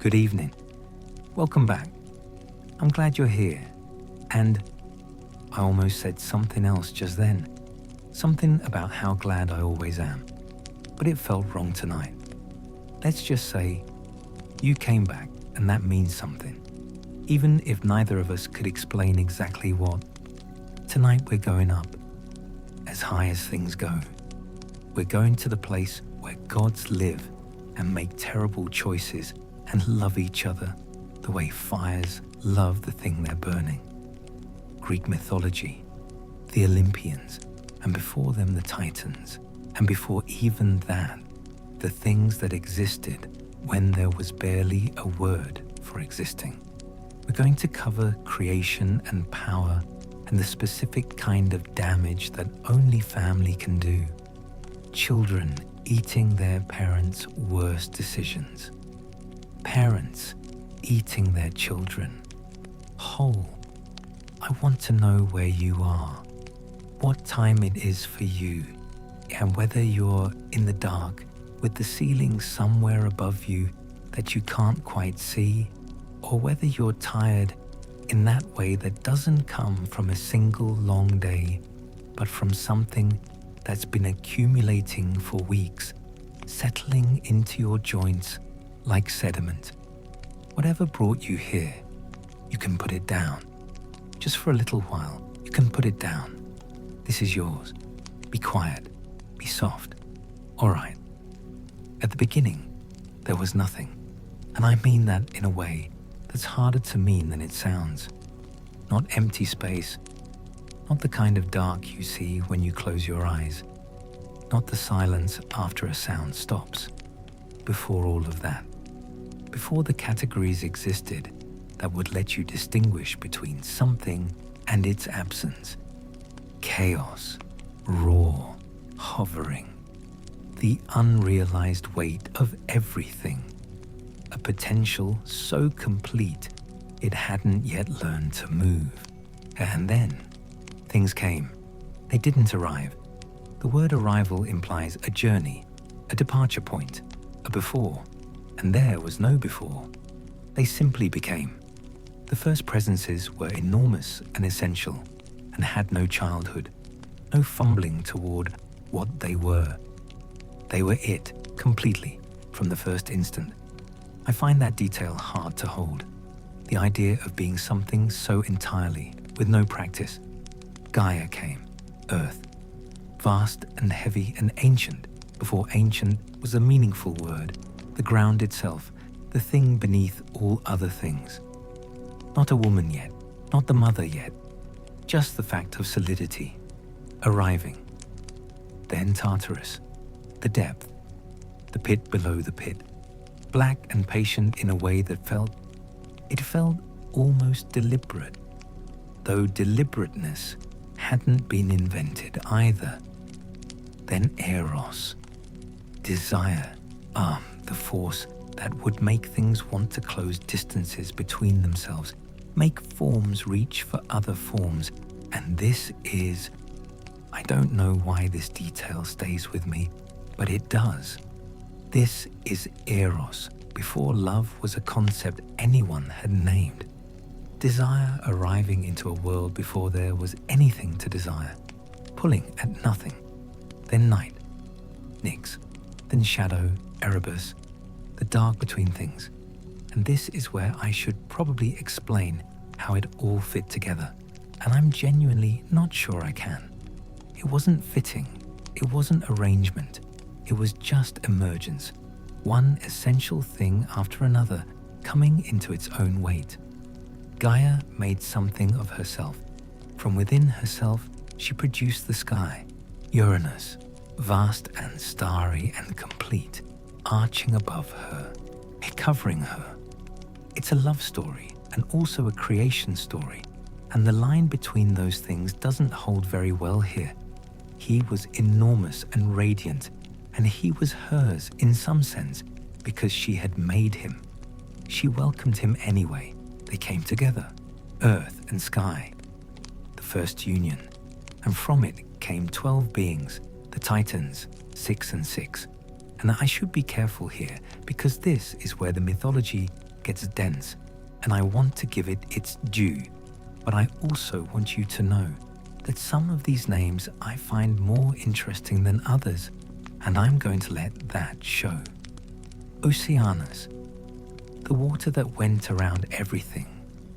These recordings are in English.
Good evening. Welcome back. I'm glad you're here. And I almost said something else just then. Something about how glad I always am. But it felt wrong tonight. Let's just say you came back, and that means something. Even if neither of us could explain exactly what. Tonight we're going up, as high as things go. We're going to the place where gods live and make terrible choices and love each other the way fires love the thing they're burning. Greek mythology, the Olympians, and before them the Titans, and before even that, the things that existed when there was barely a word for existing. We're going to cover creation and power and the specific kind of damage that only family can do. Children eating their parents' worst decisions. Parents eating their children. Whole. I want to know where you are, what time it is for you, and whether you're in the dark with the ceiling somewhere above you that you can't quite see, or whether you're tired in that way that doesn't come from a single long day, but from something that's been accumulating for weeks, settling into your joints like sediment. Whatever brought you here, you can put it down. Just for a little while, you can put it down. This is yours. Be quiet. Be soft. All right. At the beginning, there was nothing. And I mean that in a way that's harder to mean than it sounds. Not empty space. Not the kind of dark you see when you close your eyes. Not the silence after a sound stops. Before all of that. Before the categories existed that would let you distinguish between something and its absence. Chaos, raw, hovering. The unrealized weight of everything. A potential so complete it hadn't yet learned to move. And then, things came. They didn't arrive. The word arrival implies a journey, a departure point, a before. And there was no before. They simply became. The first presences were enormous and essential, and had no childhood, no fumbling toward what they were. They were it, completely, from the first instant. I find that detail hard to hold. The idea of being something so entirely, with no practice. Gaia came, Earth. Vast and heavy and ancient, before ancient was a meaningful word. The ground itself, the thing beneath all other things. Not a woman yet, not the mother yet, just the fact of solidity, arriving. Then Tartarus, the depth, the pit below the pit, black and patient in a way that felt almost deliberate, though deliberateness hadn't been invented either. Then Eros, desire, the force that would make things want to close distances between themselves, make forms reach for other forms. And this is, I don't know why this detail stays with me, but it does. This is Eros, before love was a concept anyone had named. Desire arriving into a world before there was anything to desire, pulling at nothing. Then night, Nyx, then shadow, Erebus, the dark between things. And this is where I should probably explain how it all fit together. And I'm genuinely not sure I can. It wasn't fitting. It wasn't arrangement. It was just emergence. One essential thing after another coming into its own weight. Gaia made something of herself. From within herself, she produced the sky. Uranus, vast and starry and complete, arching above her, covering her. It's a love story and also a creation story, and the line between those things doesn't hold very well here. He was enormous and radiant, and he was hers in some sense because she had made him. She welcomed him anyway. They came together, earth and sky, the first union, and from it came 12 beings, the Titans, 6 and 6. And I should be careful here because this is where the mythology gets dense, and I want to give it its due, but I also want you to know that some of these names I find more interesting than others, and I'm going to let that show. Oceanus, the water that went around everything,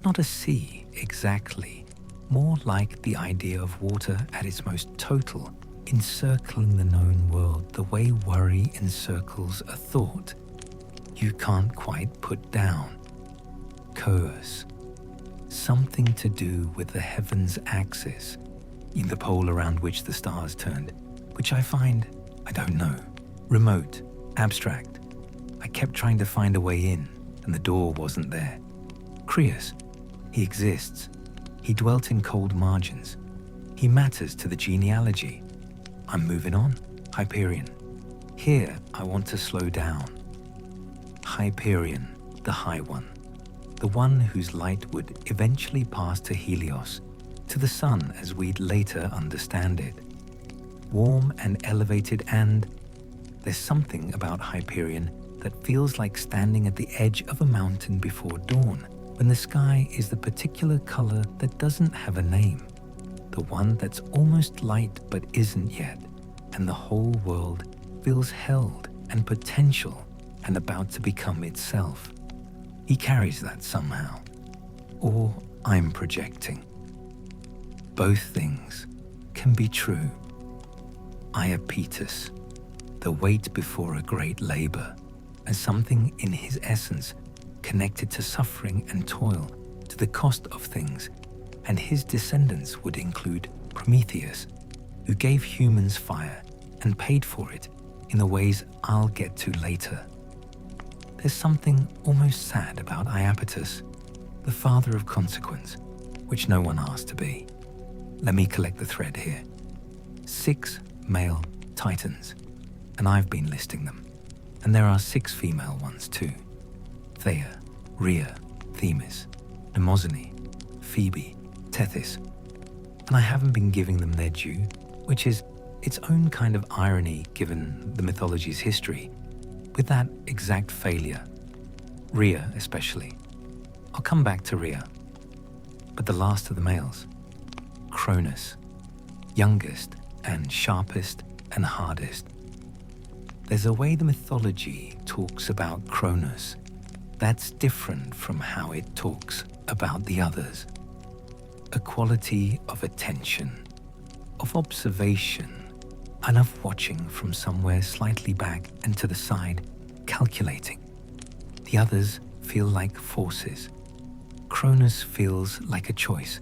not a sea exactly, more like the idea of water at its most total, encircling the known world the way worry encircles a thought you can't quite put down. Cous, something to do with the heaven's axis, the pole around which the stars turned, which I find, I don't know, remote, abstract. I kept trying to find a way in, and the door wasn't there. Creus, he exists. He dwelt in cold margins. He matters to the genealogy. I'm moving on. Hyperion. Here, I want to slow down. Hyperion, the High One, the one whose light would eventually pass to Helios, to the sun as we'd later understand it. Warm and elevated, and there's something about Hyperion that feels like standing at the edge of a mountain before dawn, when the sky is the particular color that doesn't have a name, the one that's almost light but isn't yet, and the whole world feels held and potential and about to become itself. He carries that somehow. Or I'm projecting. Both things can be true. Iapetus, the wait before a great labor, as something in his essence connected to suffering and toil, to the cost of things, and his descendants would include Prometheus, who gave humans fire and paid for it in the ways I'll get to later. There's something almost sad about Iapetus, the father of consequence, which no one asked to be. Let me collect the thread here. 6 male titans, and I've been listing them. And there are 6 female ones too. Thea, Rhea, Themis, Mnemosyne, Phoebe, Tethys. And I haven't been giving them their due, which is its own kind of irony given the mythology's history, with that exact failure. Rhea especially. I'll come back to Rhea. But the last of the males, Cronus, youngest and sharpest and hardest. There's a way the mythology talks about Cronus that's different from how it talks about the others. A quality of attention, of observation, and of watching from somewhere slightly back and to the side, calculating. The others feel like forces. Cronus feels like a choice,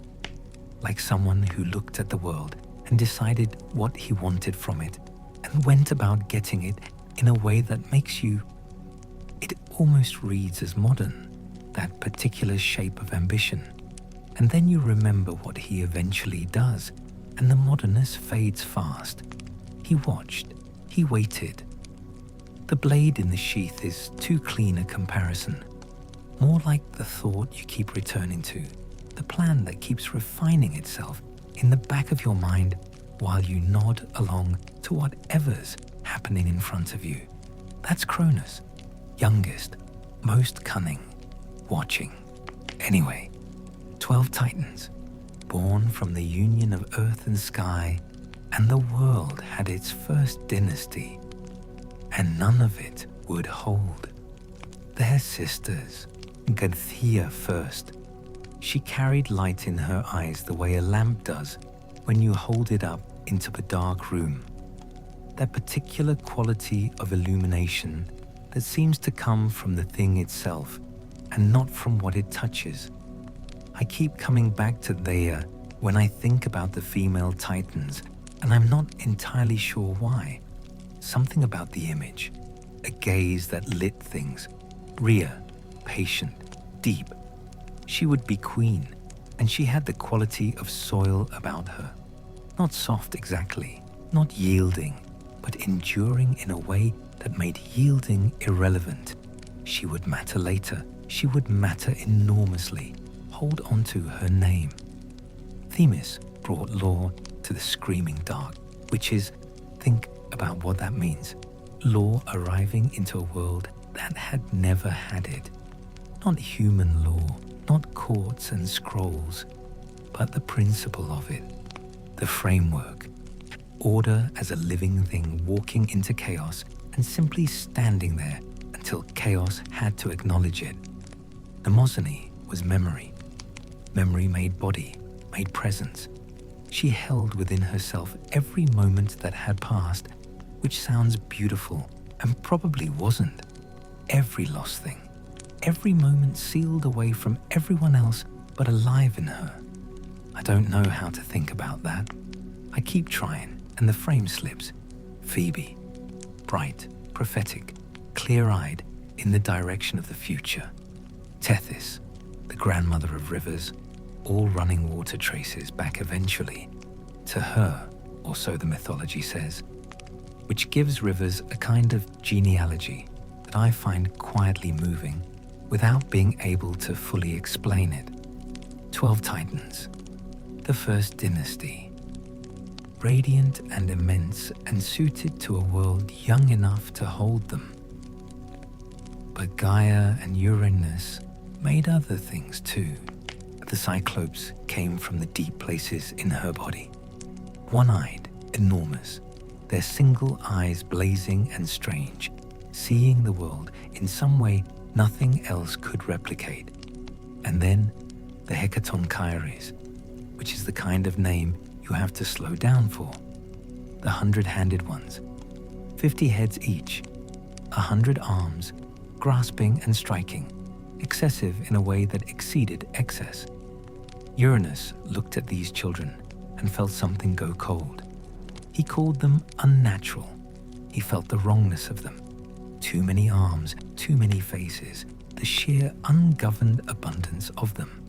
like someone who looked at the world and decided what he wanted from it and went about getting it in a way that makes you... It almost reads as modern, that particular shape of ambition. And then you remember what he eventually does, and the modernness fades fast. He watched, he waited. The blade in the sheath is too clean a comparison, more like the thought you keep returning to, the plan that keeps refining itself in the back of your mind while you nod along to whatever's happening in front of you. That's Cronus, youngest, most cunning, watching. Anyway, 12 titans, born from the union of earth and sky, and the world had its first dynasty, and none of it would hold. Their sisters, Gaia first. She carried light in her eyes the way a lamp does when you hold it up into a dark room. That particular quality of illumination that seems to come from the thing itself and not from what it touches. I keep coming back to Gaia when I think about the female titans, and I'm not entirely sure why. Something about the image, a gaze that lit things. Rhea, patient, deep. She would be queen, and she had the quality of soil about her. Not soft exactly, not yielding, but enduring in a way that made yielding irrelevant. She would matter later. She would matter enormously. Hold on to her name. Themis brought law to the screaming dark, which is, think about what that means. Law arriving into a world that had never had it. Not human law, not courts and scrolls, but the principle of it, the framework, order as a living thing walking into chaos and simply standing there until chaos had to acknowledge it. Mnemosyne was memory. Memory made body, made presence. She held within herself every moment that had passed, which sounds beautiful and probably wasn't. Every lost thing, every moment sealed away from everyone else but alive in her. I don't know how to think about that. I keep trying, and the frame slips. Phoebe, bright, prophetic, clear-eyed, in the direction of the future. Tethys, the grandmother of rivers, all running water traces back eventually to her, or so the mythology says, which gives rivers a kind of genealogy that I find quietly moving without being able to fully explain it. 12 Titans, the first dynasty, radiant and immense and suited to a world young enough to hold them. But Gaia and Uranus made other things too. The Cyclopes came from the deep places in her body. One-eyed, enormous, their single eyes blazing and strange, seeing the world in some way nothing else could replicate. And then the Hecatonchires, which is the kind of name you have to slow down for. The 100-handed ones, 50 heads each, 100 arms, grasping and striking, excessive in a way that exceeded excess. Uranus looked at these children and felt something go cold. He called them unnatural. He felt the wrongness of them. Too many arms, too many faces, the sheer ungoverned abundance of them.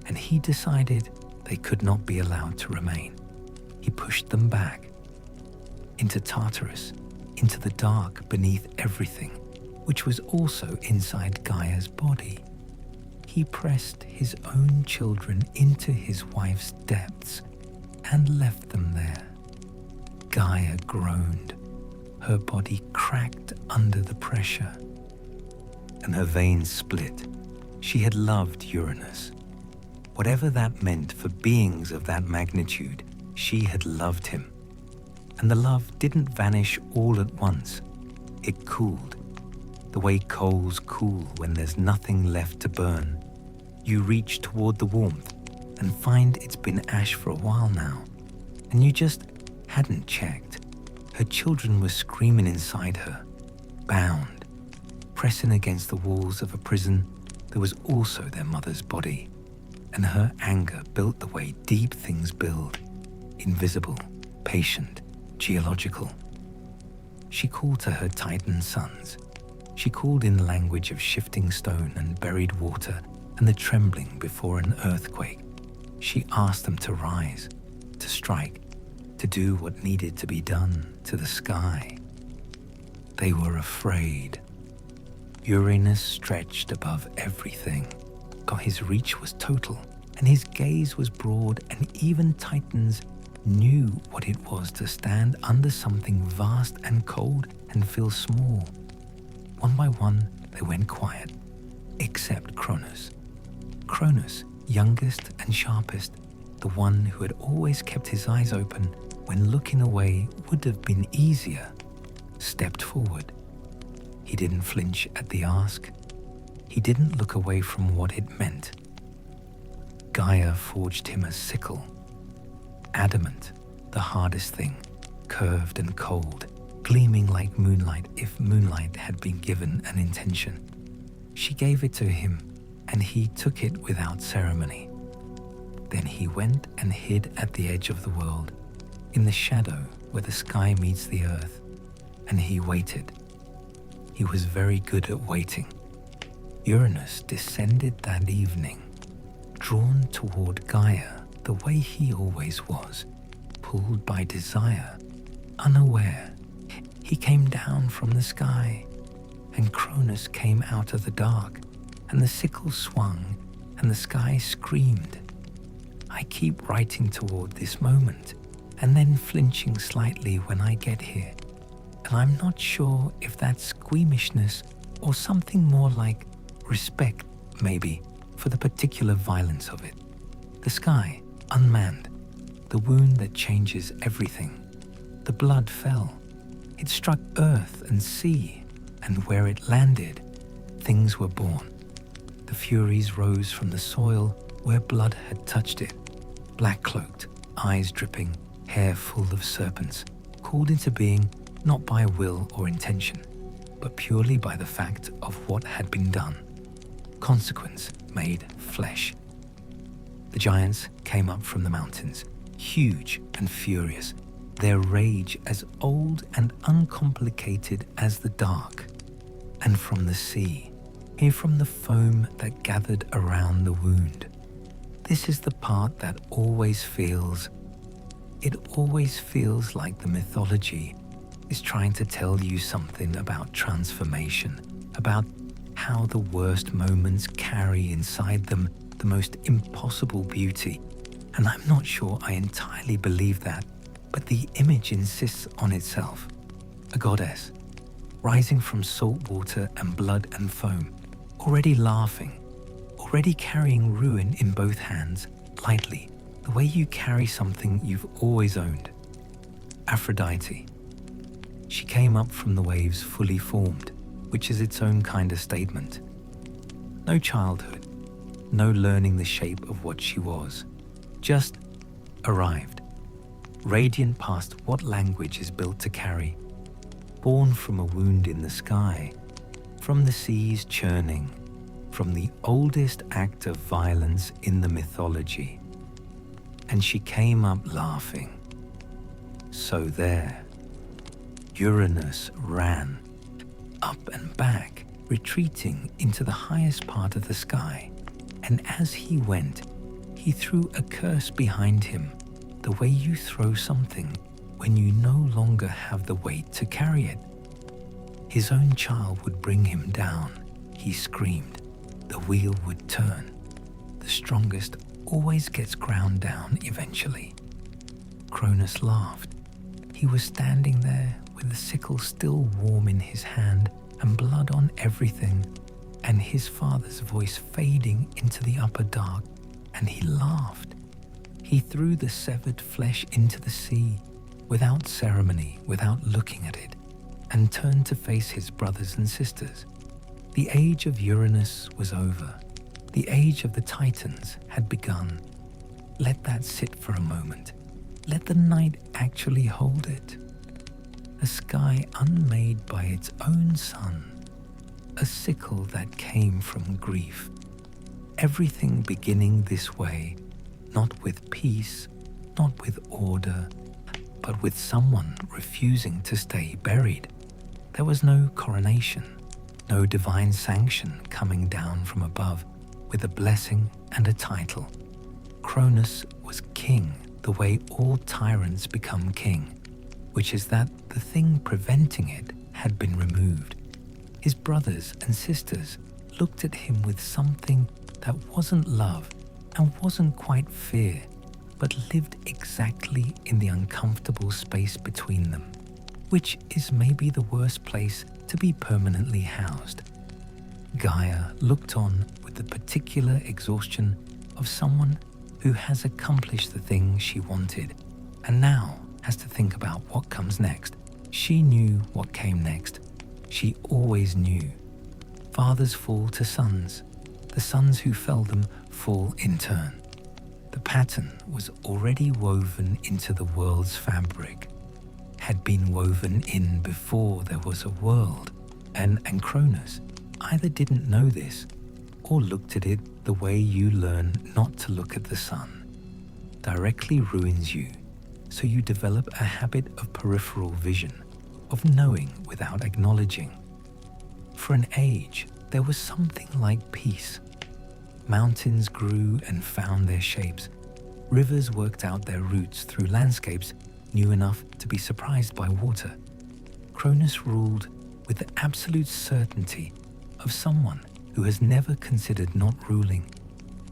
And he decided they could not be allowed to remain. He pushed them back into Tartarus, into the dark beneath everything, which was also inside Gaia's body. He pressed his own children into his wife's depths and left them there. Gaia groaned. Her body cracked under the pressure, and her veins split. She had loved Uranus. Whatever that meant for beings of that magnitude, she had loved him. And the love didn't vanish all at once. It cooled, the way coals cool when there's nothing left to burn. You reach toward the warmth and find it's been ash for a while now, and you just hadn't checked. Her children were screaming inside her, bound, pressing against the walls of a prison that was also their mother's body. And her anger built the way deep things build, invisible, patient, geological. She called to her Titan sons. She called in the language of shifting stone and buried water and the trembling before an earthquake. She asked them to rise, to strike, to do what needed to be done to the sky. They were afraid. Uranus stretched above everything. God, his reach was total, and his gaze was broad, and even Titans knew what it was to stand under something vast and cold and feel small. One by one, they went quiet, except Cronus. Cronus, youngest and sharpest, the one who had always kept his eyes open when looking away would have been easier, stepped forward. He didn't flinch at the ask. He didn't look away from what it meant. Gaia forged him a sickle. Adamant, the hardest thing, curved and cold, gleaming like moonlight if moonlight had been given an intention. She gave it to him, and he took it without ceremony. Then he went and hid at the edge of the world, in the shadow where the sky meets the earth, and he waited. He was very good at waiting. Uranus descended that evening, drawn toward Gaia the way he always was, pulled by desire, unaware. He came down from the sky, and Cronus came out of the dark, and the sickle swung, and the sky screamed. I keep writing toward this moment, and then flinching slightly when I get here, and I'm not sure if that's squeamishness or something more like respect maybe, for the particular violence of it. The sky, unmanned, the wound that changes everything. The blood fell. It struck earth and sea, and where it landed, things were born. The Furies rose from the soil where blood had touched it, black-cloaked, eyes dripping, hair full of serpents, called into being not by will or intention, but purely by the fact of what had been done. Consequence made flesh. The giants came up from the mountains, huge and furious, their rage as old and uncomplicated as the dark. And from the sea, here from the foam that gathered around the wound. This is the part that always feels like the mythology is trying to tell you something about transformation, about how the worst moments carry inside them the most impossible beauty. And I'm not sure I entirely believe that, but the image insists on itself. A goddess, rising from salt water and blood and foam, already laughing, already carrying ruin in both hands, lightly, the way you carry something you've always owned. Aphrodite. She came up from the waves fully formed, which is its own kind of statement. No childhood, no learning the shape of what she was, just arrived, radiant past what language is built to carry, born from a wound in the sky, from the seas churning, from the oldest act of violence in the mythology. And she came up laughing. So there, Uranus ran, up and back, retreating into the highest part of the sky, and as he went, he threw a curse behind him, the way you throw something when you no longer have the weight to carry it. His own child would bring him down, he screamed. The wheel would turn. The strongest always gets ground down eventually. Cronus laughed. He was standing there with the sickle still warm in his hand and blood on everything, and his father's voice fading into the upper dark, and he laughed. He threw the severed flesh into the sea, without ceremony, without looking at it, and turned to face his brothers and sisters. The age of Uranus was over. The age of the Titans had begun. Let that sit for a moment. Let the night actually hold it. A sky unmade by its own sun. A sickle that came from grief. Everything beginning this way, not with peace, not with order, but with someone refusing to stay buried. There was no coronation. No divine sanction coming down from above with a blessing and a title. Cronus was king the way all tyrants become king, which is that the thing preventing it had been removed. His brothers and sisters looked at him with something that wasn't love and wasn't quite fear, but lived exactly in the uncomfortable space between them, which is maybe the worst place to be permanently housed. Gaia looked on with the particular exhaustion of someone who has accomplished the thing she wanted and now has to think about what comes next. She knew what came next. She always knew. Fathers fall to sons. The sons who fell them fall in turn. The pattern was already woven into the world's fabric, had been woven in before there was a world, and Cronus either didn't know this or looked at it the way you learn not to look at the sun. Directly ruins you, so you develop a habit of peripheral vision, of knowing without acknowledging. For an age, there was something like peace. Mountains grew and found their shapes. Rivers worked out their routes through landscapes new enough to be surprised by water. Cronus ruled with the absolute certainty of someone who has never considered not ruling,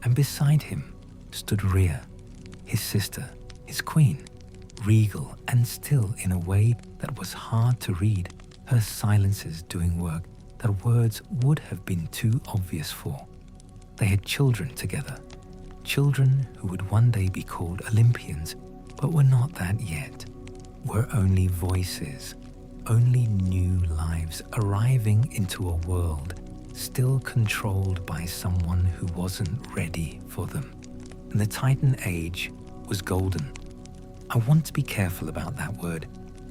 and beside him stood Rhea, his sister, his queen, regal and still in a way that was hard to read, her silences doing work that words would have been too obvious for. They had children together, children who would one day be called Olympians, but were not that yet, were only voices, only new lives arriving into a world still controlled by someone who wasn't ready for them. And the Titan age was golden. I want to be careful about that word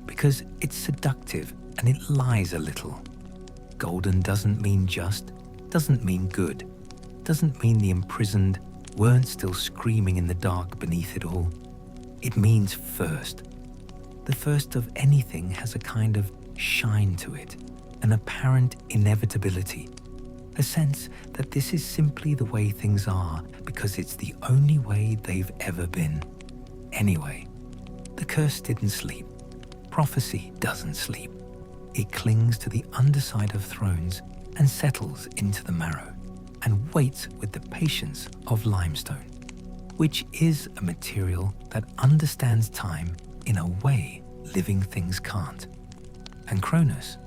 because it's seductive and it lies a little. Golden doesn't mean just, doesn't mean good, doesn't mean the imprisoned weren't still screaming in the dark beneath it all. It means first. The first of anything has a kind of shine to it, an apparent inevitability, a sense that this is simply the way things are because it's the only way they've ever been. Anyway, the curse didn't sleep. Prophecy doesn't sleep. It clings to the underside of thrones and settles into the marrow and waits with the patience of limestone, which is a material that understands time in a way living things can't. And Cronus,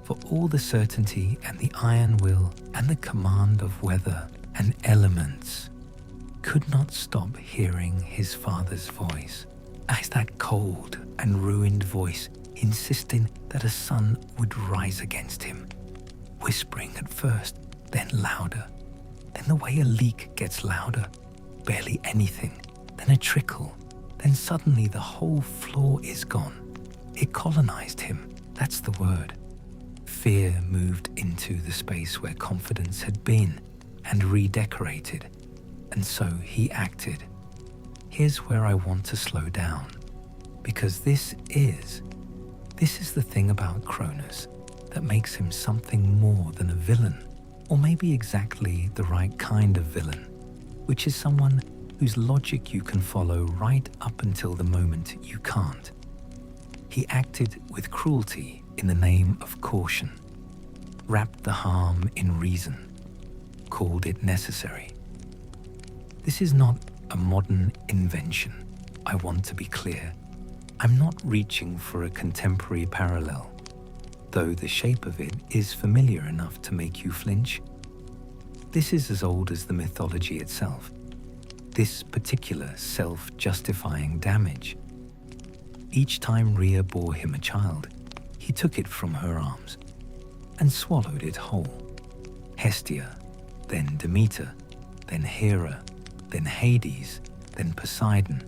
for all the certainty and the iron will and the command of weather and elements, could not stop hearing his father's voice as that cold and ruined voice insisting that a sun would rise against him, whispering at first, then louder, then the way a leak gets louder, barely anything, then a trickle, then suddenly the whole floor is gone. It colonized him, that's the word. Fear moved into the space where confidence had been and redecorated, and so he acted. Here's where I want to slow down, because this is the thing about Cronus that makes him something more than a villain, or maybe exactly the right kind of villain, which is someone whose logic you can follow right up until the moment you can't. He acted with cruelty in the name of caution, wrapped the harm in reason, called it necessary. This is not a modern invention, I want to be clear. I'm not reaching for a contemporary parallel, though the shape of it is familiar enough to make you flinch. This is as old as the mythology itself, this particular self-justifying damage. Each time Rhea bore him a child, he took it from her arms and swallowed it whole. Hestia, then Demeter, then Hera, then Hades, then Poseidon,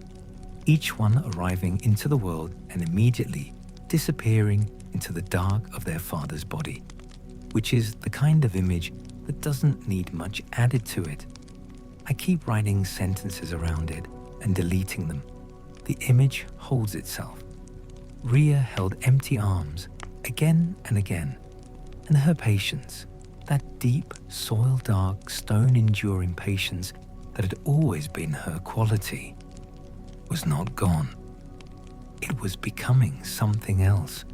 each one arriving into the world and immediately disappearing into the dark of their father's body, which is the kind of image that doesn't need much added to it. I keep writing sentences around it and deleting them. The image holds itself. Rhea held empty arms again and again, and her patience, that deep, soil-dark, stone-enduring patience that had always been her quality, was not gone. It was becoming something else,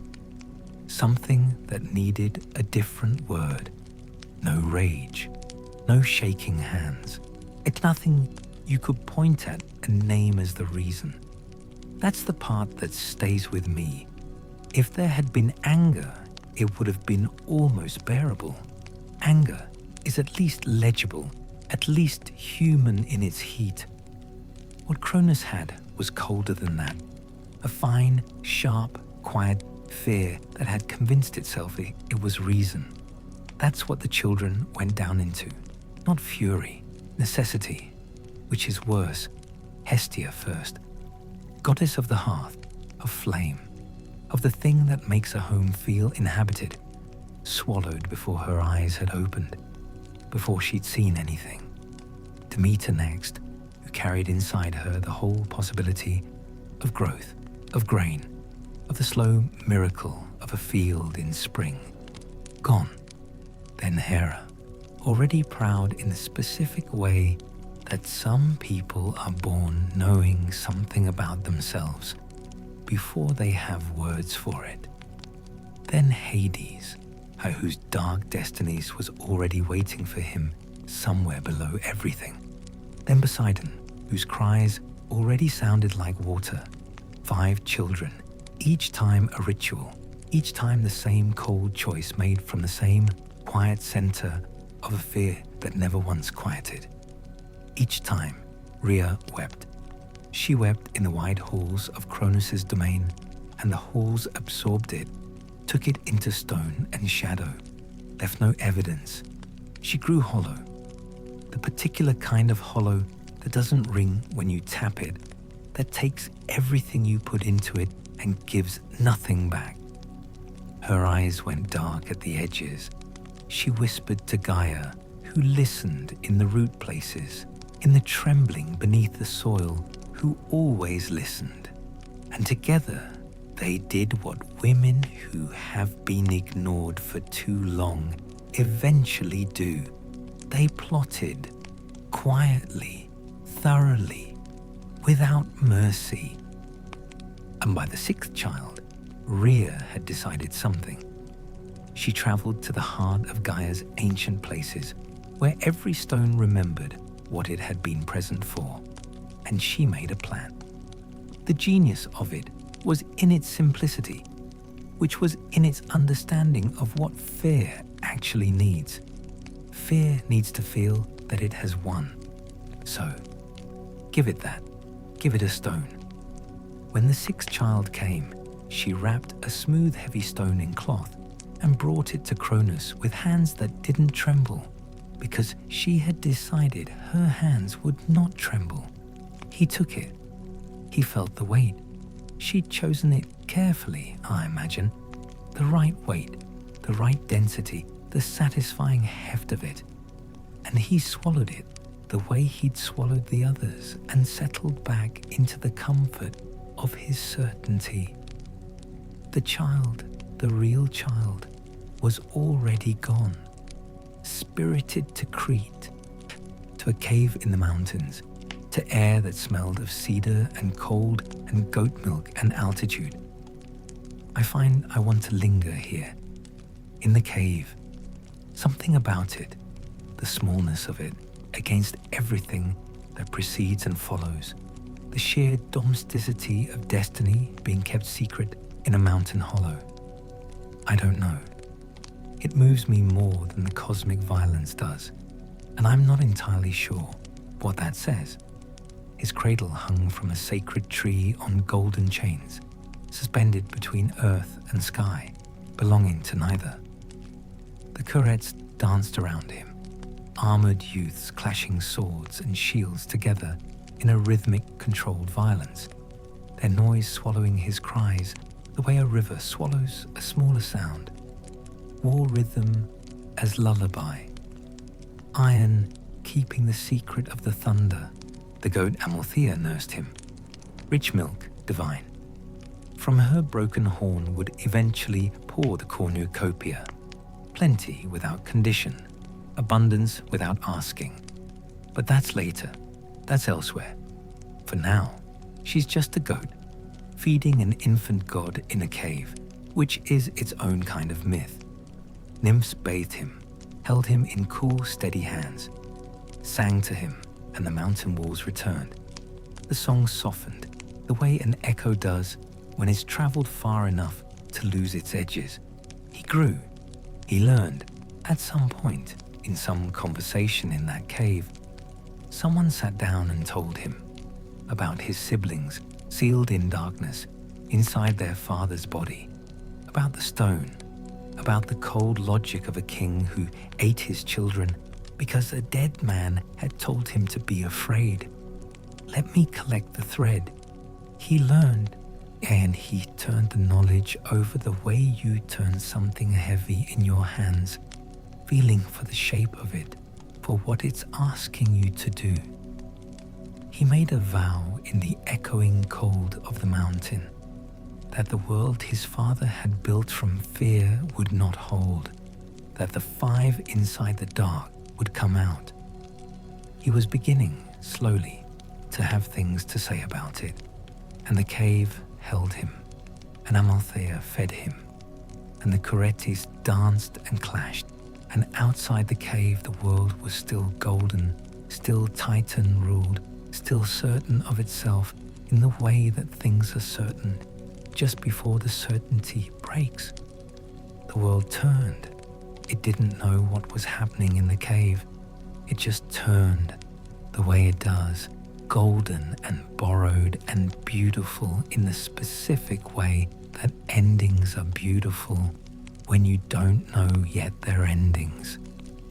something that needed a different word. No rage, no shaking hands. It's nothing you could point at and name as the reason. That's the part that stays with me. If there had been anger, it would have been almost bearable. Anger is at least legible, at least human in its heat. What Cronus had was colder than that. A fine, sharp, quiet fear that had convinced itself it was reason. That's what the children went down into. Not fury, necessity, which is worse. Hestia first. Goddess of the hearth, of flame, of the thing that makes a home feel inhabited, swallowed before her eyes had opened, before she'd seen anything. Demeter next, who carried inside her the whole possibility of growth, of grain, of the slow miracle of a field in spring. Gone. Then Hera, already proud in the specific way that some people are born knowing something about themselves before they have words for it. Then Hades, whose dark destinies was already waiting for him somewhere below everything. Then Poseidon, whose cries already sounded like water. 5 children, each time a ritual, each time the same cold choice made from the same quiet center of a fear that never once quieted. Each time, Rhea wept. She wept in the wide halls of Cronus's domain, and the halls absorbed it, took it into stone and shadow, left no evidence. She grew hollow, the particular kind of hollow that doesn't ring when you tap it, that takes everything you put into it and gives nothing back. Her eyes went dark at the edges. She whispered to Gaia, who listened in the root places, in the trembling beneath the soil, who always listened. And together they did what women who have been ignored for too long eventually do. They plotted, quietly, thoroughly, without mercy. And by the sixth child, Rhea had decided something. She traveled to the heart of Gaia's ancient places, where every stone remembered what it had been present for, and she made a plan. The genius of it was in its simplicity, which was in its understanding of what fear actually needs. Fear needs to feel that it has won. So, give it that. Give it a stone. When the sixth child came, she wrapped a smooth, heavy stone in cloth and brought it to Cronus with hands that didn't tremble, because she had decided her hands would not tremble. He took it. He felt the weight. She'd chosen it carefully, I imagine. The right weight, the right density, the satisfying heft of it. And he swallowed it the way he'd swallowed the others and settled back into the comfort of his certainty. The child, the real child, was already gone, spirited to Crete, to a cave in the mountains, to air that smelled of cedar and cold and goat milk and altitude. I find I want to linger here, in the cave. Something about it, the smallness of it, against everything that precedes and follows, the sheer domesticity of destiny being kept secret in a mountain hollow. I don't know. It moves me more than the cosmic violence does, and I'm not entirely sure what that says. His cradle hung from a sacred tree on golden chains, suspended between earth and sky, belonging to neither. The curettes danced around him, armored youths clashing swords and shields together in a rhythmic, controlled violence, their noise swallowing his cries the way a river swallows a smaller sound. War rhythm as lullaby. Iron keeping the secret of the thunder. The goat Amalthea nursed him. Rich milk, divine. From her broken horn would eventually pour the cornucopia. Plenty without condition. Abundance without asking. But that's later. That's elsewhere. For now, she's just a goat, feeding an infant god in a cave, which is its own kind of myth. Nymphs bathed him, held him in cool, steady hands, sang to him, and the mountain walls returned. The song softened, the way an echo does when it's traveled far enough to lose its edges. He grew. He learned. At some point, in some conversation in that cave, someone sat down and told him about his siblings sealed in darkness inside their father's body, about the stone, about the cold logic of a king who ate his children because a dead man had told him to be afraid. Let me collect the thread. He learned, and he turned the knowledge over the way you turn something heavy in your hands, feeling for the shape of it, for what it's asking you to do. He made a vow in the echoing cold of the mountain that the world his father had built from fear would not hold, that the five inside the dark would come out. He was beginning, slowly, to have things to say about it, and the cave held him, and Amalthea fed him, and the curettes danced and clashed, and outside the cave the world was still golden, still Titan ruled, still certain of itself in the way that things are certain, just before the certainty breaks. The world turned. It didn't know what was happening in the cave. It just turned the way it does, golden and borrowed and beautiful in the specific way that endings are beautiful when you don't know yet their endings.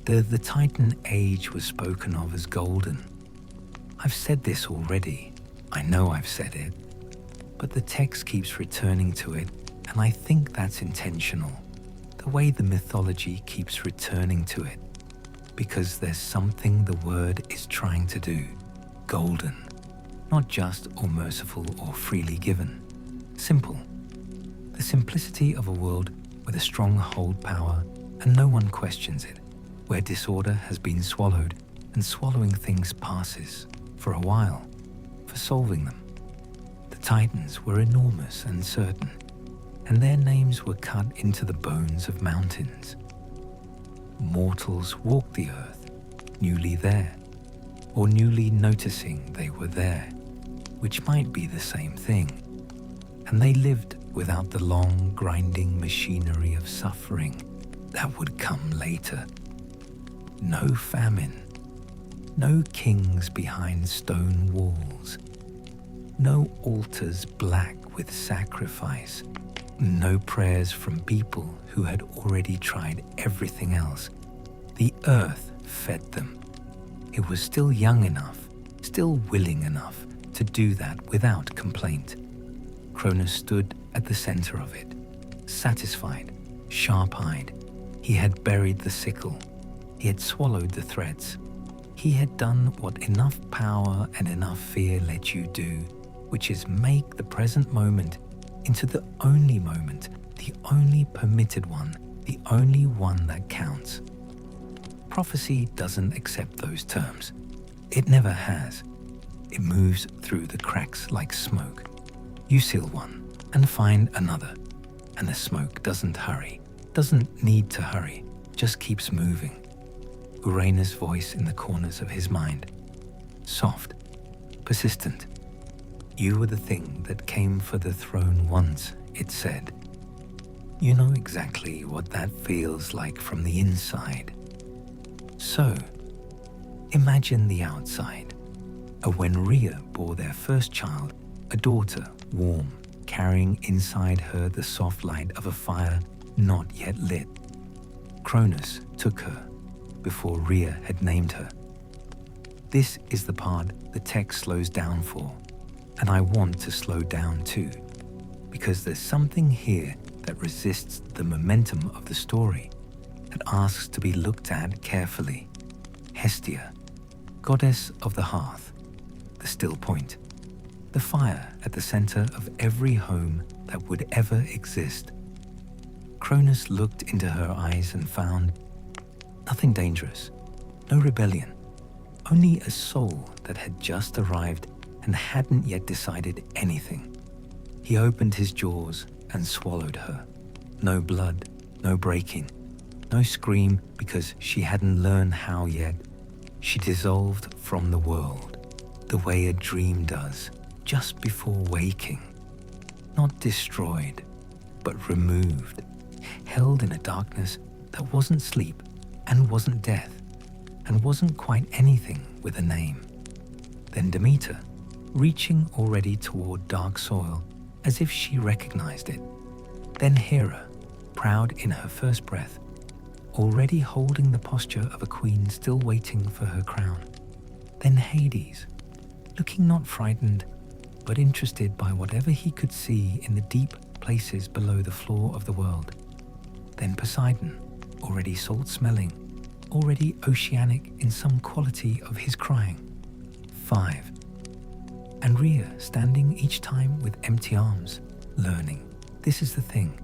The Titan age was spoken of as golden. I've said this already. I know I've said it. But the text keeps returning to it, and I think that's intentional. The way the mythology keeps returning to it. Because there's something the word is trying to do. Golden. Not just or merciful or freely given. Simple. The simplicity of a world with a strong hold power and no one questions it. Where disorder has been swallowed and swallowing things passes, for a while, for solving them. The Titans were enormous and certain, and their names were cut into the bones of mountains. Mortals walked the earth, newly there, or newly noticing they were there, which might be the same thing, and they lived without the long, grinding machinery of suffering that would come later. No famine, no kings behind stone walls, no altars black with sacrifice, no prayers from people who had already tried everything else. The earth fed them. It was still young enough, still willing enough to do that without complaint. Cronus stood at the center of it, satisfied, sharp-eyed. He had buried the sickle. He had swallowed the threads. He had done what enough power and enough fear let you do, which is make the present moment into the only moment, the only permitted one, the only one that counts. Prophecy doesn't accept those terms. It never has. It moves through the cracks like smoke. You seal one and find another, and the smoke doesn't hurry, doesn't need to hurry, just keeps moving. Uranus' voice in the corners of his mind. Soft, persistent. You were the thing that came for the throne once, it said. You know exactly what that feels like from the inside. So, imagine the outside. When Rhea bore their first child, a daughter, warm, carrying inside her the soft light of a fire not yet lit. Cronus took her before Rhea had named her. This is the part the text slows down for, and I want to slow down too, because there's something here that resists the momentum of the story, that asks to be looked at carefully. Hestia, goddess of the hearth, the still point, the fire at the center of every home that would ever exist. Cronus looked into her eyes and found nothing dangerous, no rebellion, only a soul that had just arrived and hadn't yet decided anything. He opened his jaws and swallowed her. No blood, no breaking, no scream because she hadn't learned how yet. She dissolved from the world, the way a dream does, just before waking. Not destroyed, but removed, held in a darkness that wasn't sleep and wasn't death, and wasn't quite anything with a name. Then Demeter, reaching already toward dark soil, as if she recognized it. Then Hera, proud in her first breath, already holding the posture of a queen still waiting for her crown. Then Hades, looking not frightened, but interested by whatever he could see in the deep places below the floor of the world. Then Poseidon, already salt-smelling, already oceanic in some quality of his crying. 5. And Rhea standing each time with empty arms, learning. This is the thing.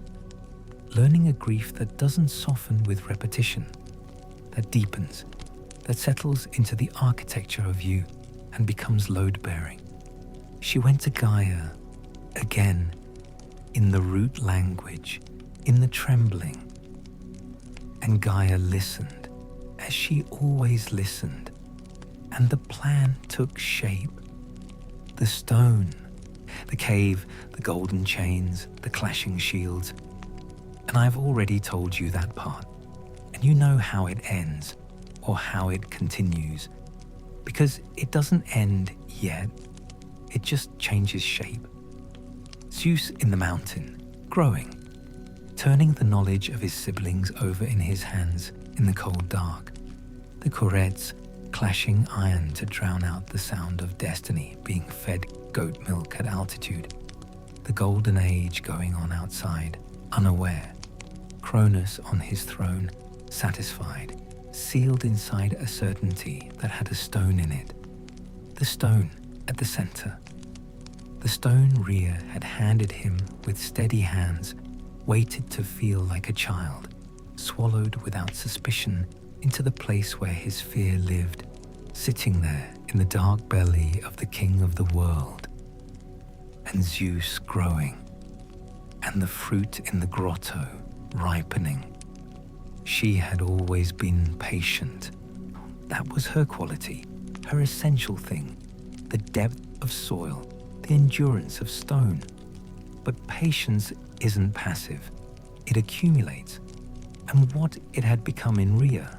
Learning a grief that doesn't soften with repetition, that deepens, that settles into the architecture of you and becomes load-bearing. She went to Gaia, again, in the root language, in the trembling. And Gaia listened, as she always listened, and the plan took shape. The stone, the cave, the golden chains, the clashing shields. And I've already told you that part, and you know how it ends. or how it continues, because it doesn't end yet, it just changes shape. Zeus in the mountain, growing, turning the knowledge of his siblings over in his hands in the cold dark. The curettes clashing iron to drown out the sound of destiny being fed goat milk at altitude. The golden age going on outside, unaware. Cronus on his throne, satisfied, sealed inside a certainty that had a stone in it. The stone at the center. The stone Rhea had handed him with steady hands, waited to feel like a child, swallowed without suspicion into the place where his fear lived, sitting there in the dark belly of the king of the world. And Zeus growing, and the fruit in the grotto ripening. She had always been patient. That was her quality, her essential thing, the depth of soil, the endurance of stone. But patience isn't passive, it accumulates. And what it had become in Rhea,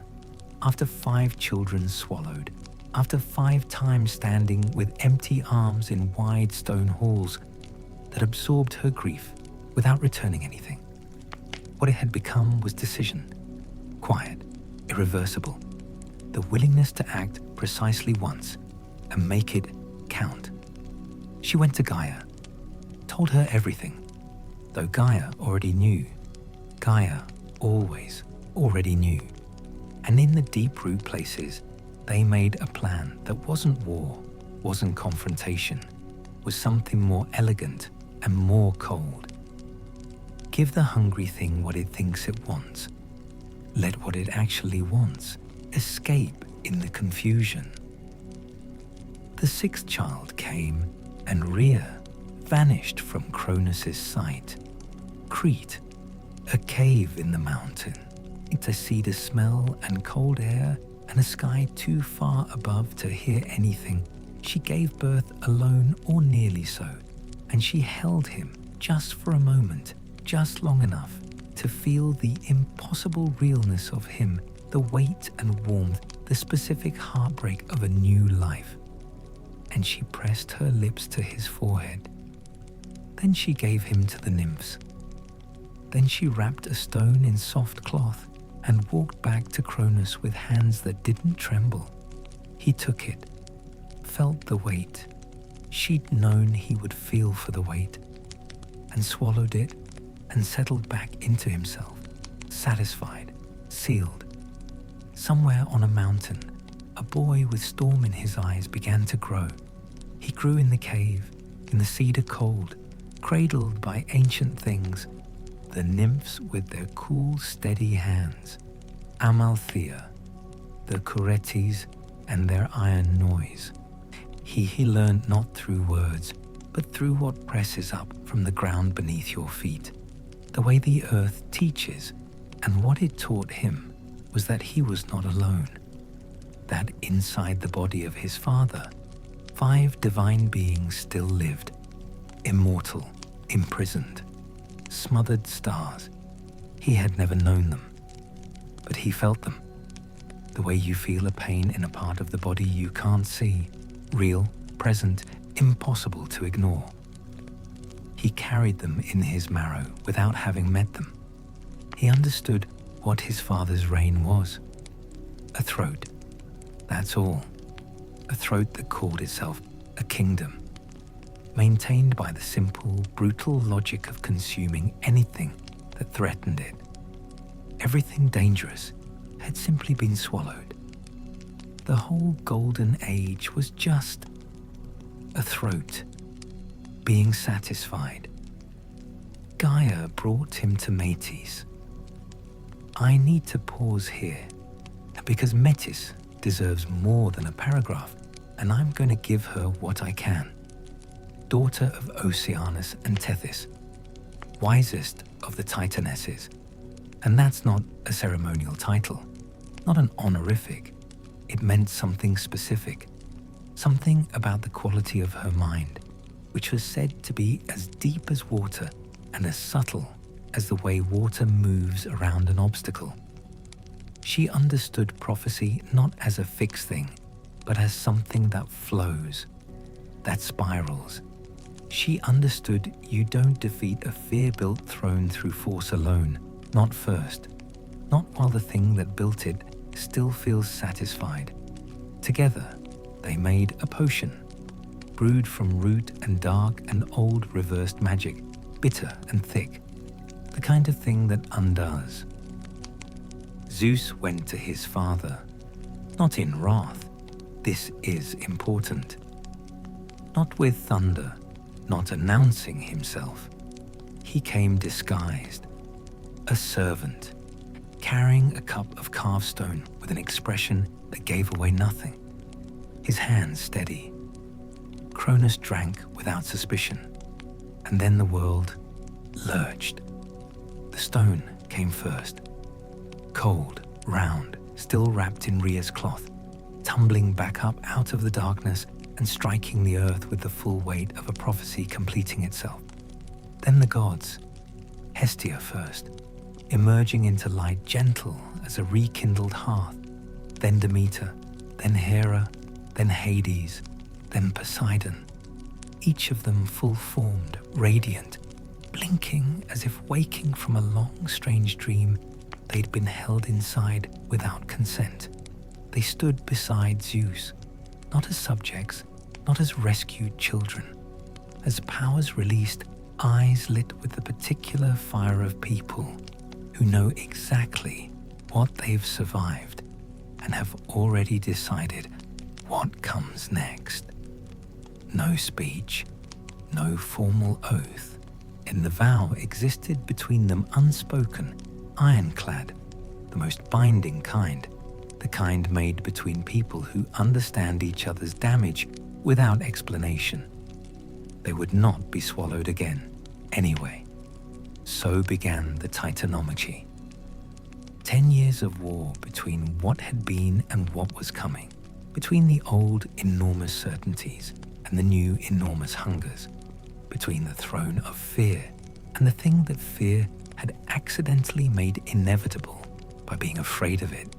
after 5 children swallowed, after 5 times standing with empty arms in wide stone halls that absorbed her grief without returning anything. What it had become was decision, quiet, irreversible, the willingness to act precisely once and make it count. She went to Gaia, told her everything, though Gaia already knew. Gaia always already knew. And in the deep root places, they made a plan that wasn't war, wasn't confrontation, was something more elegant and more cold. Give the hungry thing what it thinks it wants. Let what it actually wants escape in the confusion. The 6th child came, and Rhea vanished from Cronus's sight. Crete, a cave in the mountain, to see the smell and cold air and a sky too far above to hear anything. She gave birth alone or nearly so, and she held him just for a moment, just long enough to feel the impossible realness of him, the weight and warmth, the specific heartbreak of a new life. And she pressed her lips to his forehead. Then she gave him to the nymphs. Then she wrapped a stone in soft cloth and walked back to Cronus with hands that didn't tremble. He took it, felt the weight. She'd known he would feel for the weight, and swallowed it and settled back into himself, satisfied, sealed. Somewhere on a mountain, a boy with storm in his eyes began to grow. He grew in the cave, in the cedar cold, cradled by ancient things, the nymphs with their cool, steady hands, Amalthea, the Curetes and their iron noise. He learned not through words, but through what presses up from the ground beneath your feet, the way the earth teaches. And what it taught him was that he was not alone, that inside the body of his father, 5 divine beings still lived, immortal, imprisoned, smothered stars. He had never known them, but he felt them, the way you feel a pain in a part of the body you can't see, real, present, impossible to ignore. He carried them in his marrow without having met them. He understood what his father's reign was. A throat, that's all. A throat that called itself a kingdom, maintained by the simple, brutal logic of consuming anything that threatened it. Everything dangerous had simply been swallowed. The whole golden age was just a throat, being satisfied. Gaia brought him to Metis. I need to pause here, because Metis deserves more than a paragraph, and I'm going to give her what I can. Daughter of Oceanus and Tethys, wisest of the Titanesses. And that's not a ceremonial title, not an honorific. It meant something specific, something about the quality of her mind, which was said to be as deep as water and as subtle as the way water moves around an obstacle. She understood prophecy not as a fixed thing, but as something that flows, that spirals. She understood you don't defeat a fear-built throne through force alone, not first, not while the thing that built it still feels satisfied. Together, they made a potion, brewed from root and dark and old reversed magic, bitter and thick, the kind of thing that undoes. Zeus went to his father, not in wrath, this is important, not with thunder, not announcing himself. He came disguised, a servant, carrying a cup of carved stone with an expression that gave away nothing, his hands steady. Cronus drank without suspicion, and then the world lurched. The stone came first, cold, round, still wrapped in Rhea's cloth, tumbling back up out of the darkness and striking the earth with the full weight of a prophecy completing itself. Then the gods, Hestia first, emerging into light gentle as a rekindled hearth, then Demeter, then Hera, then Hades, then Poseidon, each of them full-formed, radiant, blinking as if waking from a long, strange dream they'd been held inside without consent. They stood beside Zeus, not as subjects, not as rescued children, as powers released, eyes lit with the particular fire of people who know exactly what they've survived and have already decided what comes next. No speech, no formal oath. And the vow existed between them unspoken, ironclad, the most binding kind, the kind made between people who understand each other's damage without explanation. They would not be swallowed again, anyway. So began the Titanomachy. 10 years of war between what had been and what was coming, between the old enormous certainties and the new enormous hungers, between the throne of fear and the thing that fear had accidentally made inevitable by being afraid of it.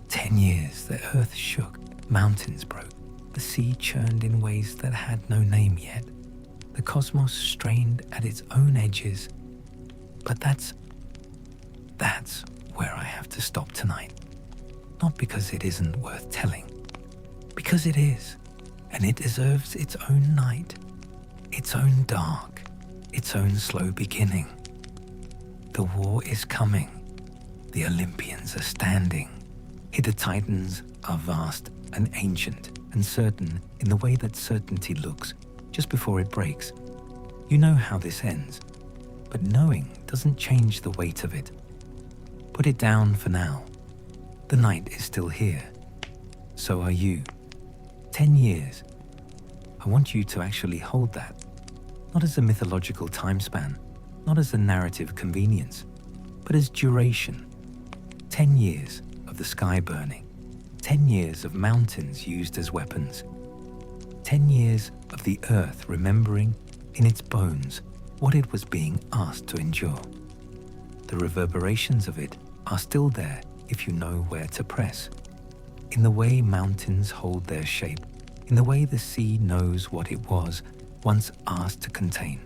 10 years the earth shook, mountains broke, the sea churned in ways that had no name yet. The cosmos strained at its own edges. But that's where I have to stop tonight. Not because it isn't worth telling, because it is, and it deserves its own night, its own dark, its own slow beginning. The war is coming. The Olympians are standing. The Titans are vast and ancient and certain in the way that certainty looks just before it breaks. You know how this ends, but knowing doesn't change the weight of it. Put it down for now. The night is still here. So are you. 10 years. I want you to actually hold that. Not as a mythological time span, not as a narrative convenience, but as duration. 10 years of the sky burning. 10 years of mountains used as weapons. 10 years of the earth remembering in its bones what it was being asked to endure. The reverberations of it are still there if you know where to press. In the way mountains hold their shape, in the way the sea knows what it was once asked to contain.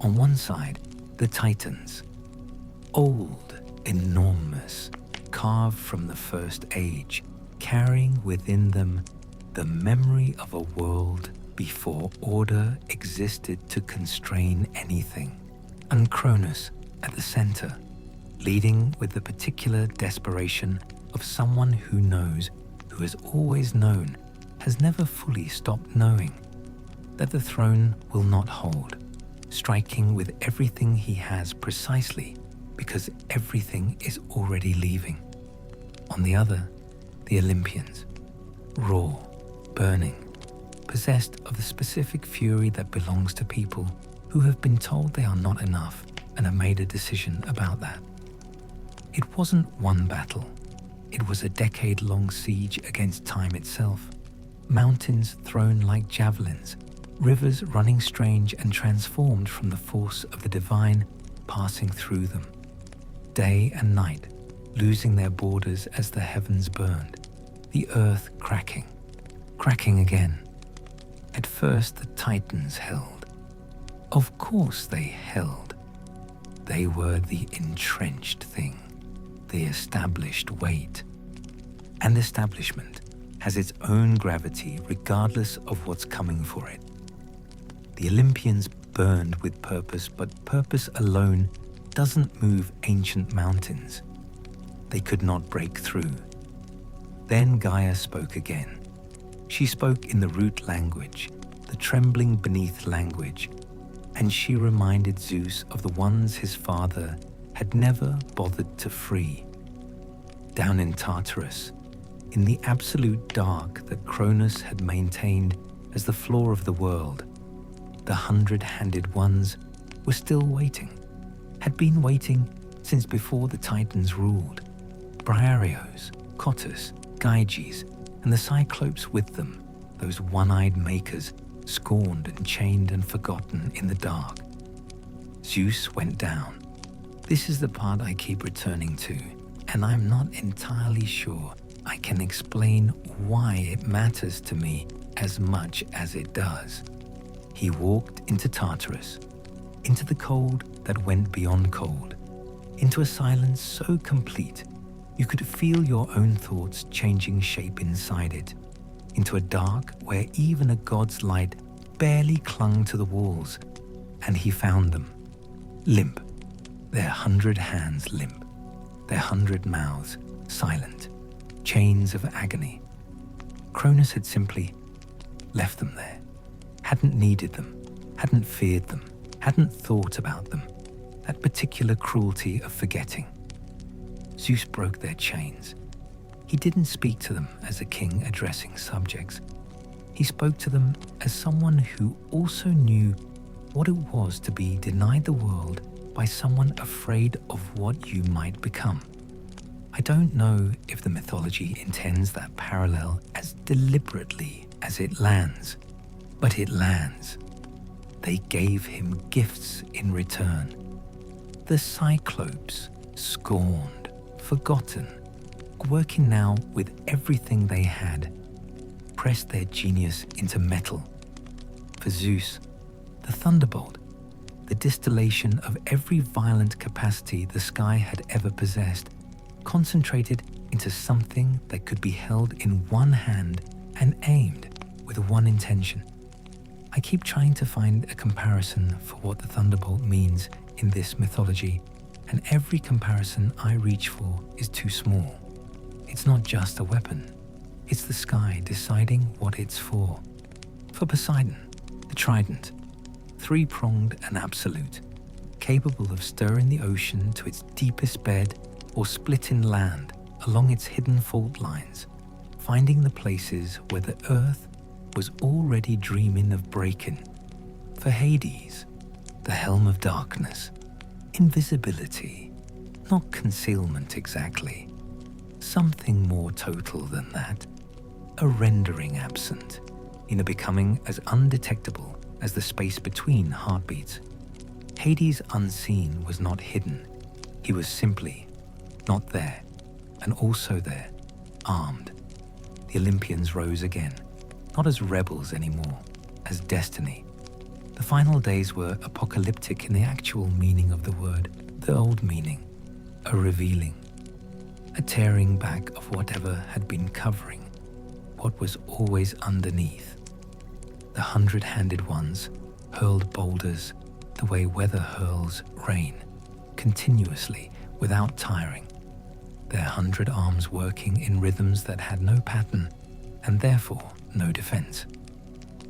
On one side, the Titans, old, enormous, carved from the first age, carrying within them the memory of a world before order existed to constrain anything. And Cronus at the center, leading with the particular desperation of someone who knows, who has always known, has never fully stopped knowing, that the throne will not hold, striking with everything he has precisely because everything is already leaving. On the other, the Olympians, raw, burning, possessed of the specific fury that belongs to people who have been told they are not enough and have made a decision about that. It wasn't one battle. It was a decade-long siege against time itself. Mountains thrown like javelins, rivers running strange and transformed from the force of the divine passing through them. Day and night, losing their borders as the heavens burned, the earth cracking again. At first the Titans held. Of course they held. They were the entrenched thing, the established weight. And establishment has its own gravity regardless of what's coming for it. The Olympians burned with purpose, but purpose alone doesn't move ancient mountains. They could not break through. Then Gaia spoke again. She spoke in the root language, the trembling beneath language, and she reminded Zeus of the ones his father had never bothered to free. Down in Tartarus, in the absolute dark that Cronus had maintained as the floor of the world, the 100-handed ones were still waiting, had been waiting since before the Titans ruled. Briareos, Cottus, Gyges, and the Cyclopes with them, those one-eyed makers, scorned and chained and forgotten in the dark. Zeus went down. This is the part I keep returning to, and I'm not entirely sure I can explain why it matters to me as much as it does. He walked into Tartarus, into the cold that went beyond cold, into a silence so complete you could feel your own thoughts changing shape inside it, into a dark where even a god's light barely clung to the walls, and he found them, limp, their 100 hands limp, their 100 mouths silent, chains of agony. Cronus had simply left them there, hadn't needed them, hadn't feared them, hadn't thought about them, that particular cruelty of forgetting. Zeus broke their chains. He didn't speak to them as a king addressing subjects. He spoke to them as someone who also knew what it was to be denied the world by someone afraid of what you might become. I don't know if the mythology intends that parallel as deliberately as it lands, but it lands. They gave him gifts in return. The Cyclopes, scorned, forgotten, working now with everything they had, pressed their genius into metal. For Zeus, the thunderbolt, the distillation of every violent capacity the sky had ever possessed, concentrated into something that could be held in one hand and aimed with one intention. I keep trying to find a comparison for what the thunderbolt means in this mythology, and every comparison I reach for is too small. It's not just a weapon. It's the sky deciding what it's for. For Poseidon, the trident, three-pronged and absolute, capable of stirring the ocean to its deepest bed or splitting land along its hidden fault lines, finding the places where the earth was already dreaming of breaking. For Hades, the helm of darkness, invisibility, not concealment exactly, something more total than that, a rendering absent, in a becoming as undetectable as the space between heartbeats. Hades unseen was not hidden, he was simply not there, and also there, armed. The Olympians rose again, not as rebels anymore, as destiny. The final days were apocalyptic in the actual meaning of the word, the old meaning, a revealing, a tearing back of whatever had been covering what was always underneath. The 100-handed ones hurled boulders the way weather hurls rain, continuously, without tiring, their 100 arms working in rhythms that had no pattern and therefore no defense.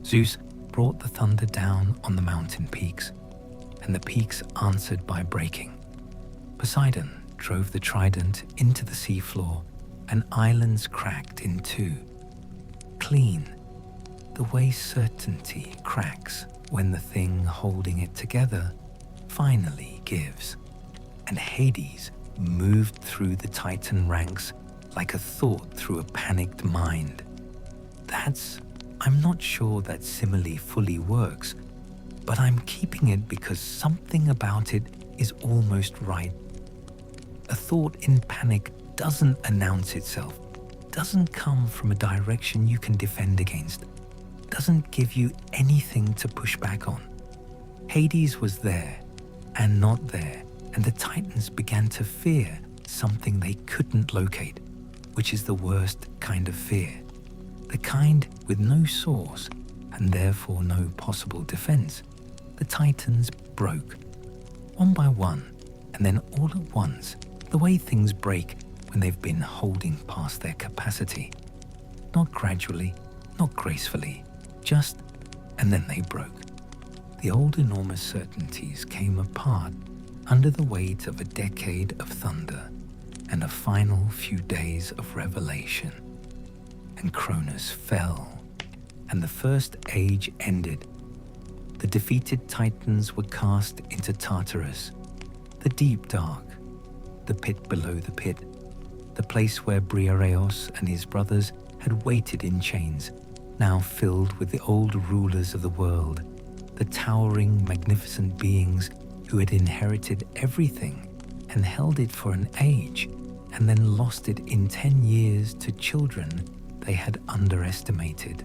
Zeus brought the thunder down on the mountain peaks, and the peaks answered by breaking. Poseidon drove the trident into the seafloor, and islands cracked in two. Clean, the way certainty cracks when the thing holding it together finally gives. And Hades moved through the Titan ranks like a thought through a panicked mind. I'm not sure that simile fully works, but I'm keeping it because something about it is almost right. A thought in panic doesn't announce itself, doesn't come from a direction you can defend against, doesn't give you anything to push back on. Hades was there and not there, and the Titans began to fear something they couldn't locate, which is the worst kind of fear. The kind with no source and therefore no possible defense. The Titans broke, one by one, and then all at once, the way things break when they've been holding past their capacity. Not gradually, not gracefully, just, and then they broke. The old enormous certainties came apart under the weight of a decade of thunder and a final few days of revelation. And Cronus fell, and the first age ended. The defeated Titans were cast into Tartarus, the deep dark, the pit below the pit, the place where Briareos and his brothers had waited in chains, now filled with the old rulers of the world, the towering, magnificent beings who had inherited everything and held it for an age, and then lost it in 10 years to children they had underestimated.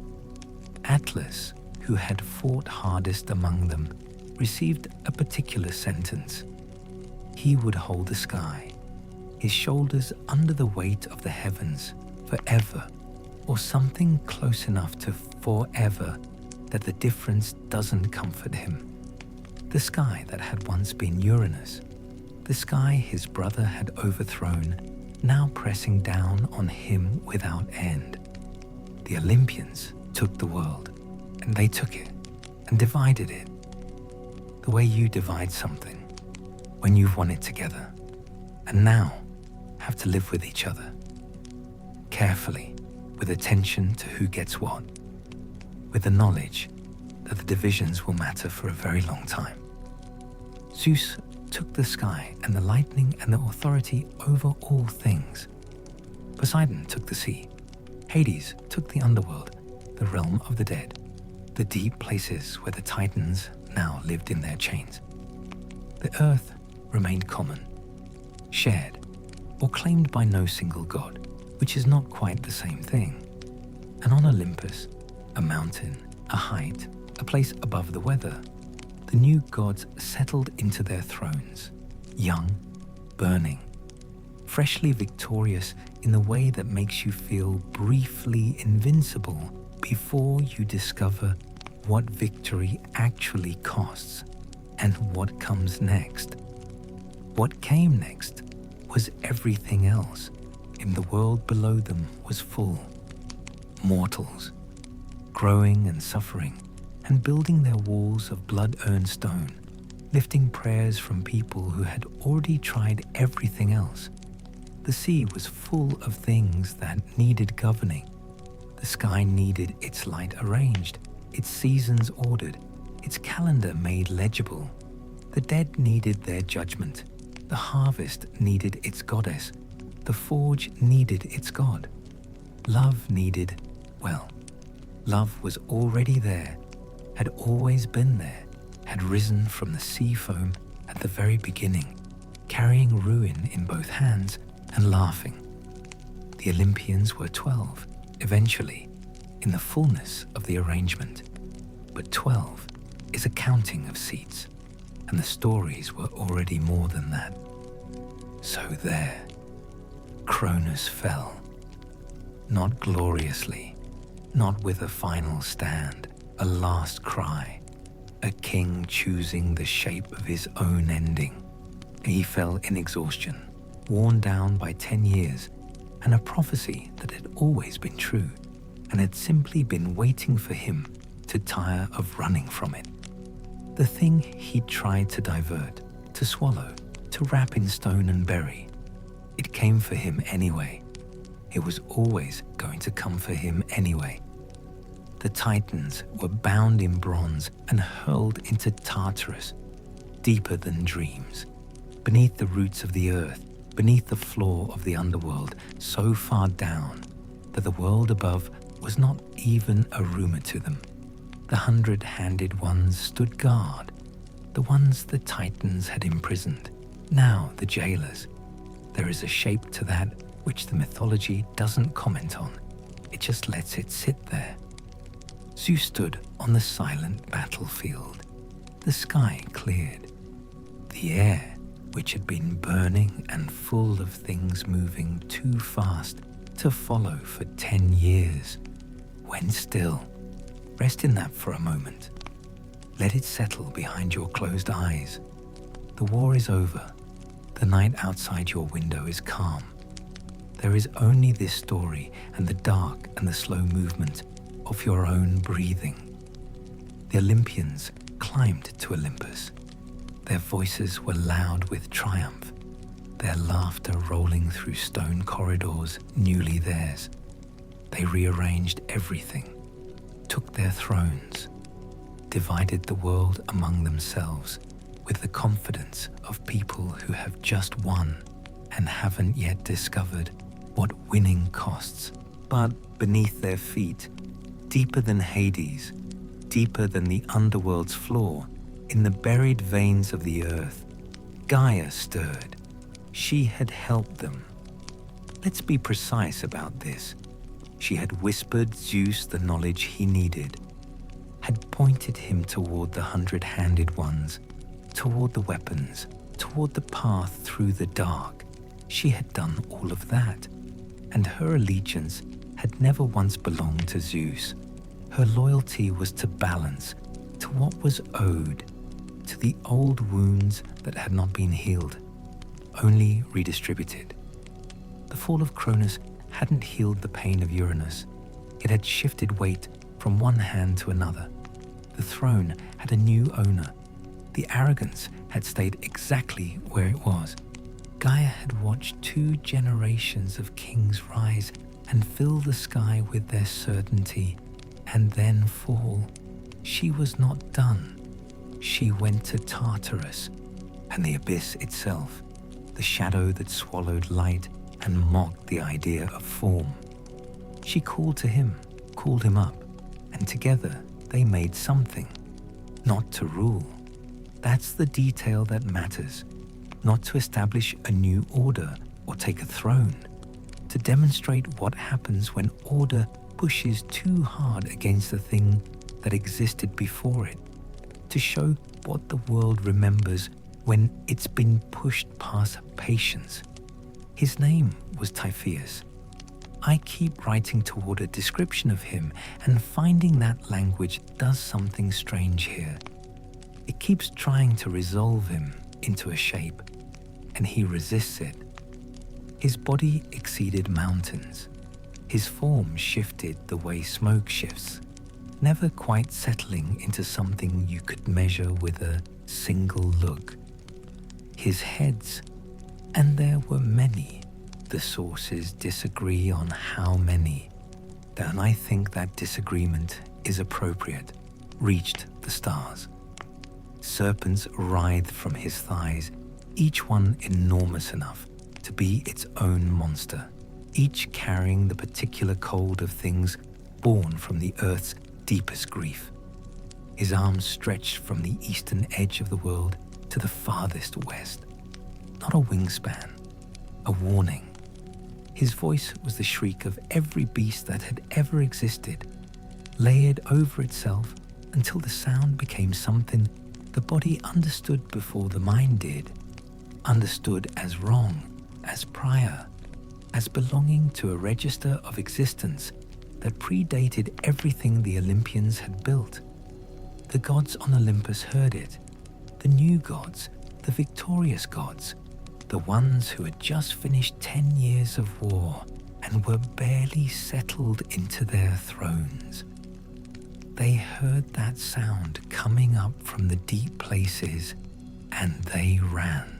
Atlas, who had fought hardest among them, received a particular sentence. He would hold the sky, his shoulders under the weight of the heavens, forever, or something close enough to forever that the difference doesn't comfort him. The sky that had once been Uranus, the sky his brother had overthrown, now pressing down on him without end. The Olympians took the world, and they took it and divided it. The way you divide something when you've won it together, and now have to live with each other, carefully, with attention to who gets what, with the knowledge that the divisions will matter for a very long time. Zeus took the sky and the lightning and the authority over all things. Poseidon took the sea. Hades took the underworld, the realm of the dead, the deep places where the Titans now lived in their chains. The earth remained common, shared, or claimed by no single god, which is not quite the same thing. And on Olympus, a mountain, a height, a place above the weather, the new gods settled into their thrones, young, burning, freshly victorious in the way that makes you feel briefly invincible before you discover what victory actually costs and what comes next. What came next was everything else in the world below them was full. Mortals, growing and suffering, and building their walls of blood-earned stone, lifting prayers from people who had already tried everything else. The sea was full of things that needed governing. The sky needed its light arranged, its seasons ordered, its calendar made legible. The dead needed their judgment. The harvest needed its goddess. The forge needed its god. Love needed, well, love was already there, had always been there, had risen from the sea foam at the very beginning, carrying ruin in both hands and laughing. The Olympians were 12, eventually, in the fullness of the arrangement. But 12 is a counting of seats, and the stories were already more than that. So there, Cronus fell. Not gloriously, not with a final stand, a last cry, a king choosing the shape of his own ending. He fell in exhaustion, worn down by 10 years, and a prophecy that had always been true, and had simply been waiting for him to tire of running from it. The thing he'd tried to divert, to swallow, to wrap in stone and bury. It came for him anyway. It was always going to come for him anyway. The Titans were bound in bronze and hurled into Tartarus, deeper than dreams, beneath the roots of the earth, beneath the floor of the underworld, so far down that the world above was not even a rumor to them. The 100-handed ones stood guard, the ones the Titans had imprisoned, now the jailers. There is a shape to that which the mythology doesn't comment on. It just lets it sit there. Zeus stood on the silent battlefield. The sky cleared. The air, which had been burning and full of things moving too fast to follow for 10 years, went still. Rest in that for a moment. Let it settle behind your closed eyes. The war is over. The night outside your window is calm. There is only this story and the dark and the slow movement of your own breathing. The Olympians climbed to Olympus. Their voices were loud with triumph, their laughter rolling through stone corridors newly theirs. They rearranged everything, took their thrones, divided the world among themselves with the confidence of people who have just won and haven't yet discovered what winning costs. But beneath their feet, deeper than Hades, deeper than the underworld's floor, in the buried veins of the earth, Gaia stirred. She had helped them. Let's be precise about this. She had whispered Zeus the knowledge he needed, had pointed him toward the 100-handed ones, toward the weapons, toward the path through the dark. She had done all of that, and her allegiance had never once belonged to Zeus. Her loyalty was to balance, to what was owed, to the old wounds that had not been healed, only redistributed. The fall of Cronus hadn't healed the pain of Uranus. It had shifted weight from one hand to another. The throne had a new owner. The arrogance had stayed exactly where it was. Gaia had watched 2 generations of kings rise and fill the sky with their certainty and then fall. She was not done. She went to Tartarus and the abyss itself, the shadow that swallowed light and mocked the idea of form. She called to him, called him up, and together they made something, not to rule. That's the detail that matters, not to establish a new order or take a throne, to demonstrate what happens when order pushes too hard against the thing that existed before it, to show what the world remembers when it's been pushed past patience. His name was Typhoeus. I keep writing toward a description of him, and finding that language does something strange here. It keeps trying to resolve him into a shape, and he resists it. His body exceeded mountains. His form shifted the way smoke shifts, never quite settling into something you could measure with a single look. His heads, and there were many, the sources disagree on how many, and I think that disagreement is appropriate, reached the stars. Serpents writhed from his thighs, each one enormous enough to be its own monster, each carrying the particular cold of things born from the earth's deepest grief. His arms stretched from the eastern edge of the world to the farthest west. Not a wingspan, a warning. His voice was the shriek of every beast that had ever existed, layered over itself until the sound became something the body understood before the mind did, understood as wrong, as prior, as belonging to a register of existence that predated everything the Olympians had built. The gods on Olympus heard it, the new gods, the victorious gods, the ones who had just finished 10 years of war and were barely settled into their thrones. They heard that sound coming up from the deep places, and they ran.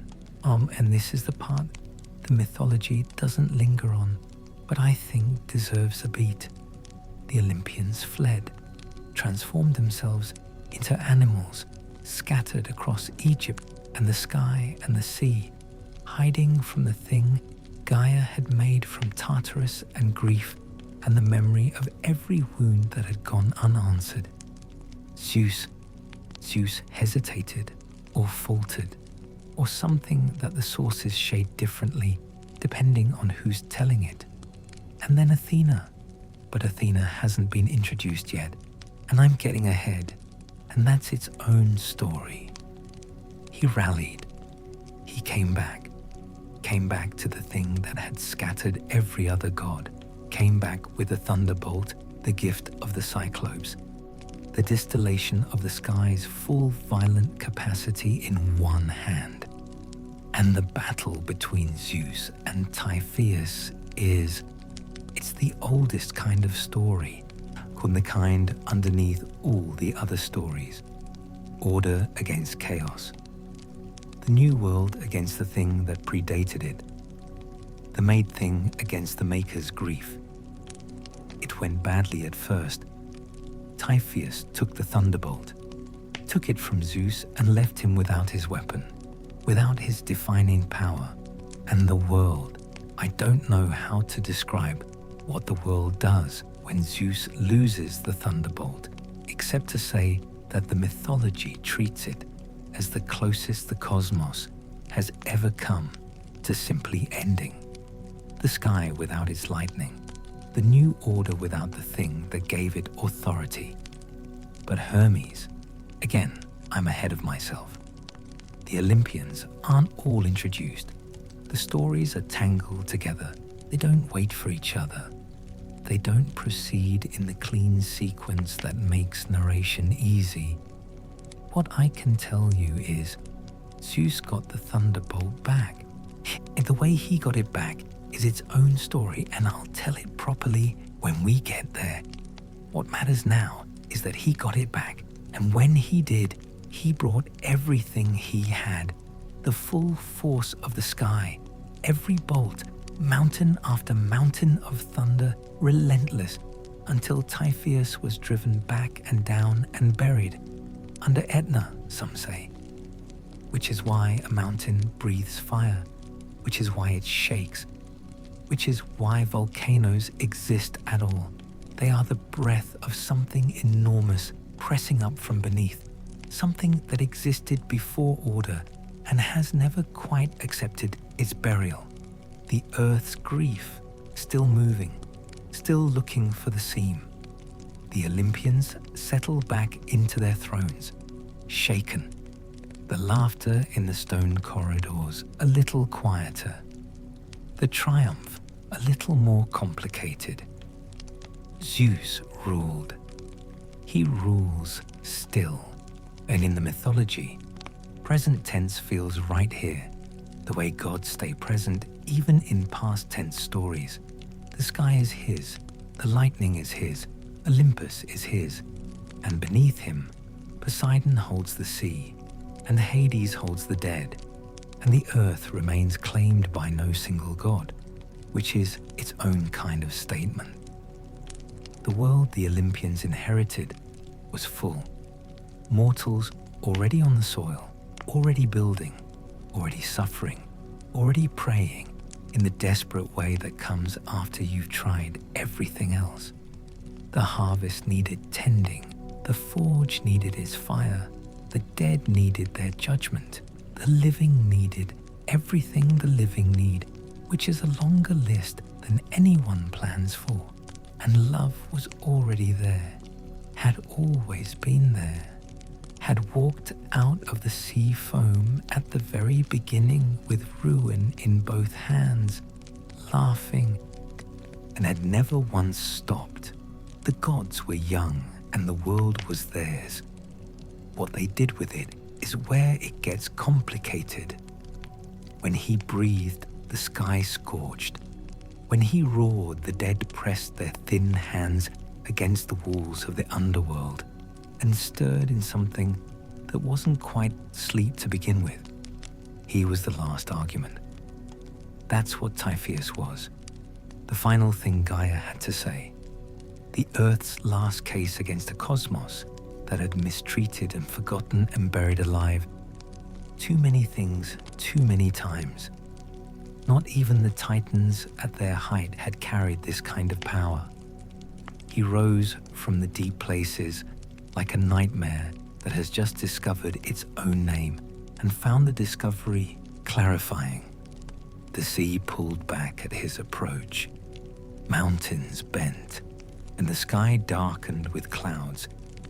And this is the part the mythology doesn't linger on, but I think deserves a beat. The Olympians fled, transformed themselves into animals, scattered across Egypt and the sky and the sea, hiding from the thing Gaia had made from Tartarus and grief and the memory of every wound that had gone unanswered. Zeus hesitated or faltered, or something that the sources shade differently, depending on who's telling it. And then Athena. But Athena hasn't been introduced yet, and I'm getting ahead, and that's its own story. He rallied. He came back to the thing that had scattered every other god, came back with the thunderbolt, the gift of the Cyclopes, the distillation of the sky's full violent capacity in one hand. And the battle between Zeus and Typhoeus it's the oldest kind of story, called the kind underneath all the other stories. Order against chaos. The new world against the thing that predated it. The made thing against the maker's grief. It went badly at first. Typhoeus took the thunderbolt, took it from Zeus and left him without his weapon, without his defining power. And the world, I don't know how to describe what the world does when Zeus loses the thunderbolt, except to say that the mythology treats it as the closest the cosmos has ever come to simply ending. The sky without its lightning, the new order without the thing that gave it authority. But Hermes, again, I'm ahead of myself. The Olympians aren't all introduced. The stories are tangled together. They don't wait for each other. They don't proceed in the clean sequence that makes narration easy. What I can tell you is Zeus got the thunderbolt back. And the way he got it back is its own story, and I'll tell it properly when we get there. What matters now is that he got it back, and when he did, he brought everything he had, the full force of the sky, every bolt, mountain after mountain of thunder, relentless, until Typhoeus was driven back and down and buried, under Etna, some say, which is why a mountain breathes fire, which is why it shakes, which is why volcanoes exist at all. They are the breath of something enormous pressing up from beneath, something that existed before order and has never quite accepted its burial. The earth's grief, still moving, still looking for the seam. The Olympians settle back into their thrones, shaken. The laughter in the stone corridors a little quieter. The triumph a little more complicated. Zeus ruled. He rules still. And in the mythology, present tense feels right here, the way gods stay present even in past tense stories. The sky is his, the lightning is his, Olympus is his, and beneath him, Poseidon holds the sea, and Hades holds the dead, and the earth remains claimed by no single god, which is its own kind of statement. The world the Olympians inherited was full. Mortals already on the soil, already building, already suffering, already praying in the desperate way that comes after you've tried everything else. The harvest needed tending, the forge needed its fire, the dead needed their judgment, the living needed everything the living need, which is a longer list than anyone plans for. And love was already there, had always been there, had walked out of the sea foam at the very beginning with ruin in both hands, laughing, and had never once stopped. The gods were young and the world was theirs. What they did with it is where it gets complicated. When he breathed, the sky scorched. When he roared, the dead pressed their thin hands against the walls of the underworld and stirred in something that wasn't quite sleep to begin with. He was the last argument. That's what Typhoeus was, the final thing Gaia had to say, the Earth's last case against a cosmos that had mistreated and forgotten and buried alive too many things too many times. Not even the Titans at their height had carried this kind of power. He rose from the deep places like a nightmare that has just discovered its own name and found the discovery clarifying. The sea pulled back at his approach. Mountains bent, and the sky darkened with clouds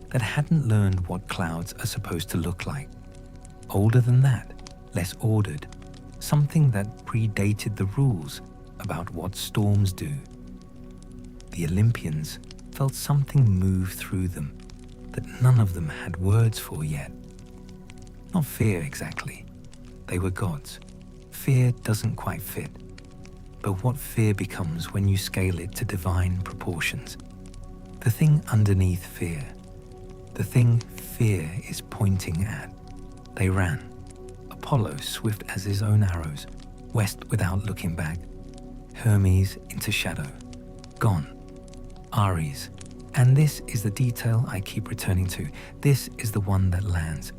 that hadn't learned what clouds are supposed to look like. Older than that, less ordered, something that predated the rules about what storms do. The Olympians felt something move through them that none of them had words for yet. Not fear exactly. They were gods. Fear doesn't quite fit. But what fear becomes when you scale it to divine proportions. The thing underneath fear. The thing fear is pointing at. They ran. Apollo swift as his own arrows, west without looking back. Hermes into shadow. Gone. Ares. And this is the detail I keep returning to. This is the one that lands.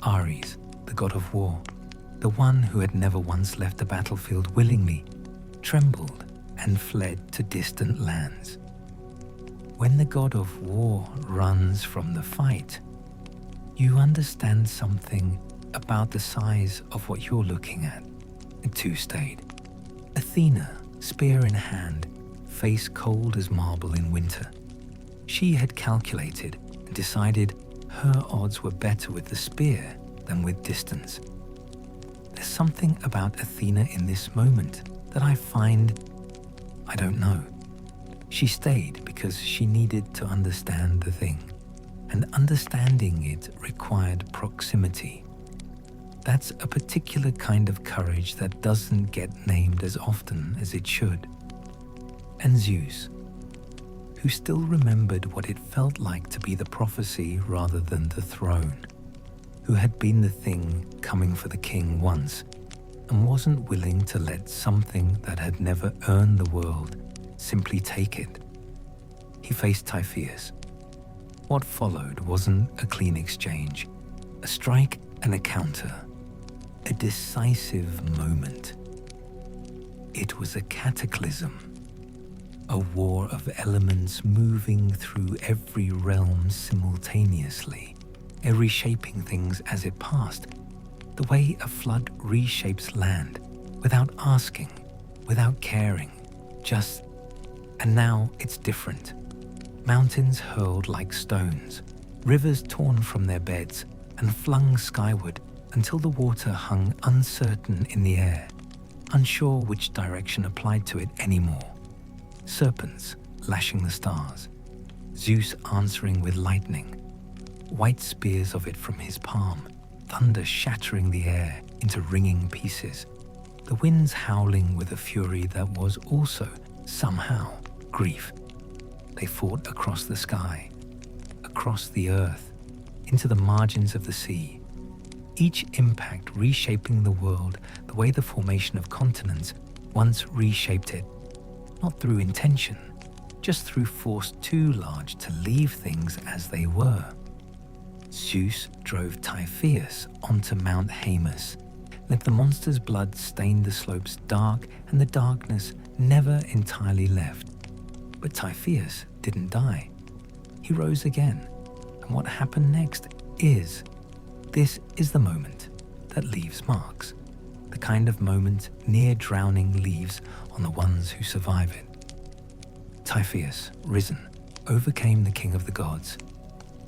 Ares, the god of war. The one who had never once left the battlefield willingly, trembled and fled to distant lands. When the god of war runs from the fight, you understand something about the size of what you're looking at. The two stayed. Athena, spear in hand, face cold as marble in winter. She had calculated and decided her odds were better with the spear than with distance. There's something about Athena in this moment that I don't know. She stayed because she needed to understand the thing, and understanding it required proximity. That's a particular kind of courage that doesn't get named as often as it should. And Zeus, who still remembered what it felt like to be the prophecy rather than the throne, who had been the thing coming for the king once, and wasn't willing to let something that had never earned the world simply take it. He faced Typhoeus. What followed wasn't a clean exchange, a strike and a counter, a decisive moment. It was a cataclysm, a war of elements moving through every realm simultaneously, reshaping things as it passed, the way a flood reshapes land, without asking, without caring, just. And now it's different. Mountains hurled like stones, rivers torn from their beds and flung skyward until the water hung uncertain in the air, unsure which direction applied to it anymore. Serpents lashing the stars, Zeus answering with lightning, white spears of it from his palm, thunder shattering the air into ringing pieces, the winds howling with a fury that was also, somehow, grief. They fought across the sky, across the earth, into the margins of the sea, each impact reshaping the world the way the formation of continents once reshaped it, not through intention, just through force too large to leave things as they were. Zeus drove Typhoeus onto Mount Haemus, let the monster's blood stain the slopes dark, and the darkness never entirely left. But Typhoeus didn't die. He rose again, and what happened next is, this is the moment that leaves marks, the kind of moment near drowning leaves on the ones who survive it. Typhoeus, risen, overcame the king of the gods.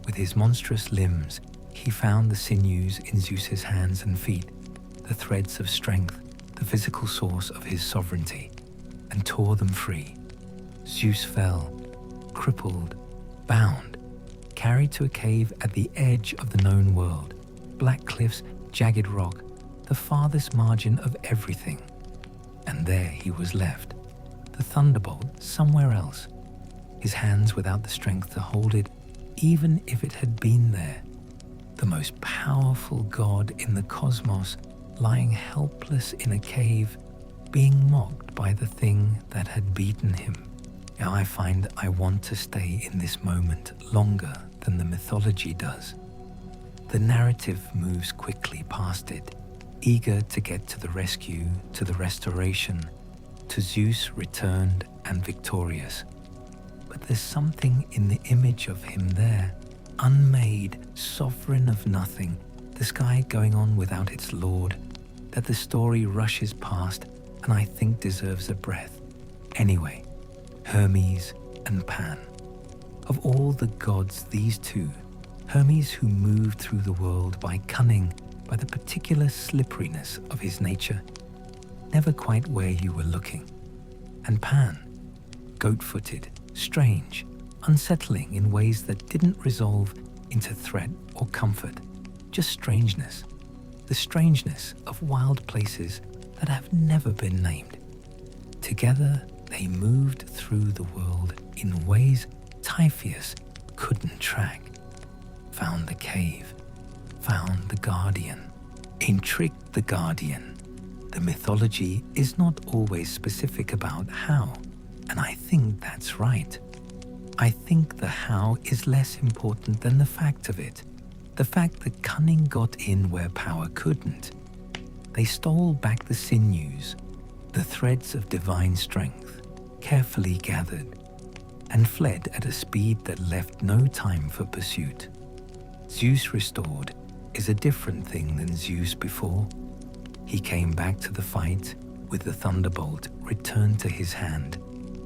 With his monstrous limbs, he found the sinews in Zeus's hands and feet, the threads of strength, the physical source of his sovereignty, and tore them free. Zeus fell, crippled, bound, carried to a cave at the edge of the known world, black cliffs, jagged rock, the farthest margin of everything. And there he was left, the thunderbolt somewhere else, his hands without the strength to hold it, even if it had been there. The most powerful god in the cosmos lying helpless in a cave, being mocked by the thing that had beaten him. Now I find I want to stay in this moment longer than the mythology does. The narrative moves quickly past it, eager to get to the rescue, to the restoration, to Zeus returned and victorious. But there's something in the image of him there, unmade, sovereign of nothing, the sky going on without its lord, that the story rushes past and I think deserves a breath. Anyway, Hermes and Pan. Of all the gods, these two, Hermes, who moved through the world by cunning, by the particular slipperiness of his nature, never quite where you were looking, and Pan, goat-footed, strange, unsettling in ways that didn't resolve into threat or comfort, just strangeness, the strangeness of wild places that have never been named. Together, they moved through the world in ways Typhoeus couldn't track. Found the cave, found the guardian, intrigued the guardian. The mythology is not always specific about how, and I think that's right. I think the how is less important than the fact of it. The fact that cunning got in where power couldn't. They stole back the sinews, the threads of divine strength, carefully gathered, and fled at a speed that left no time for pursuit. Zeus restored is a different thing than Zeus before. He came back to the fight with the thunderbolt returned to his hand,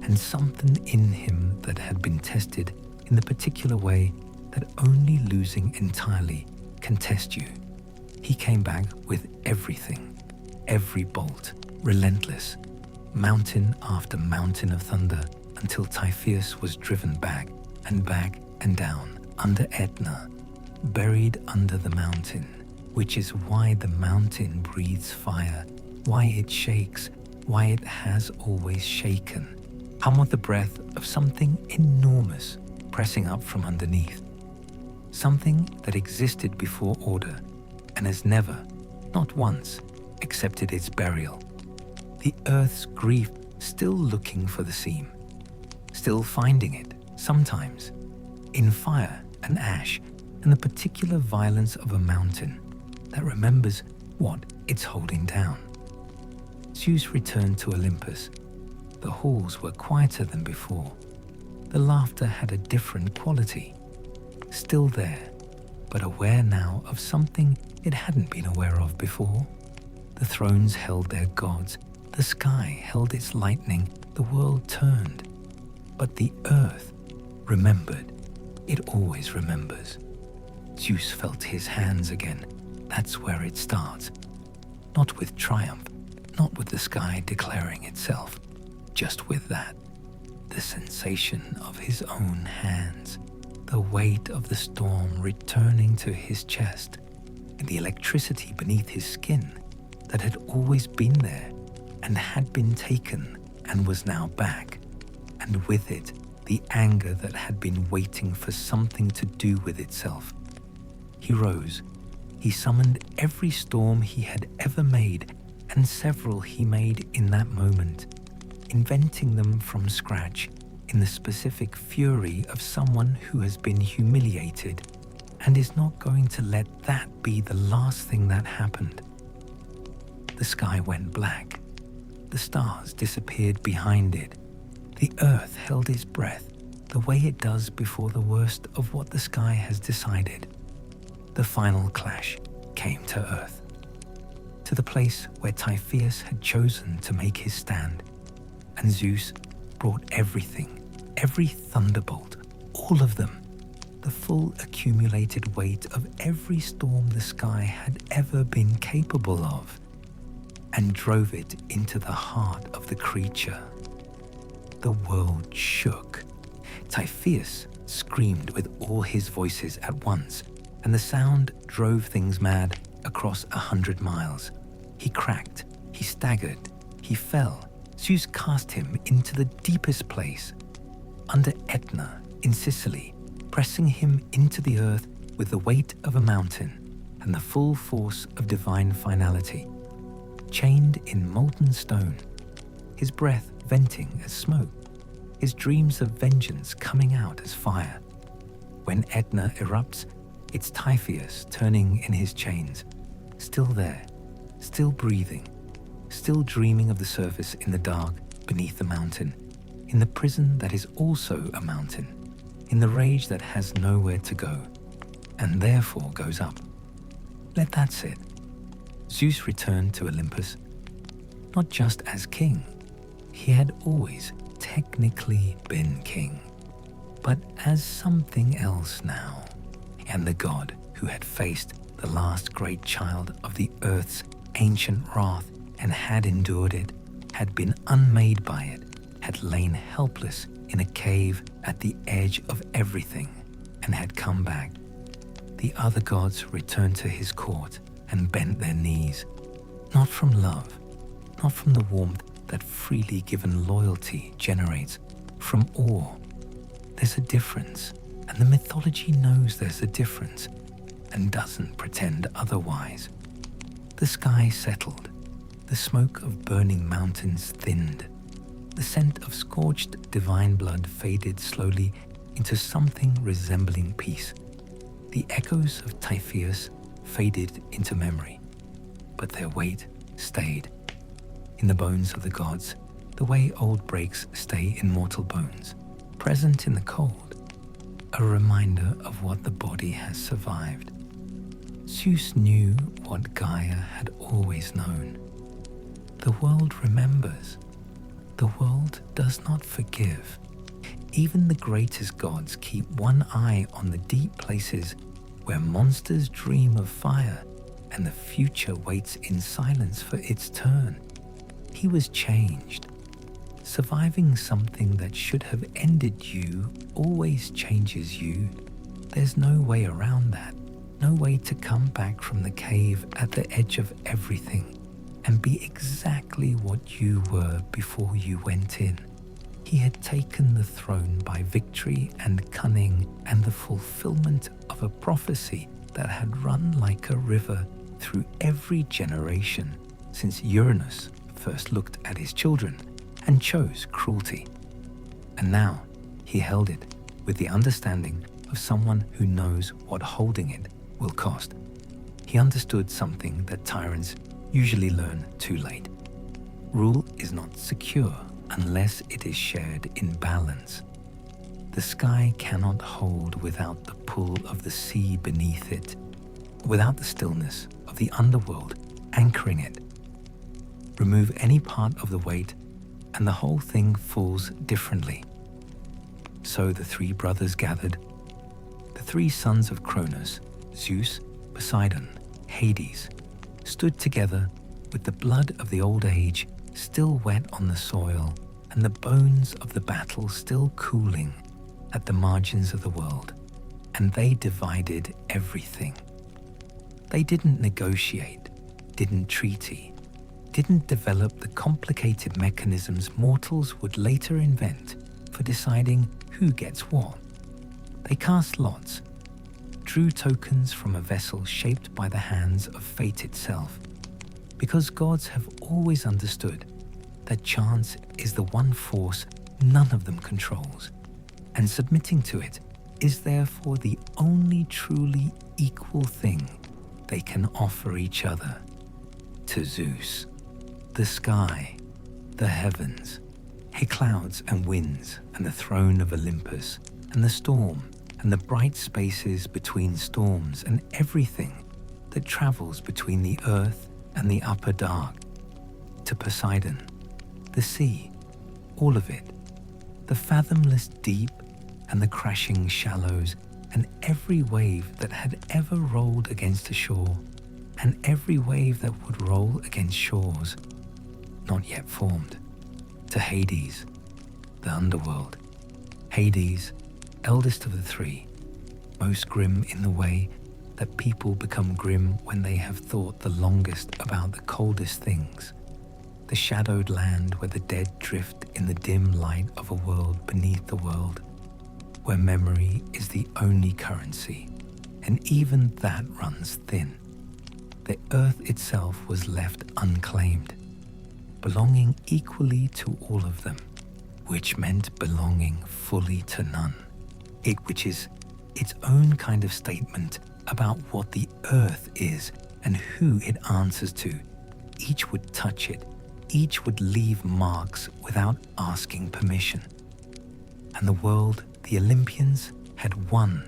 and something in him that had been tested in the particular way that only losing entirely can test you. He came back with everything, every bolt, relentless, mountain after mountain of thunder, until Typhoeus was driven back and down under Etna, buried under the mountain, which is why the mountain breathes fire, why it shakes, why it has always shaken. Come with the breath of something enormous pressing up from underneath. Something that existed before order and has never, not once, accepted its burial. The earth's grief still looking for the seam, still finding it, sometimes, in fire and ash and the particular violence of a mountain that remembers what it's holding down. Zeus returned to Olympus. The halls were quieter than before. The laughter had a different quality. Still there, but aware now of something it hadn't been aware of before. The thrones held their gods. The sky held its lightning. The world turned. But the earth remembered. It always remembers. Zeus felt his hands again. That's where it starts. Not with triumph, not with the sky declaring itself, just with that. The sensation of his own hands, the weight of the storm returning to his chest, and the electricity beneath his skin that had always been there and had been taken and was now back, and with it the anger that had been waiting for something to do with itself. He rose. He summoned every storm he had ever made, and several he made in that moment, inventing them from scratch in the specific fury of someone who has been humiliated and is not going to let that be the last thing that happened. The sky went black. The stars disappeared behind it. The earth held its breath the way it does before the worst of what the sky has decided. The final clash came to Earth, to the place where Typhoeus had chosen to make his stand, and Zeus brought everything, every thunderbolt, all of them, the full accumulated weight of every storm the sky had ever been capable of, and drove it into the heart of the creature. The world shook. Typhoeus screamed with all his voices at once, and the sound drove things mad across 100 miles. He cracked, he staggered, he fell. Zeus cast him into the deepest place, under Etna in Sicily, pressing him into the earth with the weight of a mountain and the full force of divine finality. Chained in molten stone, his breath venting as smoke, his dreams of vengeance coming out as fire. When Etna erupts, it's Typhoeus turning in his chains, still there, still breathing, still dreaming of the surface in the dark beneath the mountain, in the prison that is also a mountain, in the rage that has nowhere to go, and therefore goes up. Let that sit. Zeus returned to Olympus. not just as king. He had always technically been king, but as something else now, and the god who had faced the last great child of the earth's ancient wrath and had endured it, had been unmade by it, had lain helpless in a cave at the edge of everything, and had come back. The other gods returned to his court and bent their knees, not from love, not from the warmth that freely given loyalty generates, from awe. There's a difference, and the mythology knows there's a difference, and doesn't pretend otherwise. The sky settled, the smoke of burning mountains thinned, the scent of scorched divine blood faded slowly into something resembling peace. The echoes of Typhoeus faded into memory, but their weight stayed in the bones of the gods, the way old breaks stay in mortal bones, present in the cold, a reminder of what the body has survived. Zeus knew what Gaia had always known. The world remembers. The world does not forgive. Even the greatest gods keep one eye on the deep places where monsters dream of fire and the future waits in silence for its turn. He was changed. Surviving something that should have ended you always changes you. There's no way around that. No way to come back from the cave at the edge of everything and be exactly what you were before you went in. He had taken the throne by victory and cunning and the fulfillment of a prophecy that had run like a river through every generation since Uranus first looked at his children and chose cruelty. And now he held it with the understanding of someone who knows what holding it will cost. He understood something that tyrants usually learn too late. Rule is not secure unless it is shared in balance. The sky cannot hold without the pull of the sea beneath it, without the stillness of the underworld anchoring it. Remove any part of the weight and the whole thing falls differently. So the three brothers gathered, the three sons of Cronus, Zeus, Poseidon, Hades, stood together with the blood of the old age still wet on the soil and the bones of the battle still cooling at the margins of the world, and they divided everything. They didn't negotiate, didn't treaty, didn't develop the complicated mechanisms mortals would later invent for deciding who gets what. They cast lots, drew tokens from a vessel shaped by the hands of fate itself, because gods have always understood that chance is the one force none of them controls, and submitting to it is therefore the only truly equal thing they can offer each other. To Zeus, the sky, the heavens, clouds and winds, and the throne of Olympus, and the storm, and the bright spaces between storms, and everything that travels between the earth and the upper dark. To Poseidon, the sea, all of it, the fathomless deep and the crashing shallows, and every wave that had ever rolled against a shore, and every wave that would roll against shores not yet formed. To Hades, the underworld. Hades, eldest of the three, most grim in the way that people become grim when they have thought the longest about the coldest things. The shadowed land where the dead drift in the dim light of a world beneath the world, where memory is the only currency, and even that runs thin. The earth itself was left unclaimed, belonging equally to all of them, which meant belonging fully to none. It which is its own kind of statement about what the earth is and who it answers to. Each would touch it, each would leave marks without asking permission. And the world, the Olympians, had won,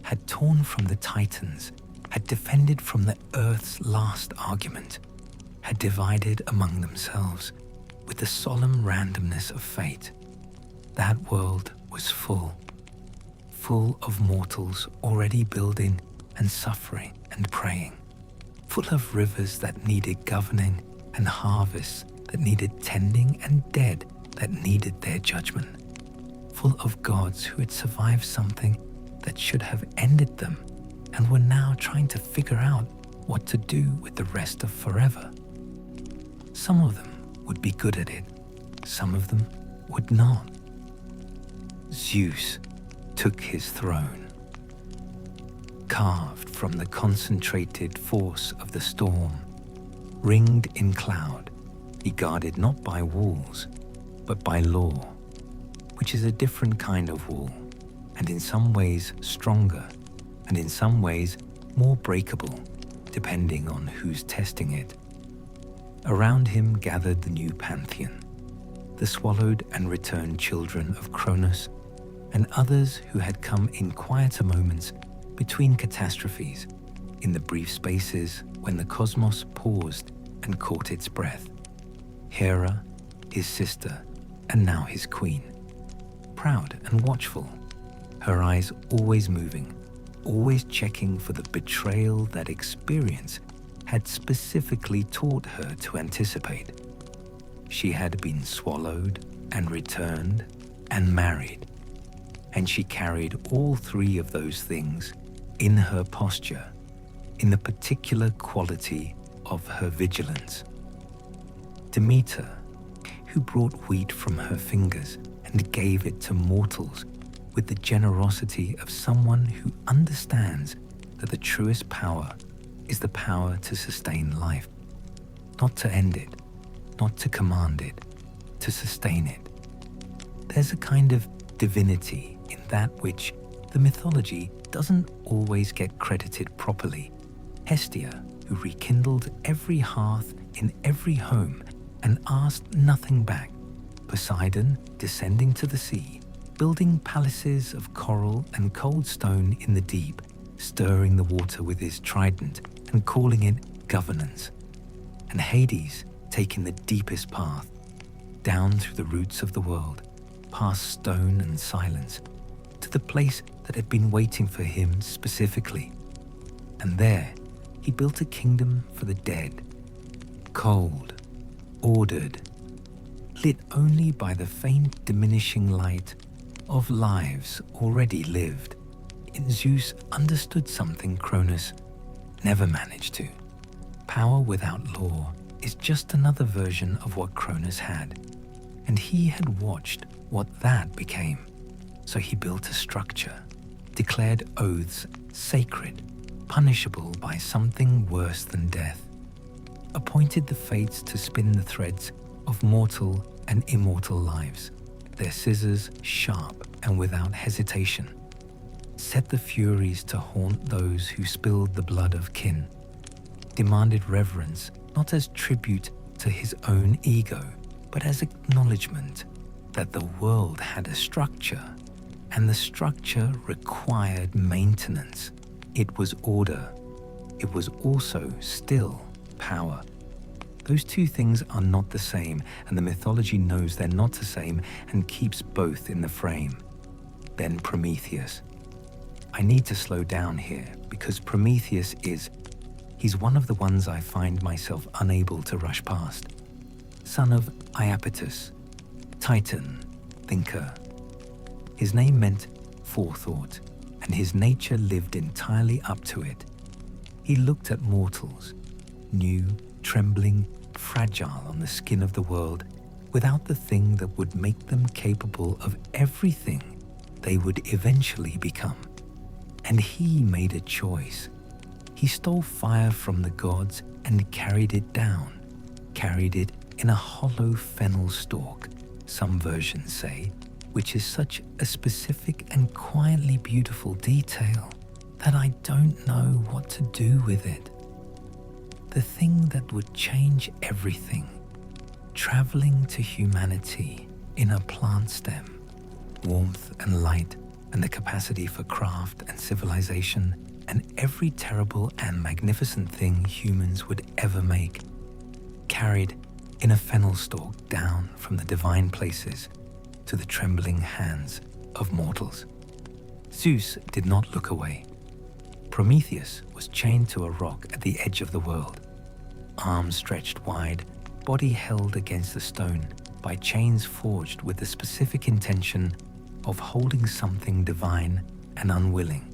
had torn from the Titans, had defended from the earth's last argument, had divided among themselves with the solemn randomness of fate. That world was full of mortals already building and suffering and praying, full of rivers that needed governing and harvests that needed tending and dead that needed their judgment, full of gods who had survived something that should have ended them and were now trying to figure out what to do with the rest of forever. Some of them would be good at it, some of them would not. Zeus took his throne. Carved from the concentrated force of the storm, ringed in cloud, he guarded not by walls, but by law, which is a different kind of wall, and in some ways stronger, and in some ways more breakable, depending on who's testing it. Around him gathered the new pantheon, the swallowed and returned children of Cronus, and others who had come in quieter moments between catastrophes, in the brief spaces when the cosmos paused and caught its breath. Hera, his sister, and now his queen, proud and watchful, her eyes always moving, always checking for the betrayal that experience had specifically taught her to anticipate. She had been swallowed and returned and married, and she carried all three of those things in her posture, in the particular quality of her vigilance. Demeter, who brought wheat from her fingers and gave it to mortals with the generosity of someone who understands that the truest power is the power to sustain life, not to end it, not to command it, to sustain it. There's a kind of divinity in that which the mythology doesn't always get credited properly. Hestia, who rekindled every hearth in every home and asked nothing back. Poseidon descending to the sea, building palaces of coral and cold stone in the deep, stirring the water with his trident and calling it governance. And Hades taking the deepest path, down through the roots of the world, past stone and silence, to the place that had been waiting for him specifically. And there, he built a kingdom for the dead, cold, ordered, lit only by the faint diminishing light of lives already lived. And Zeus understood something Cronus never managed to. Power without law is just another version of what Cronus had, and he had watched what that became. So he built a structure, declared oaths sacred, punishable by something worse than death, appointed the fates to spin the threads of mortal and immortal lives, their scissors sharp and without hesitation, set the Furies to haunt those who spilled the blood of kin, demanded reverence not as tribute to his own ego, but as acknowledgement that the world had a structure, and the structure required maintenance. It was order. It was also still power. Those two things are not the same, and the mythology knows they're not the same and keeps both in the frame. Then Prometheus. I need to slow down here because Prometheus he's one of the ones I find myself unable to rush past. Son of Iapetus, Titan, thinker. His name meant forethought, and his nature lived entirely up to it. He looked at mortals, new, trembling, fragile on the skin of the world, without the thing that would make them capable of everything they would eventually become. And he made a choice. He stole fire from the gods and carried it down, carried it in a hollow fennel stalk, some versions say, which is such a specific and quietly beautiful detail that I don't know what to do with it. The thing that would change everything, traveling to humanity in a plant stem, warmth and light and the capacity for craft and civilization and every terrible and magnificent thing humans would ever make. carried in a fennel stalk down from the divine places to the trembling hands of mortals. Zeus did not look away. Prometheus was chained to a rock at the edge of the world, arms stretched wide, body held against the stone by chains forged with the specific intention of holding something divine and unwilling.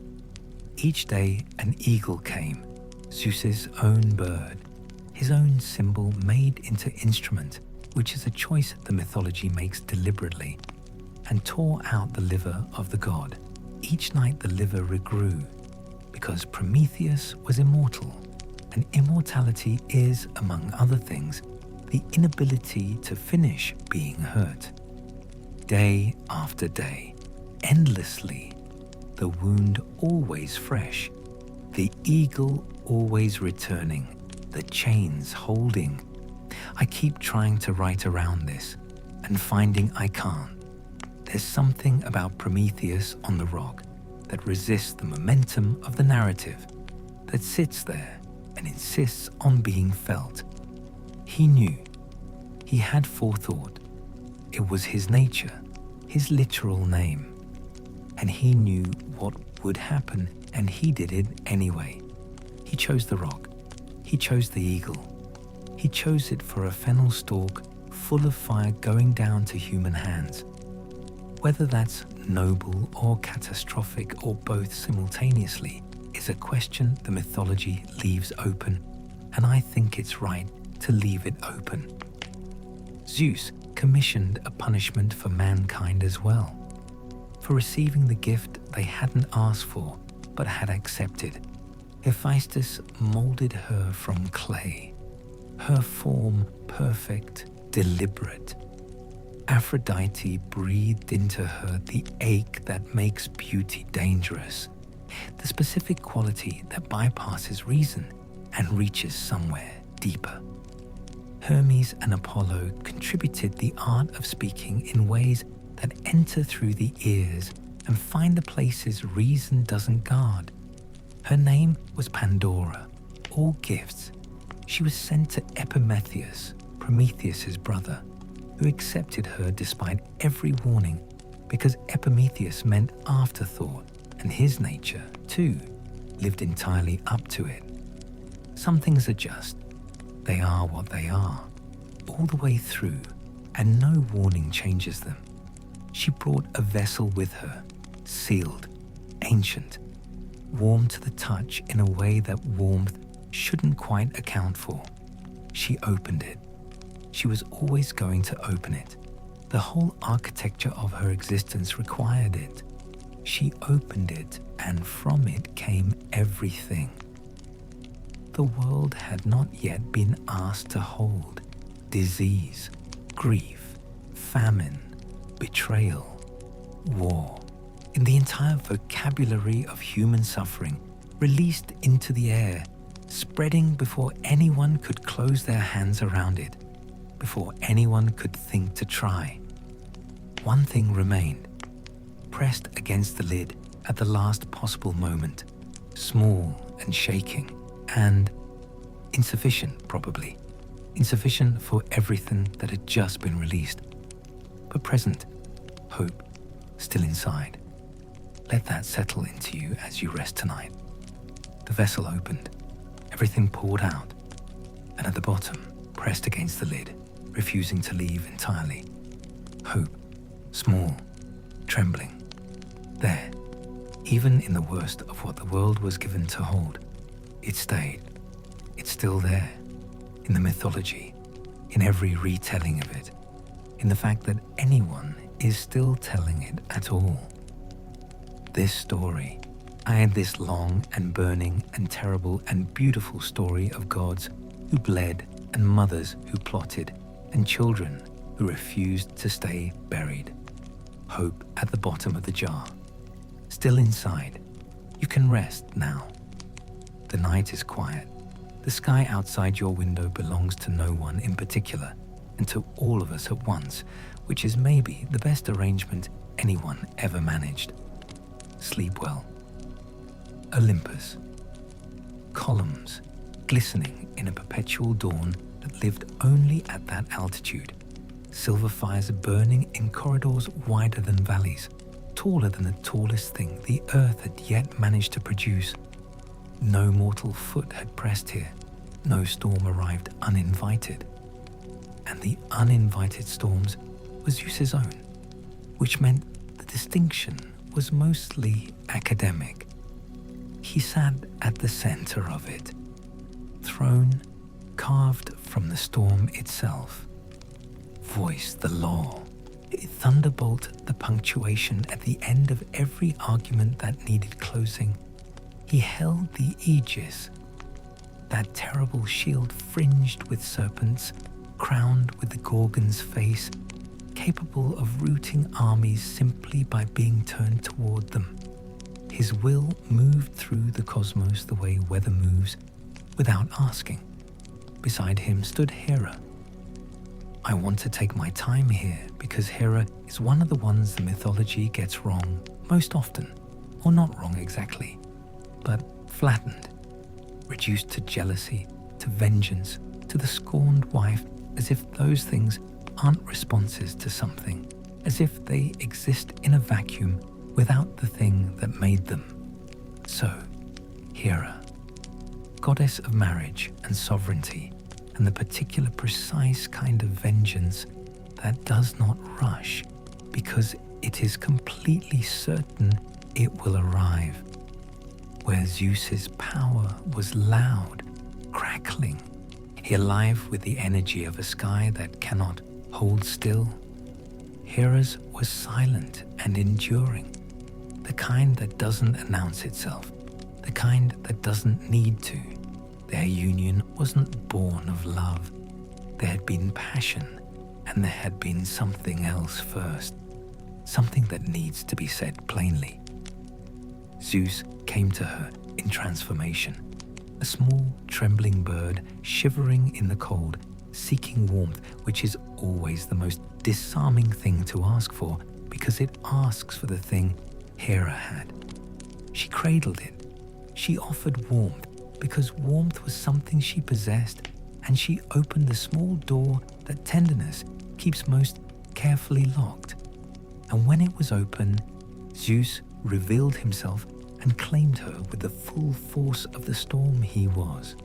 Each day an eagle came, Zeus's own bird, his own symbol made into instrument, which is a choice the mythology makes deliberately, and tore out the liver of the god. Each night the liver regrew, because Prometheus was immortal, and immortality is, among other things, the inability to finish being hurt. Day after day, endlessly, the wound always fresh, the eagle always returning, the chains holding. I keep trying to write around this and finding I can't. There's something about Prometheus on the rock that resists the momentum of the narrative, that sits there and insists on being felt. He knew. He had forethought. It was his nature, his literal name. And he knew what would happen, and he did it anyway. He chose the rock. He chose the eagle. He chose it for a fennel stalk full of fire going down to human hands. Whether that's noble or catastrophic or both simultaneously is a question the mythology leaves open, and I think it's right to leave it open. Zeus commissioned a punishment for mankind as well, for receiving the gift they hadn't asked for but had accepted. Hephaestus molded her from clay, her form perfect, deliberate. Aphrodite breathed into her the ache that makes beauty dangerous, the specific quality that bypasses reason and reaches somewhere deeper. Hermes and Apollo contributed the art of speaking in ways that enter through the ears and find the places reason doesn't guard. Her name was Pandora, all gifts. She was sent to Epimetheus, Prometheus's brother, who accepted her despite every warning, because Epimetheus meant afterthought, and his nature, too, lived entirely up to it. Some things are just. They are what they are, all the way through, and no warning changes them. She brought a vessel with her, sealed, ancient, warm to the touch in a way that warmth shouldn't quite account for. She opened it. She was always going to open it. The whole architecture of her existence required it. She opened it, and from it came everything. The world had not yet been asked to hold disease, grief, famine, betrayal, war. In the entire vocabulary of human suffering, released into the air, spreading before anyone could close their hands around it, before anyone could think to try. One thing remained, pressed against the lid at the last possible moment, small and shaking, and insufficient probably, insufficient for everything that had just been released, but present, hope, still inside. Let that settle into you as you rest tonight. The vessel opened, everything poured out, and at the bottom, pressed against the lid, refusing to leave entirely, hope, small, trembling, there, even in the worst of what the world was given to hold. It stayed. It's still there, in the mythology, in every retelling of it, in the fact that anyone is still telling it at all. This story, I had this long and burning and terrible and beautiful story of gods who bled and mothers who plotted and children who refused to stay buried. Hope at the bottom of the jar, still inside. You can rest now. The night is quiet. The sky outside your window belongs to no one in particular and to all of us at once, which is maybe the best arrangement anyone ever managed. Sleep well. Olympus. Columns glistening in a perpetual dawn that lived only at that altitude. Silver fires burning in corridors wider than valleys, taller than the tallest thing the earth had yet managed to produce. No mortal foot had pressed here. No storm arrived uninvited. And the uninvited storms were Zeus's own, which meant the distinction was mostly academic. He sat at the center of it, throne carved from the storm itself, voiced the law, thunderbolt the punctuation at the end of every argument that needed closing. He held the aegis, that terrible shield fringed with serpents, crowned with the Gorgon's face, capable of routing armies simply by being turned toward them. His will moved through the cosmos the way weather moves, without asking. Beside him stood Hera. I want to take my time here because Hera is one of the ones the mythology gets wrong most often, or not wrong exactly, but flattened, reduced to jealousy, to vengeance, to the scorned wife, as if those things aren't responses to something, as if they exist in a vacuum without the thing that made them. So, Hera, goddess of marriage and sovereignty, and the particular precise kind of vengeance that does not rush because it is completely certain it will arrive. Where Zeus's power was loud, crackling, alive with the energy of a sky that cannot hold still, Hera's was silent and enduring, the kind that doesn't announce itself, the kind that doesn't need to. Their union wasn't born of love. There had been passion, and there had been something else first, something that needs to be said plainly. Zeus came to her in transformation, a small, trembling bird shivering in the cold, seeking warmth, which is always the most disarming thing to ask for because it asks for the thing Hera had. She cradled it. She offered warmth because warmth was something she possessed, and she opened the small door that tenderness keeps most carefully locked. And when it was open, Zeus revealed himself and claimed her with the full force of the storm he was.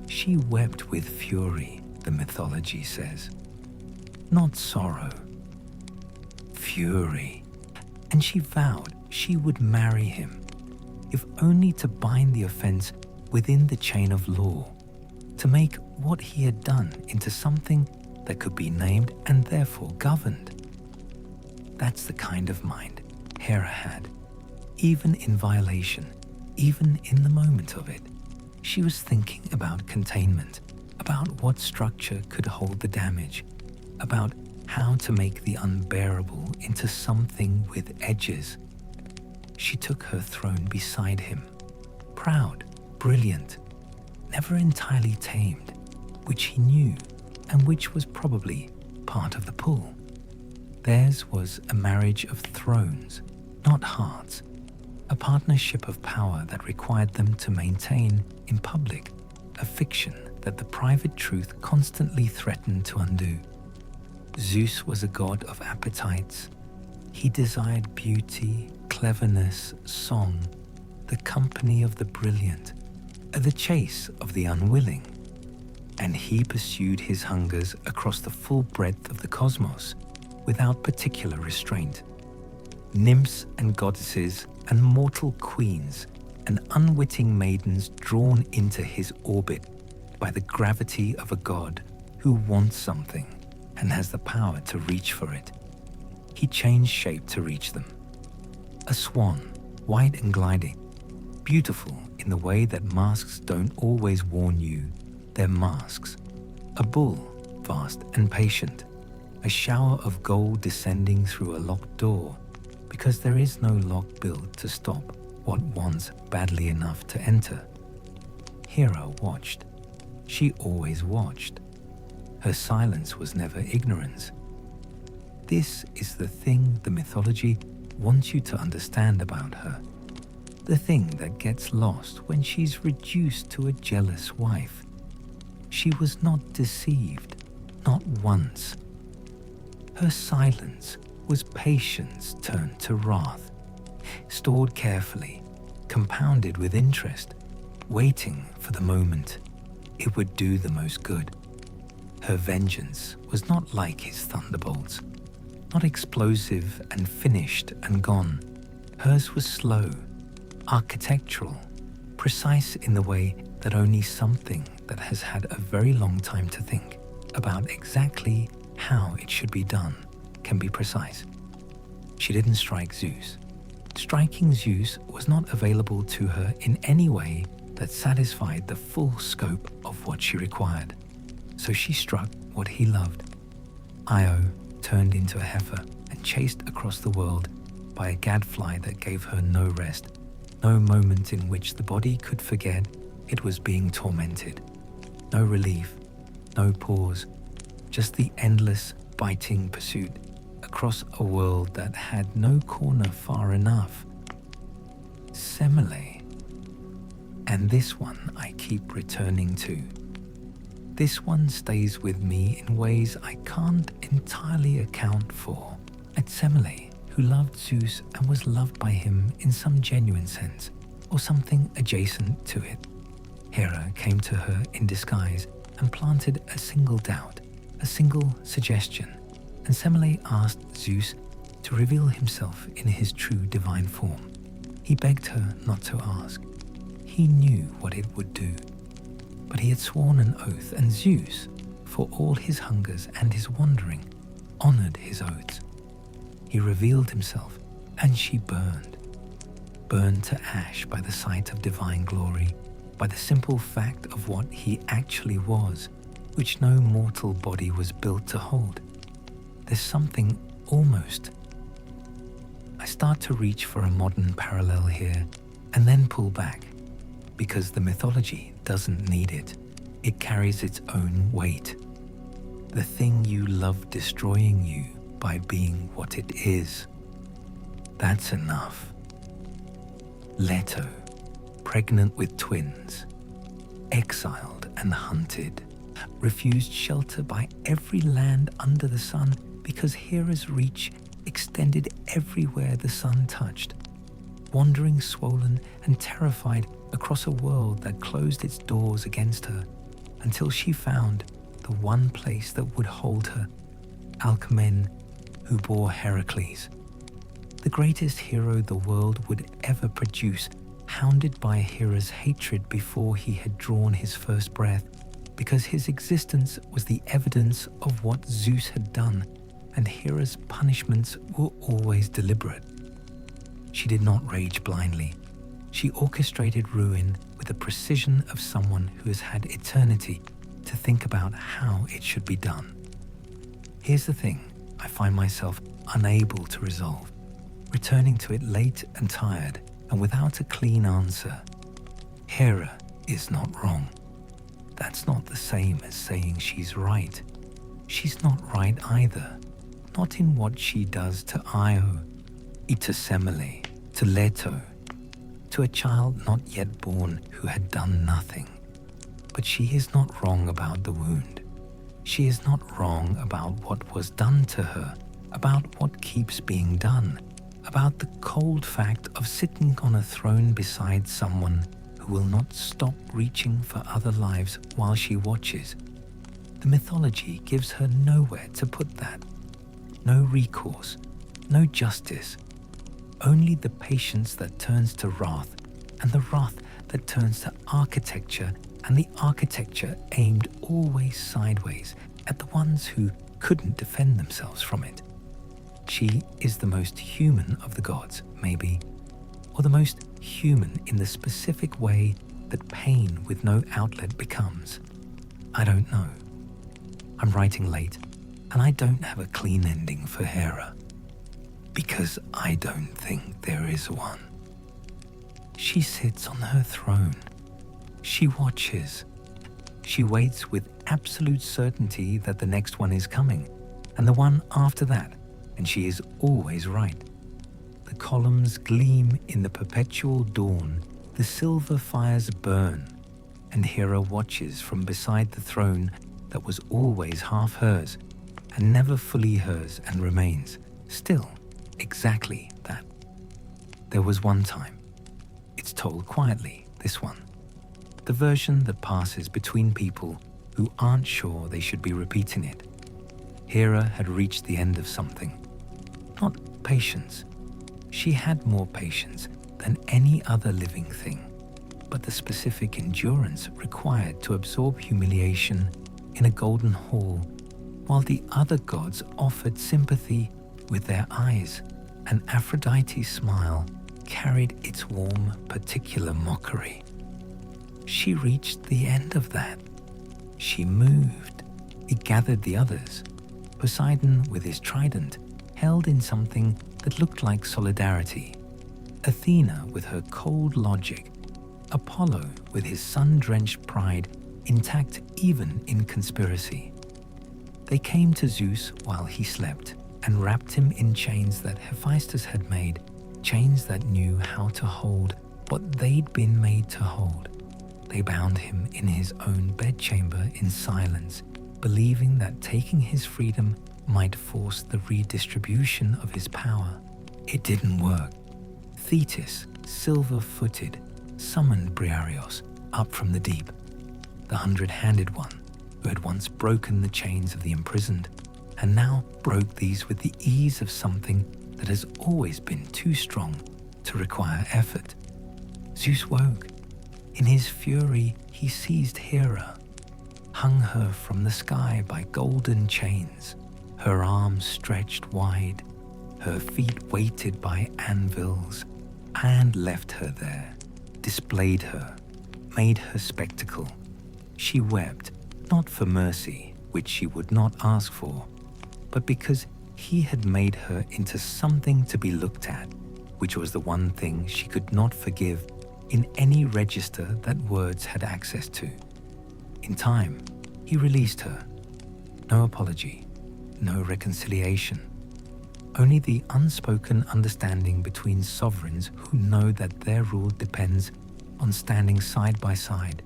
She wept with fury, the mythology says. Not sorrow. Fury. And she vowed she would marry him, if only to bind the offense within the chain of law, to make what he had done into something that could be named and therefore governed. That's the kind of mind Hera had. Even in violation, even in the moment of it, she was thinking about containment, about what structure could hold the damage, about how to make the unbearable into something with edges. She took her throne beside him, proud, brilliant, never entirely tamed, which he knew and which was probably part of the pull. Theirs was a marriage of thrones, not hearts, a partnership of power that required them to maintain, in public, a fiction that the private truth constantly threatened to undo. Zeus was a god of appetites. He desired beauty, cleverness, song, the company of the brilliant, the chase of the unwilling. And he pursued his hungers across the full breadth of the cosmos without particular restraint. Nymphs and goddesses and mortal queens and unwitting maidens drawn into his orbit by the gravity of a god who wants something and has the power to reach for it. He changed shape to reach them. A swan, white and gliding, beautiful in the way that masks don't always warn you they're masks. A bull, vast and patient, a shower of gold descending through a locked door, because there is no lock built to stop what wants badly enough to enter. Hera watched. She always watched. Her silence was never ignorance. This is the thing the mythology wants you to understand about her. The thing that gets lost when she's reduced to a jealous wife. she was not deceived, not once. Her silence was patience turned to wrath, stored carefully, compounded with interest, waiting for the moment it would do the most good. Her vengeance was not like his thunderbolts, not explosive and finished and gone. Hers was slow, architectural, precise in the way that only something that has had a very long time to think about exactly how it should be done can be precise. She didn't strike Zeus. Striking Zeus was not available to her in any way that satisfied the full scope of what she required. So she struck what he loved. Io turned into a heifer and chased across the world by a gadfly that gave her no rest, no moment in which the body could forget it was being tormented. No relief, no pause, just the endless, biting pursuit across a world that had no corner far enough. Semele. And this one I keep returning to. This one stays with me in ways I can't entirely account for. At Semele, who loved Zeus and was loved by him in some genuine sense, or something adjacent to it. Hera came to her in disguise and planted a single doubt, a single suggestion, and Semele asked Zeus to reveal himself in his true divine form. He begged her not to ask. He knew what it would do. But he had sworn an oath, and Zeus, for all his hungers and his wandering, honored his oaths. He revealed himself, and she burned to ash by the sight of divine glory, by the simple fact of what he actually was, which no mortal body was built to hold. There's something almost. I start to reach for a modern parallel here, and then pull back, because the mythology doesn't need it. It carries its own weight. The thing you love destroying you by being what it is. That's enough. Leto, pregnant with twins, exiled and hunted, refused shelter by every land under the sun because Hera's reach extended everywhere the sun touched, wandering swollen and terrified across a world that closed its doors against her until she found the one place that would hold her, Alcmen, who bore Heracles, the greatest hero the world would ever produce, hounded by Hera's hatred before he had drawn his first breath, because his existence was the evidence of what Zeus had done, and Hera's punishments were always deliberate. She did not rage blindly. She orchestrated ruin with the precision of someone who has had eternity to think about how it should be done. Here's the thing I find myself unable to resolve, returning to it late and tired and without a clean answer. Hera is not wrong. That's not the same as saying she's right. She's not right either, not in what she does to Io, to Semele, to Leto, to a child not yet born who had done nothing. But she is not wrong about the wound. She is not wrong about what was done to her, about what keeps being done, about the cold fact of sitting on a throne beside someone who will not stop reaching for other lives while she watches. The mythology gives her nowhere to put that. No recourse, no justice, only the patience that turns to wrath, and the wrath that turns to architecture, and the architecture aimed always sideways at the ones who couldn't defend themselves from it. She is the most human of the gods, maybe, or the most human in the specific way that pain with no outlet becomes. I don't know. I'm writing late, and I don't have a clean ending for Hera, because I don't think there is one. She sits on her throne. She watches. She waits with absolute certainty that the next one is coming, and the one after that, and she is always right. The columns gleam in the perpetual dawn, the silver fires burn, and Hera watches from beside the throne that was always half hers and never fully hers and remains still exactly that. There was one time. It's told quietly, this one. The version that passes between people who aren't sure they should be repeating it. Hera had reached the end of something. Not patience. She had more patience than any other living thing, but the specific endurance required to absorb humiliation in a golden hall, while the other gods offered sympathy with their eyes. An Aphrodite's smile carried its warm, particular mockery. She reached the end of that. She moved. It gathered the others. Poseidon, with his trident, held in something that looked like solidarity. Athena, with her cold logic. Apollo, with his sun-drenched pride, intact even in conspiracy. They came to Zeus while he slept and wrapped him in chains that Hephaestus had made, chains that knew how to hold what they'd been made to hold. They bound him in his own bedchamber in silence, believing that taking his freedom might force the redistribution of his power. It didn't work. Thetis, silver-footed, summoned Briareos up from the deep, the 100-handed one who had once broken the chains of the imprisoned and now broke these with the ease of something that has always been too strong to require effort. Zeus woke. In his fury, he seized Hera, hung her from the sky by golden chains, her arms stretched wide, her feet weighted by anvils, and left her there, displayed her, made her spectacle. She wept, not for mercy, which she would not ask for, but because he had made her into something to be looked at, which was the one thing she could not forgive in any register that words had access to. In time, he released her. No apology, no reconciliation. Only the unspoken understanding between sovereigns who know that their rule depends on standing side by side,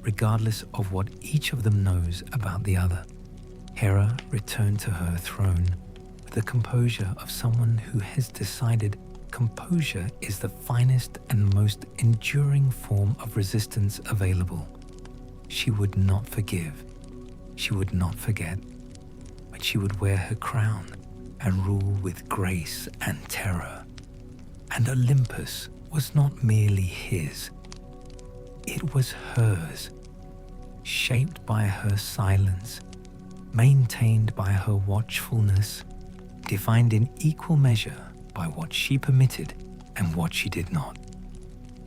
regardless of what each of them knows about the other. Hera returned to her throne with the composure of someone who has decided composure is the finest and most enduring form of resistance available. She would not forgive. She would not forget. But she would wear her crown and rule with grace and terror. And Olympus was not merely his. It was hers, shaped by her silence, maintained by her watchfulness, defined in equal measure by what she permitted and what she did not.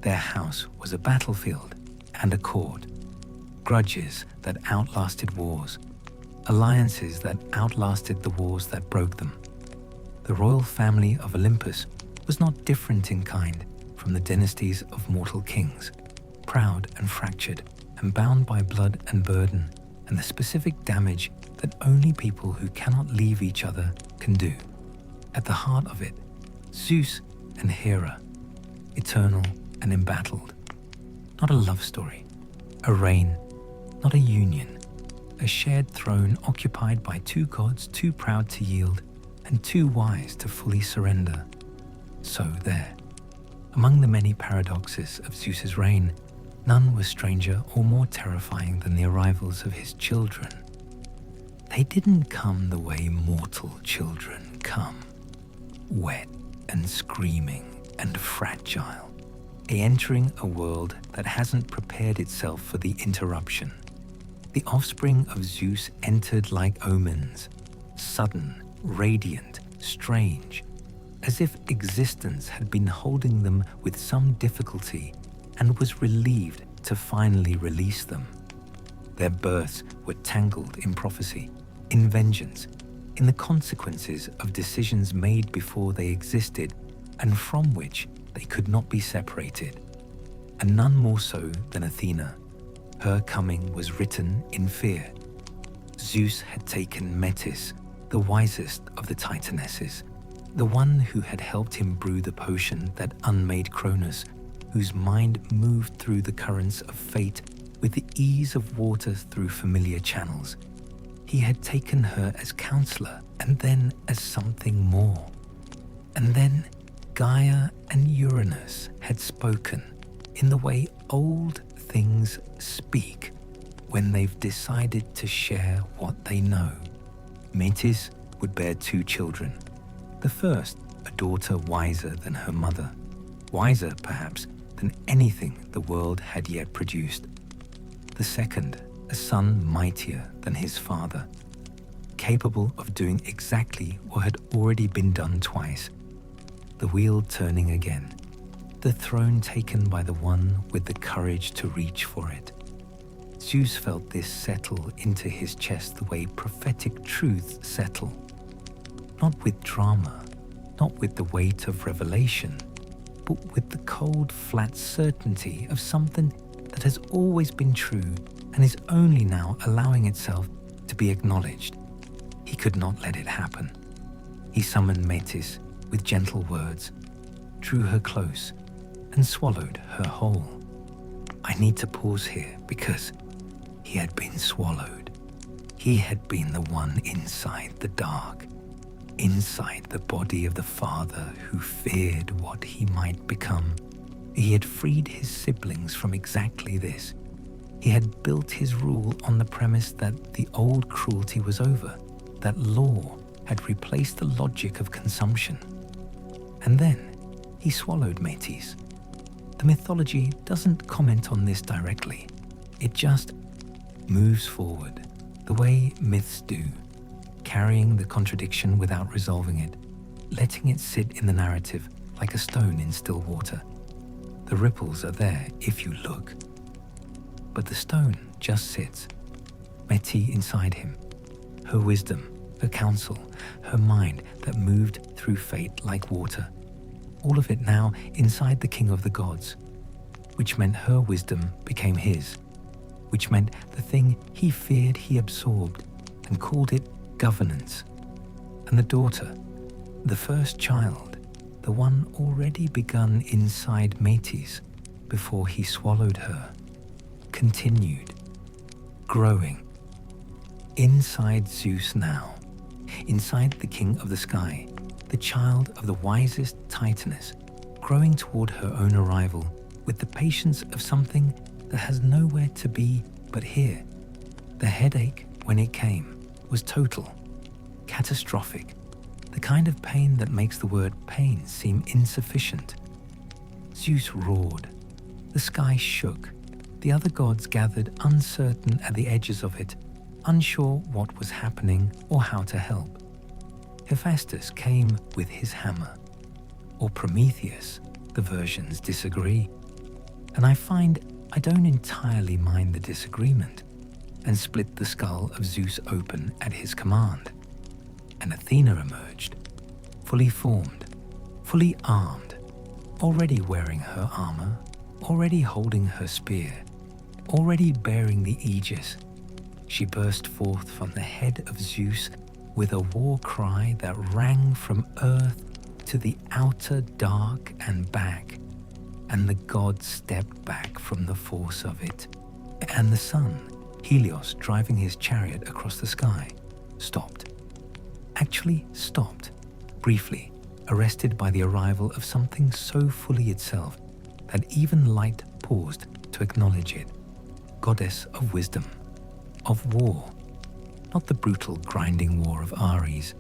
Their house was a battlefield and a court, grudges that outlasted wars, alliances that outlasted the wars that broke them. The royal family of Olympus was not different in kind from the dynasties of mortal kings, proud and fractured and bound by blood and burden and the specific damage that only people who cannot leave each other can do. At the heart of it, Zeus and Hera, eternal and embattled. Not a love story, a reign, not a union, a shared throne occupied by two gods too proud to yield and too wise to fully surrender. So there, among the many paradoxes of Zeus's reign, none was stranger or more terrifying than the arrivals of his children. They didn't come the way mortal children come, wet and screaming and fragile, entering a world that hasn't prepared itself for the interruption. The offspring of Zeus entered like omens, sudden, radiant, strange, as if existence had been holding them with some difficulty and was relieved to finally release them. Their births were tangled in prophecy, in vengeance, in the consequences of decisions made before they existed and from which they could not be separated. And none more so than Athena. Her coming was written in fear. Zeus had taken Metis, the wisest of the Titanesses, the one who had helped him brew the potion that unmade Cronus, whose mind moved through the currents of fate with the ease of water through familiar channels. He had taken her as counselor and then as something more. And then Gaia and Uranus had spoken in the way old things speak when they've decided to share what they know. Metis would bear 2 children. The first, a daughter wiser than her mother, wiser perhaps than anything the world had yet produced. The second, a son mightier than his father, capable of doing exactly what had already been done twice, the wheel turning again, the throne taken by the one with the courage to reach for it. Zeus felt this settle into his chest the way prophetic truths settle, not with drama, not with the weight of revelation, but with the cold, flat certainty of something that has always been true and is only now allowing itself to be acknowledged. He could not let it happen. He summoned Metis with gentle words, drew her close, and swallowed her whole. I need to pause here because he had been swallowed. He had been the one inside the dark, inside the body of the father who feared what he might become. He had freed his siblings from exactly this. He had built his rule on the premise that the old cruelty was over, that law had replaced the logic of consumption. And then he swallowed Metis. The mythology doesn't comment on this directly. It just moves forward, the way myths do, carrying the contradiction without resolving it, letting it sit in the narrative like a stone in still water. The ripples are there if you look. But the stone just sits, Metis inside him, her wisdom, her counsel, her mind that moved through fate like water. All of it now inside the king of the gods, which meant her wisdom became his, which meant the thing he feared he absorbed and called it governance. And the daughter, the first child, the one already begun inside Metis before he swallowed her, continued, growing, inside Zeus now, inside the king of the sky, the child of the wisest Titaness, growing toward her own arrival with the patience of something that has nowhere to be but here. The headache, when it came, was total, catastrophic, the kind of pain that makes the word pain seem insufficient. Zeus roared. The sky shook. The other gods gathered uncertain at the edges of it, unsure what was happening or how to help. Hephaestus came with his hammer, or Prometheus, the versions disagree. And I find I don't entirely mind the disagreement, and split the skull of Zeus open at his command. And Athena emerged, fully formed, fully armed, already wearing her armor, already holding her spear, already bearing the aegis. She burst forth from the head of Zeus with a war cry that rang from earth to the outer dark and back, and the gods stepped back from the force of it. And the sun, Helios driving his chariot across the sky, stopped. Actually stopped, briefly, arrested by the arrival of something so fully itself that even light paused to acknowledge it. Goddess of wisdom, of war, not the brutal grinding war of Ares,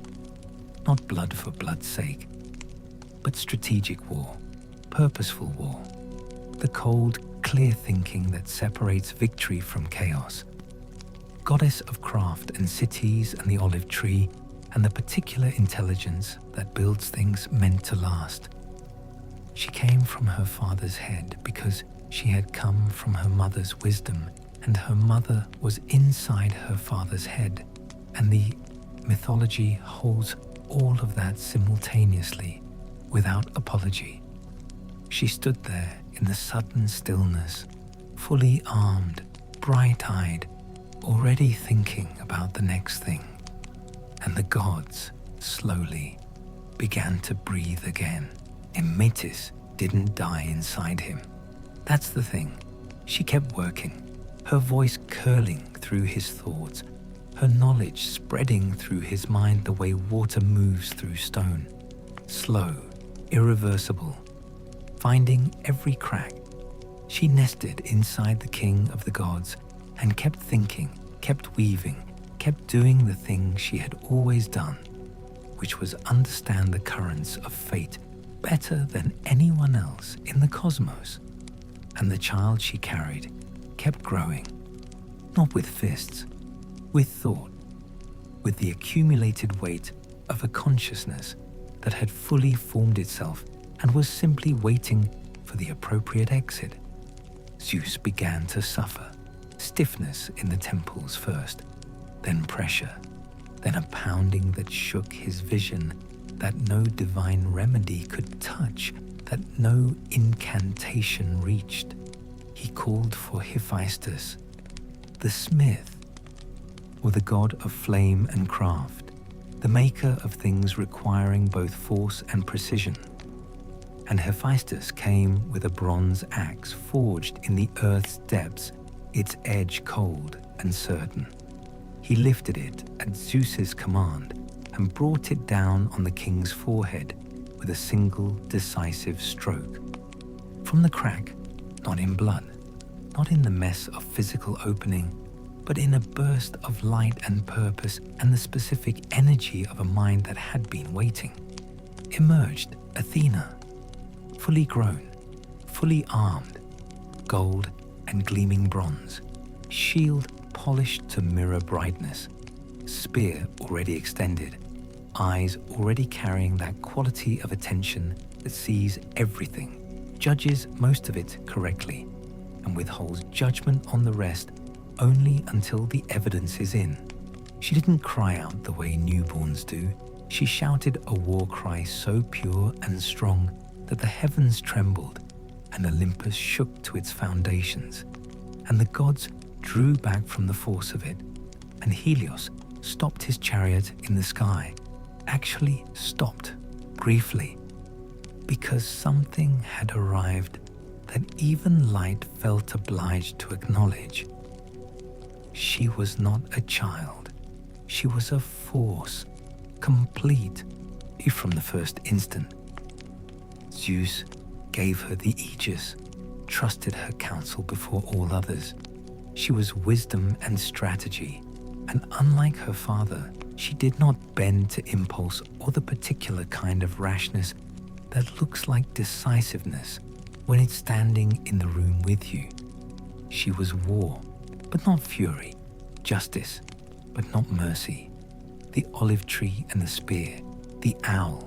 not blood for blood's sake, but strategic war, purposeful war, the cold, clear thinking that separates victory from chaos. Goddess of craft and cities and the olive tree and the particular intelligence that builds things meant to last. She came from her father's head because she had come from her mother's wisdom, and her mother was inside her father's head, and the mythology holds all of that simultaneously, without apology. She stood there in the sudden stillness, fully armed, bright-eyed, already thinking about the next thing. And the gods, slowly, began to breathe again. And Metis didn't die inside him. That's the thing. She kept working. her voice curling through his thoughts, her knowledge spreading through his mind the way water moves through stone, slow, irreversible, finding every crack. She nested inside the king of the gods and kept thinking, kept weaving, kept doing the thing she had always done, which was understand the currents of fate better than anyone else in the cosmos. And the child she carried kept growing, not with fists, with thought, with the accumulated weight of a consciousness that had fully formed itself and was simply waiting for the appropriate exit. Zeus began to suffer, stiffness in the temples first, then pressure, then a pounding that shook his vision that no divine remedy could touch, that no incantation reached. He called for Hephaestus, the smith, or the god of flame and craft, the maker of things requiring both force and precision. And Hephaestus came with a bronze axe forged in the earth's depths, its edge cold and certain. He lifted it at Zeus's command and brought it down on the king's forehead with a single decisive stroke. From the crack, not in blood, not in the mess of physical opening, but in a burst of light and purpose and the specific energy of a mind that had been waiting, emerged Athena, fully grown, fully armed, gold and gleaming bronze, shield polished to mirror brightness, spear already extended, eyes already carrying that quality of attention that sees everything, judges most of it correctly, and withholds judgment on the rest only until the evidence is in. She didn't cry out the way newborns do. She shouted a war cry so pure and strong that the heavens trembled and Olympus shook to its foundations, and the gods drew back from the force of it, and Helios stopped his chariot in the sky, actually stopped briefly, because something had arrived that even light felt obliged to acknowledge. She was not a child. She was a force, complete, if from the first instant. Zeus gave her the aegis, trusted her counsel before all others. She was wisdom and strategy, and unlike her father, she did not bend to impulse or the particular kind of rashness that looks like decisiveness when it's standing in the room with you. She was war, but not fury, justice, but not mercy, the olive tree and the spear, the owl.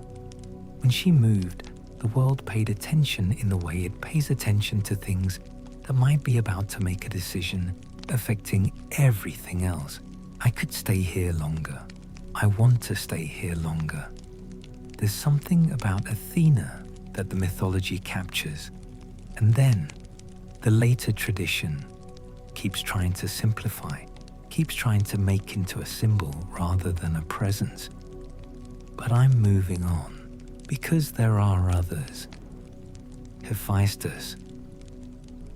When she moved, the world paid attention in the way it pays attention to things that might be about to make a decision affecting everything else. I could stay here longer. I want to stay here longer. There's something about Athena that the mythology captures, and then the later tradition keeps trying to simplify, keeps trying to make into a symbol rather than a presence. But I'm moving on, because there are others. Hephaestus,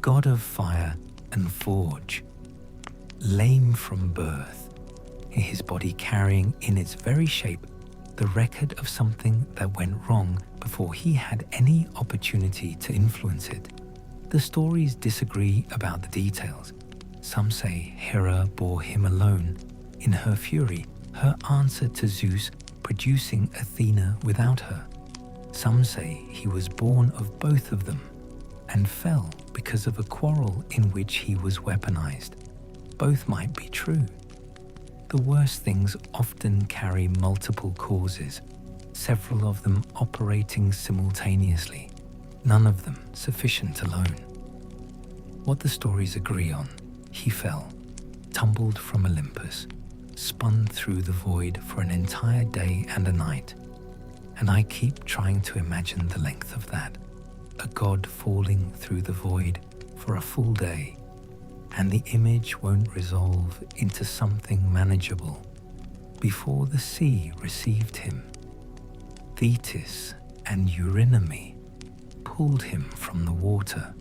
god of fire and forge, lame from birth, his body carrying in its very shape the record of something that went wrong before he had any opportunity to influence it. The stories disagree about the details. Some say Hera bore him alone. In her fury, her answer to Zeus producing Athena without her. Some say he was born of both of them and fell because of a quarrel in which he was weaponized. Both might be true. The worst things often carry multiple causes, several of them operating simultaneously, none of them sufficient alone. What the stories agree on, he fell, tumbled from Olympus, spun through the void for an entire day and a night. And I keep trying to imagine the length of that, a god falling through the void for a full day, and the image won't resolve into something manageable before the sea received him. Thetis and Eurynome pulled him from the water,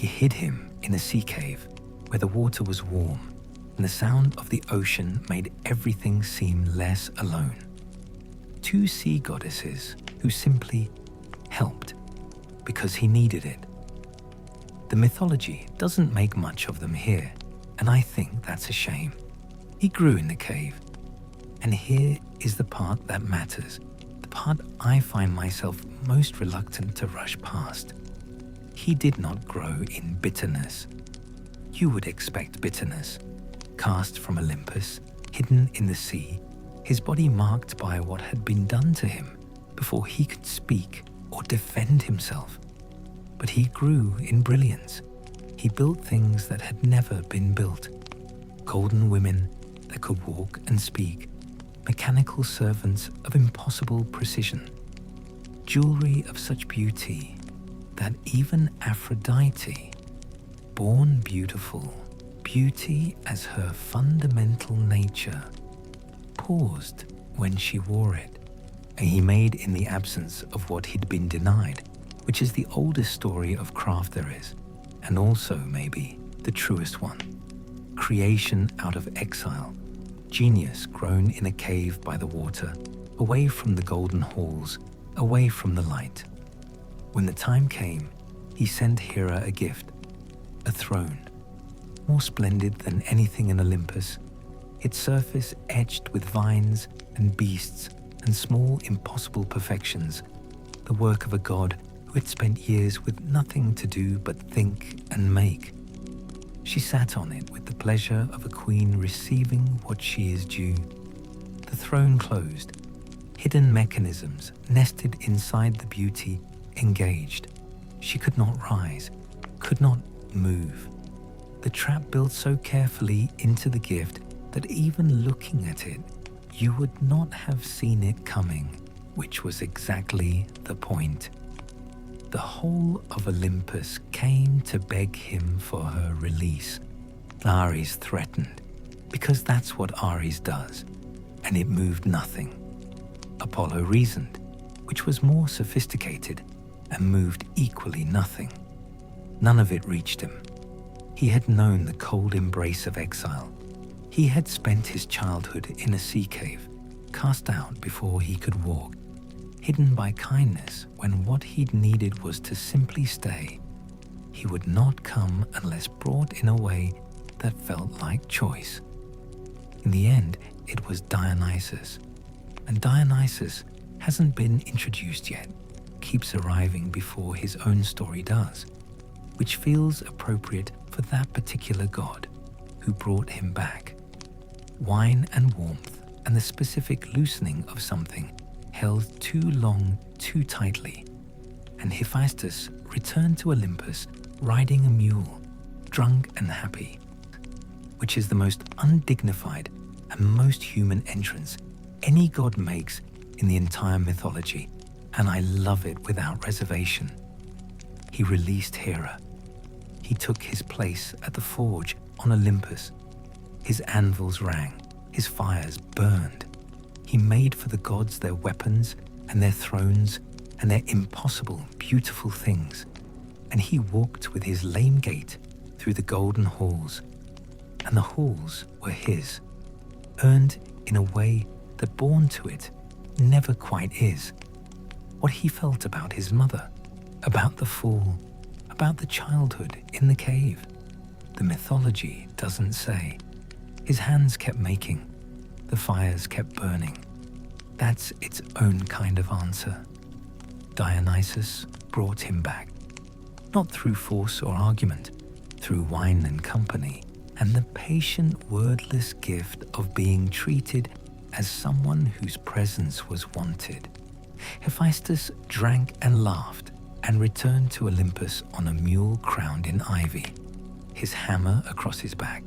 hid him in a sea cave where the water was warm and the sound of the ocean made everything seem less alone. 2 sea goddesses who simply helped because he needed it. The mythology doesn't make much of them here, and I think that's a shame. He grew in the cave, and here is the part that matters, the part I find myself most reluctant to rush past. He did not grow in bitterness. You would expect bitterness. Cast from Olympus, hidden in the sea, his body marked by what had been done to him before he could speak or defend himself. But he grew in brilliance. He built things that had never been built. Golden women that could walk and speak, mechanical servants of impossible precision, jewelry of such beauty that even Aphrodite, born beautiful, beauty as her fundamental nature, paused when she wore it. And he made in the absence of what he'd been denied, which is the oldest story of craft there is, and also maybe the truest one. Creation out of exile, genius grown in a cave by the water, away from the golden halls, away from the light. When the time came, he sent Hera a gift, a throne, more splendid than anything in Olympus, its surface etched with vines and beasts and small impossible perfections, the work of a god who had spent years with nothing to do but think and make. She sat on it with the pleasure of a queen receiving what she is due. The throne closed, hidden mechanisms nested inside the beauty engaged. She could not rise, could not move. The trap built so carefully into the gift that even looking at it, you would not have seen it coming, which was exactly the point. The whole of Olympus came to beg him for her release. Ares threatened, because that's what Ares does, and it moved nothing. Apollo reasoned, which was more sophisticated, and moved equally nothing. None of it reached him. He had known the cold embrace of exile. He had spent his childhood in a sea cave, cast out before he could walk, hidden by kindness when what he'd needed was to simply stay. He would not come unless brought in a way that felt like choice. In the end, it was Dionysus. And Dionysus hasn't been introduced yet, keeps arriving before his own story does, which feels appropriate for that particular god who brought him back. Wine and warmth and the specific loosening of something held too long, too tightly, and Hephaestus returned to Olympus riding a mule, drunk and happy, which is the most undignified and most human entrance any god makes in the entire mythology, and I love it without reservation. He released Hera. He took his place at the forge on Olympus. His anvils rang, his fires burned. He made for the gods their weapons and their thrones and their impossible, beautiful things. And he walked with his lame gait through the golden halls. And the halls were his, earned in a way that born to it never quite is. What he felt about his mother, about the fall, about the childhood in the cave. The mythology doesn't say. His hands kept making, the fires kept burning. That's its own kind of answer. Dionysus brought him back, not through force or argument, through wine and company, and the patient, wordless gift of being treated as someone whose presence was wanted. Hephaestus drank and laughed and returned to Olympus on a mule crowned in ivy, his hammer across his back,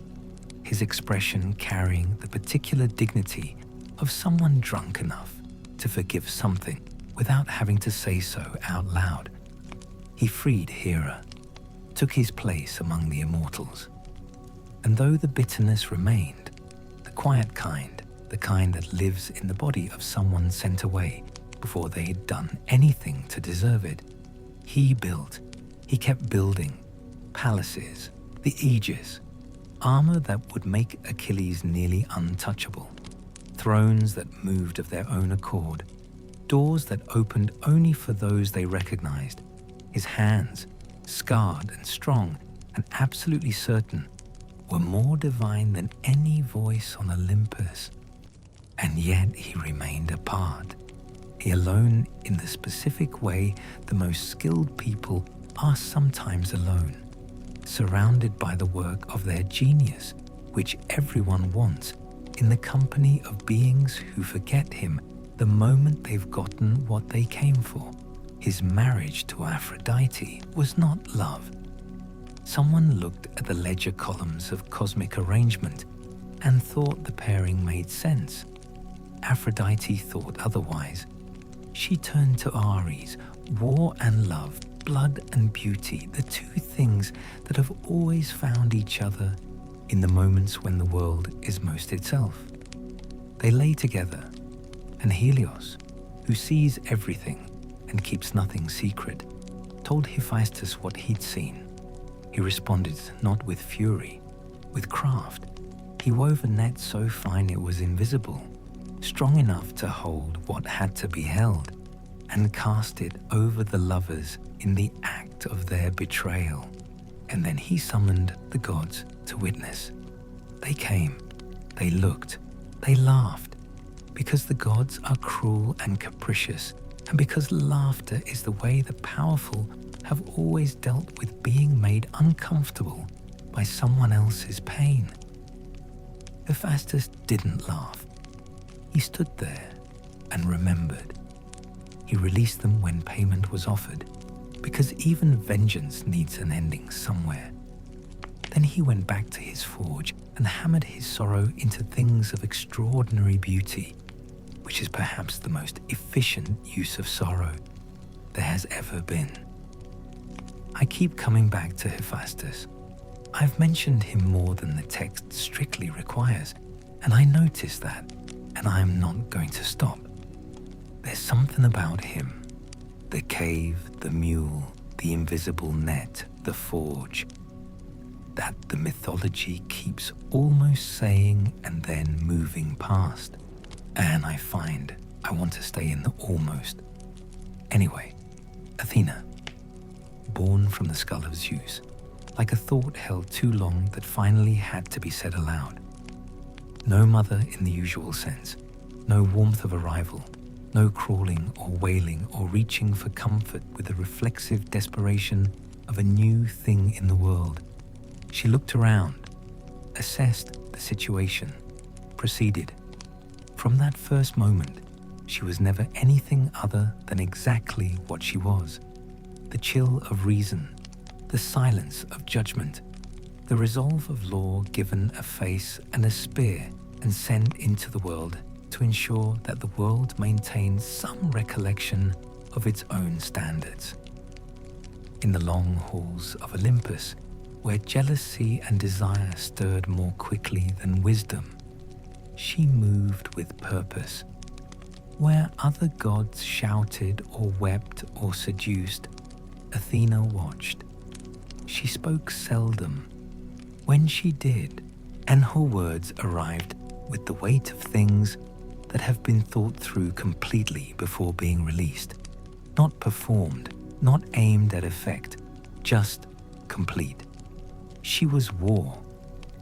his expression carrying the particular dignity of someone drunk enough to forgive something without having to say so out loud. He freed Hera, took his place among the Immortals. And though the bitterness remained, the quiet kind, the kind that lives in the body of someone sent away before they had done anything to deserve it, he kept building, palaces, the Aegis, armor that would make Achilles nearly untouchable, thrones that moved of their own accord, doors that opened only for those they recognized, his hands, scarred and strong and absolutely certain, were more divine than any voice on Olympus. And yet he remained apart. He alone in the specific way the most skilled people are sometimes alone, surrounded by the work of their genius, which everyone wants, in the company of beings who forget him the moment they've gotten what they came for. His marriage to Aphrodite was not love. Someone looked at the ledger columns of cosmic arrangement and thought the pairing made sense. Aphrodite thought otherwise. She turned to Ares, war and love, blood and beauty, the two things that have always found each other in the moments when the world is most itself. They lay together, and Helios, who sees everything and keeps nothing secret, told Hephaestus what he'd seen. He responded not with fury, with craft. He wove a net so fine it was invisible, strong enough to hold what had to be held, and cast it over the lovers in the act of their betrayal. And then he summoned the gods to witness. They came, they looked, they laughed, because the gods are cruel and capricious, and because laughter is the way the powerful have always dealt with being made uncomfortable by someone else's pain. Hephaestus didn't laugh. He stood there and remembered. He released them when payment was offered, because even vengeance needs an ending somewhere. Then he went back to his forge and hammered his sorrow into things of extraordinary beauty, which is perhaps the most efficient use of sorrow there has ever been. I keep coming back to Hephaestus. I've mentioned him more than the text strictly requires, and I notice that, and I am not going to stop. There's something about him. The cave, the mule, the invisible net, the forge, that the mythology keeps almost saying and then moving past. And I find I want to stay in the almost. Anyway, Athena, born from the skull of Zeus, like a thought held too long that finally had to be said aloud. No mother in the usual sense, no warmth of arrival, no crawling or wailing or reaching for comfort with the reflexive desperation of a new thing in the world. She looked around, assessed the situation, proceeded. From that first moment, she was never anything other than exactly what she was. The chill of reason, the silence of judgment, the resolve of law given a face and a spear and sent into the world to ensure that the world maintains some recollection of its own standards. In the long halls of Olympus, where jealousy and desire stirred more quickly than wisdom, she moved with purpose. Where other gods shouted or wept or seduced, Athena watched. She spoke seldom. When she did, and her words arrived with the weight of things that have been thought through completely before being released, not performed, not aimed at effect, just complete. She was war,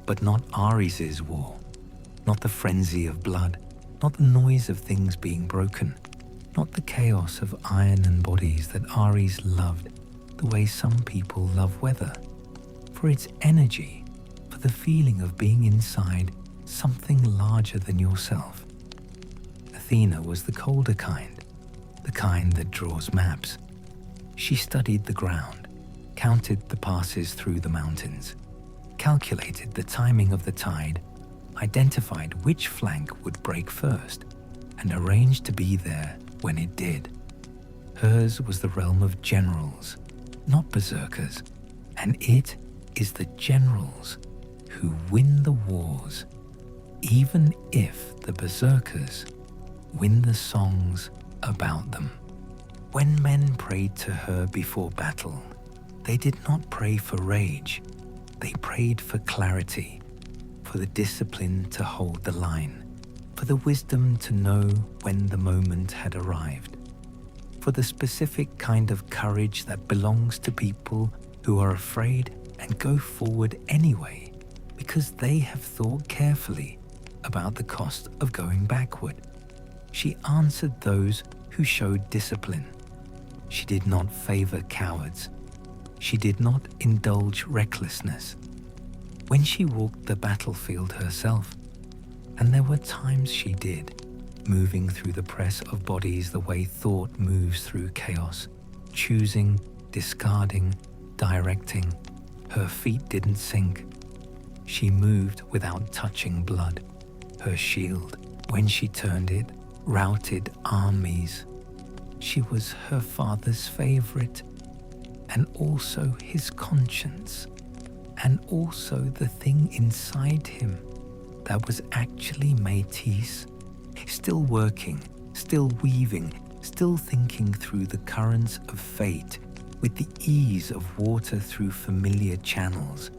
but not Ares's war, not the frenzy of blood, not the noise of things being broken, not the chaos of iron and bodies that Ares loved the way some people love weather, for its energy, for the feeling of being inside something larger than yourself. Athena was the colder kind, the kind that draws maps. She studied the ground, counted the passes through the mountains, calculated the timing of the tide, identified which flank would break first, and arranged to be there when it did. Hers was the realm of generals, not berserkers, and it is the generals who win the wars, even if the berserkers win the songs about them. When men prayed to her before battle, they did not pray for rage, they prayed for clarity, for the discipline to hold the line, for the wisdom to know when the moment had arrived, for the specific kind of courage that belongs to people who are afraid and go forward anyway because they have thought carefully about the cost of going backward. She answered those who showed discipline. She did not favor cowards. She did not indulge recklessness. When she walked the battlefield herself, and there were times she did, moving through the press of bodies the way thought moves through chaos, choosing, discarding, directing, her feet didn't sink. She moved without touching blood. Her shield, when she turned it, routed armies. She was her father's favorite, and also his conscience, and also the thing inside him that was actually Métis, still working, still weaving, still thinking through the currents of fate with the ease of water through familiar channels.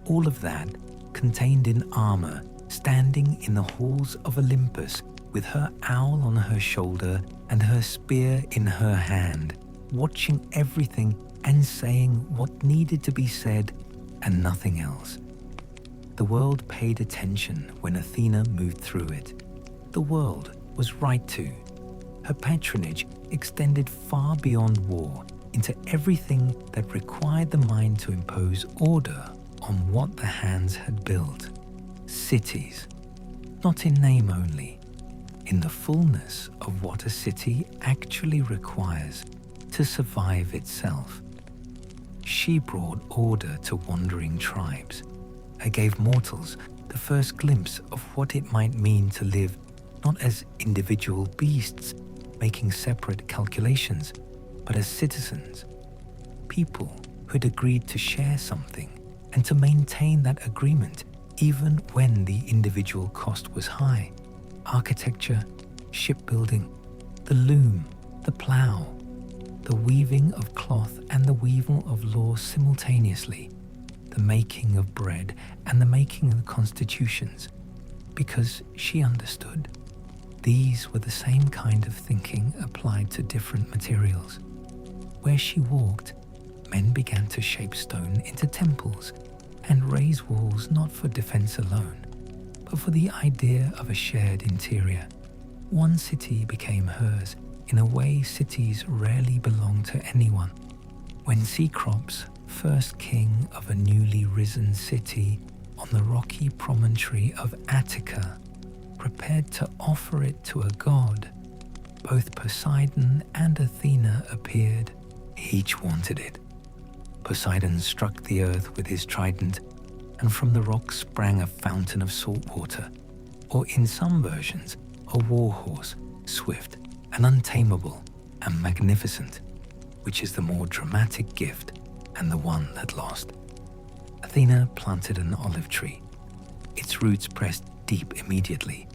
All of that contained in armor, standing in the halls of Olympus with her owl on her shoulder and her spear in her hand, watching everything and saying what needed to be said and nothing else. The world paid attention when Athena moved through it. The world was right to. Her patronage extended far beyond war into everything that required the mind to impose order on what the hands had built. Cities, not in name only, in the fullness of what a city actually requires to survive itself. She brought order to wandering tribes. I gave mortals the first glimpse of what it might mean to live not as individual beasts making separate calculations, but as citizens, people who had agreed to share something and to maintain that agreement even when the individual cost was high. Architecture, shipbuilding, the loom, the plough, the weaving of cloth and the weaving of law simultaneously, the making of bread and the making of constitutions, because she understood. These were the same kind of thinking applied to different materials. Where she walked, men began to shape stone into temples and raise walls not for defense alone, but for the idea of a shared interior. One city became hers in a way cities rarely belong to anyone. When Cecrops, first king of a newly risen city on the rocky promontory of Attica, prepared to offer it to a god, both Poseidon and Athena appeared. Each wanted it. Poseidon struck the earth with his trident, and from the rock sprang a fountain of salt water, or in some versions, a warhorse, swift and untamable and magnificent, which is the more dramatic gift and the one that lost. Athena planted an olive tree. Its roots pressed deep immediately.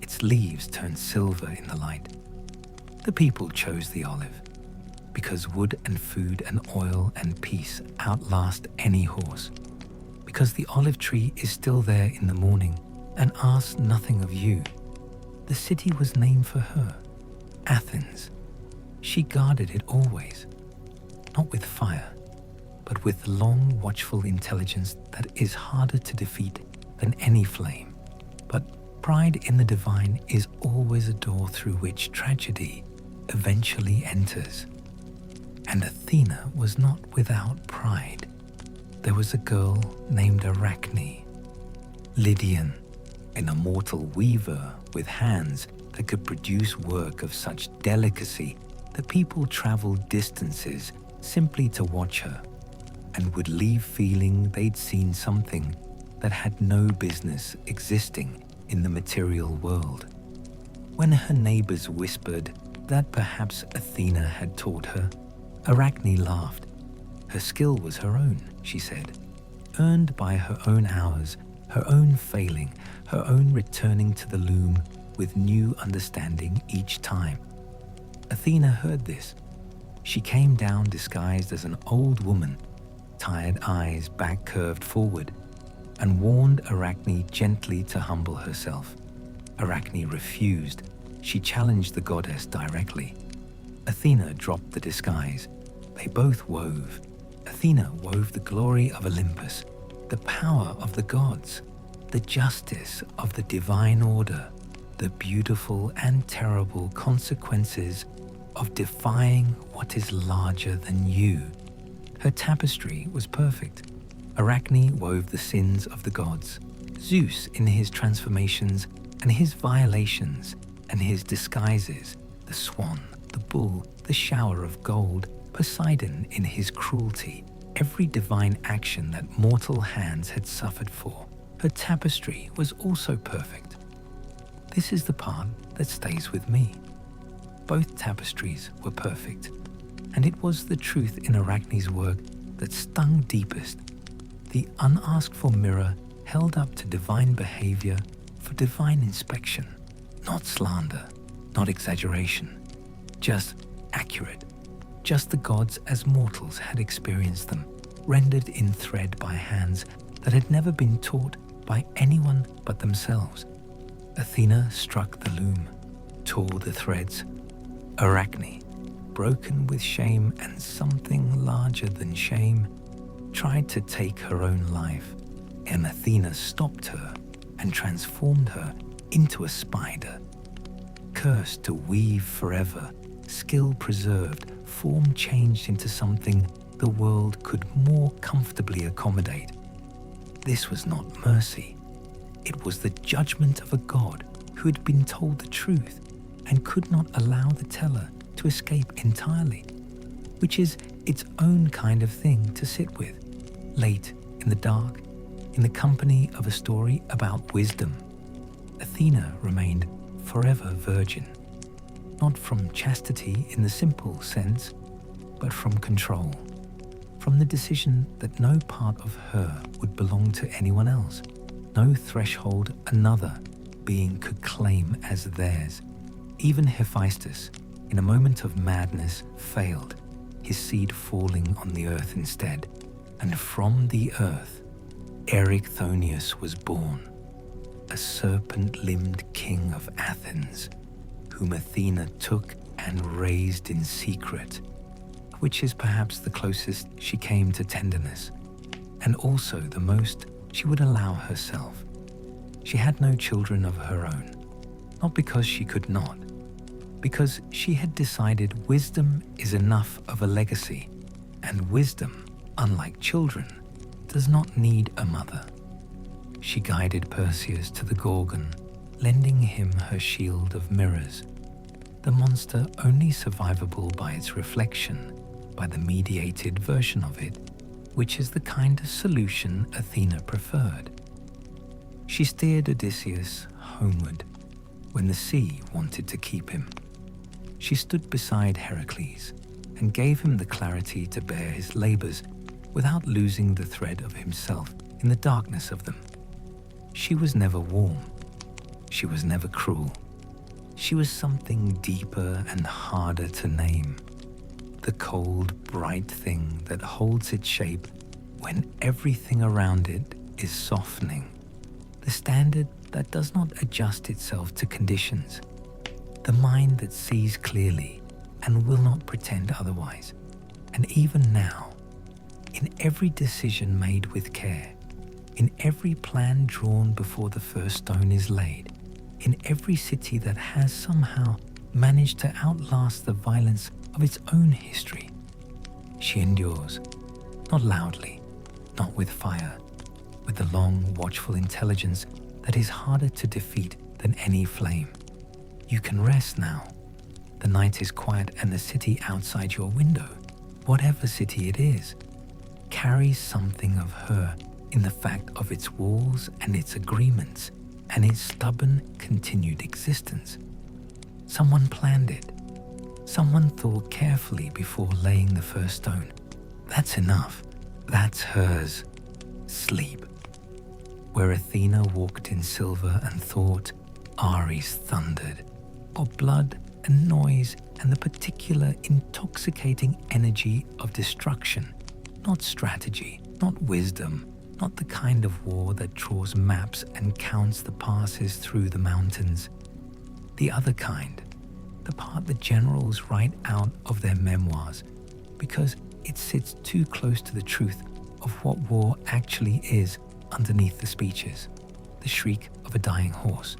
Its leaves turned silver in the light. The people chose the olive, because wood and food and oil and peace outlast any horse, because the olive tree is still there in the morning and asks nothing of you. The city was named for her, Athens. She guarded it always, not with fire, but with the long, watchful intelligence that is harder to defeat than any flame. But pride in the divine is always a door through which tragedy eventually enters. And Athena was not without pride. There was a girl named Arachne, Lydian, an immortal weaver with hands that could produce work of such delicacy that people traveled distances simply to watch her and would leave feeling they'd seen something that had no business existing in the material world. When her neighbors whispered that perhaps Athena had taught her, Arachne laughed. Her skill was her own, she said, earned by her own hours, her own failing, her own returning to the loom with new understanding each time. Athena heard this. She came down disguised as an old woman, tired eyes back curved forward. and warned Arachne gently to humble herself. Arachne refused. She challenged the goddess directly. Athena dropped the disguise. They both wove. Athena wove the glory of Olympus, the power of the gods, the justice of the divine order, the beautiful and terrible consequences of defying what is larger than you. Her tapestry was perfect. Arachne wove the sins of the gods, Zeus in his transformations and his violations and his disguises, the swan, the bull, the shower of gold, Poseidon in his cruelty, every divine action that mortal hands had suffered for. Her tapestry was also perfect. This is the part that stays with me. Both tapestries were perfect, and it was the truth in Arachne's work that stung deepest. The unasked for mirror held up to divine behavior for divine inspection, not slander, not exaggeration, just accurate, just the gods as mortals had experienced them, rendered in thread by hands that had never been taught by anyone but themselves. Athena struck the loom, tore the threads. Arachne, broken with shame and something larger than shame, tried to take her own life, and Athena stopped her and transformed her into a spider. Cursed to weave forever, skill preserved, form changed into something the world could more comfortably accommodate. This was not mercy. It was the judgment of a god who had been told the truth and could not allow the teller to escape entirely, which is its own kind of thing to sit with, late in the dark, in the company of a story about wisdom. Athena remained forever virgin, not from chastity in the simple sense, but from control, from the decision that no part of her would belong to anyone else, no threshold another being could claim as theirs. Even Hephaestus, in a moment of madness, failed, his seed falling on the earth instead, and from the earth Erichthonius was born, a serpent-limbed king of Athens, whom Athena took and raised in secret, which is perhaps the closest she came to tenderness, and also the most she would allow herself. She had no children of her own, not because she could not, because she had decided wisdom is enough of a legacy, and wisdom, unlike children, does not need a mother. She guided Perseus to the Gorgon, lending him her shield of mirrors, the monster only survivable by its reflection, by the mediated version of it, which is the kind of solution Athena preferred. She steered Odysseus homeward when the sea wanted to keep him. She stood beside Heracles and gave him the clarity to bear his labors without losing the thread of himself in the darkness of them. She was never warm. She was never cruel. She was something deeper and harder to name. The cold, bright thing that holds its shape when everything around it is softening. The standard that does not adjust itself to conditions. The mind that sees clearly and will not pretend otherwise. And even now, in every decision made with care, in every plan drawn before the first stone is laid, in every city that has somehow managed to outlast the violence of its own history, she endures, not loudly, not with fire, with the long, watchful intelligence that is harder to defeat than any flame. You can rest now. The night is quiet and the city outside your window, whatever city it is, carries something of her in the fact of its walls and its agreements and its stubborn, continued existence. Someone planned it. Someone thought carefully before laying the first stone. That's enough. That's hers. Sleep. Where Athena walked in silver and thought, Ares thundered, or blood and noise and the particular intoxicating energy of destruction, not strategy, not wisdom, Not the kind of war that draws maps and counts the passes through the mountains. The other kind, the part the generals write out of their memoirs, because it sits too close to the truth of what war actually is underneath the speeches. The shriek of a dying horse,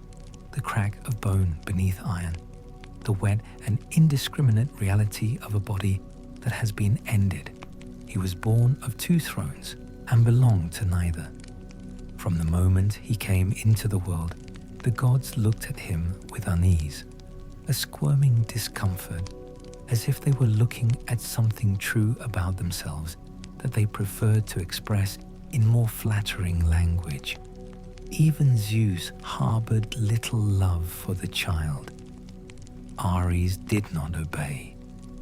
the crack of bone beneath iron, the wet and indiscriminate reality of a body that has been ended. He was born of two thrones and belonged to neither. From the moment he came into the world, the gods looked at him with unease, a squirming discomfort, as if they were looking at something true about themselves that they preferred to express in more flattering language. Even Zeus harbored little love for the child. Ares did not obey,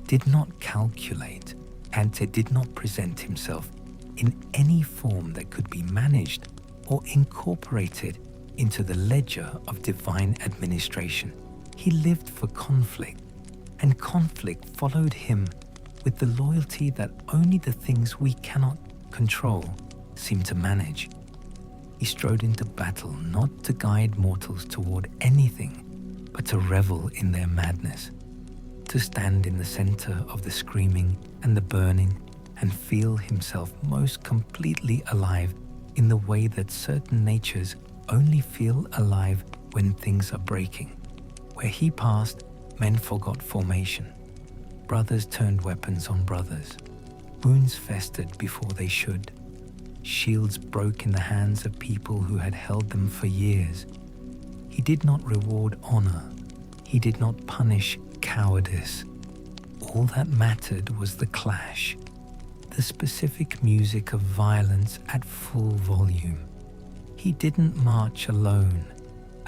did not calculate, and did not present himself in any form that could be managed or incorporated into the ledger of divine administration. He lived for conflict, and conflict followed him with the loyalty that only the things we cannot control seem to manage. He strode into battle not to guide mortals toward anything, but to revel in their madness, to stand in the center of the screaming and the burning and feel himself most completely alive in the way that certain natures only feel alive when things are breaking. Where he passed, men forgot formation. Brothers turned weapons on brothers. Wounds festered before they should. Shields broke in the hands of people who had held them for years. He did not reward honor. He did not punish cowardice. All that mattered was the clash, the specific music of violence at full volume. He didn't march alone.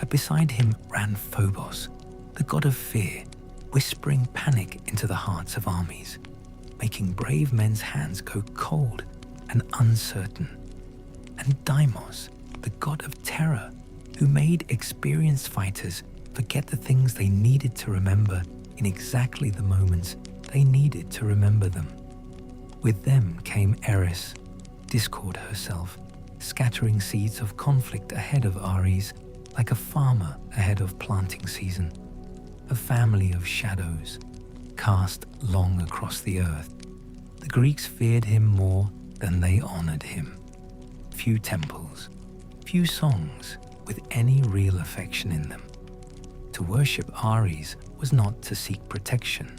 Beside him ran Phobos, the god of fear, whispering panic into the hearts of armies, making brave men's hands go cold and uncertain. And Deimos, the god of terror, who made experienced fighters forget the things they needed to remember in exactly the moments they needed to remember them. With them came Eris, discord herself, scattering seeds of conflict ahead of Ares, like a farmer ahead of planting season. A family of shadows, cast long across the earth. The Greeks feared him more than they honored him. Few temples, few songs with any real affection in them. To worship Ares was not to seek protection.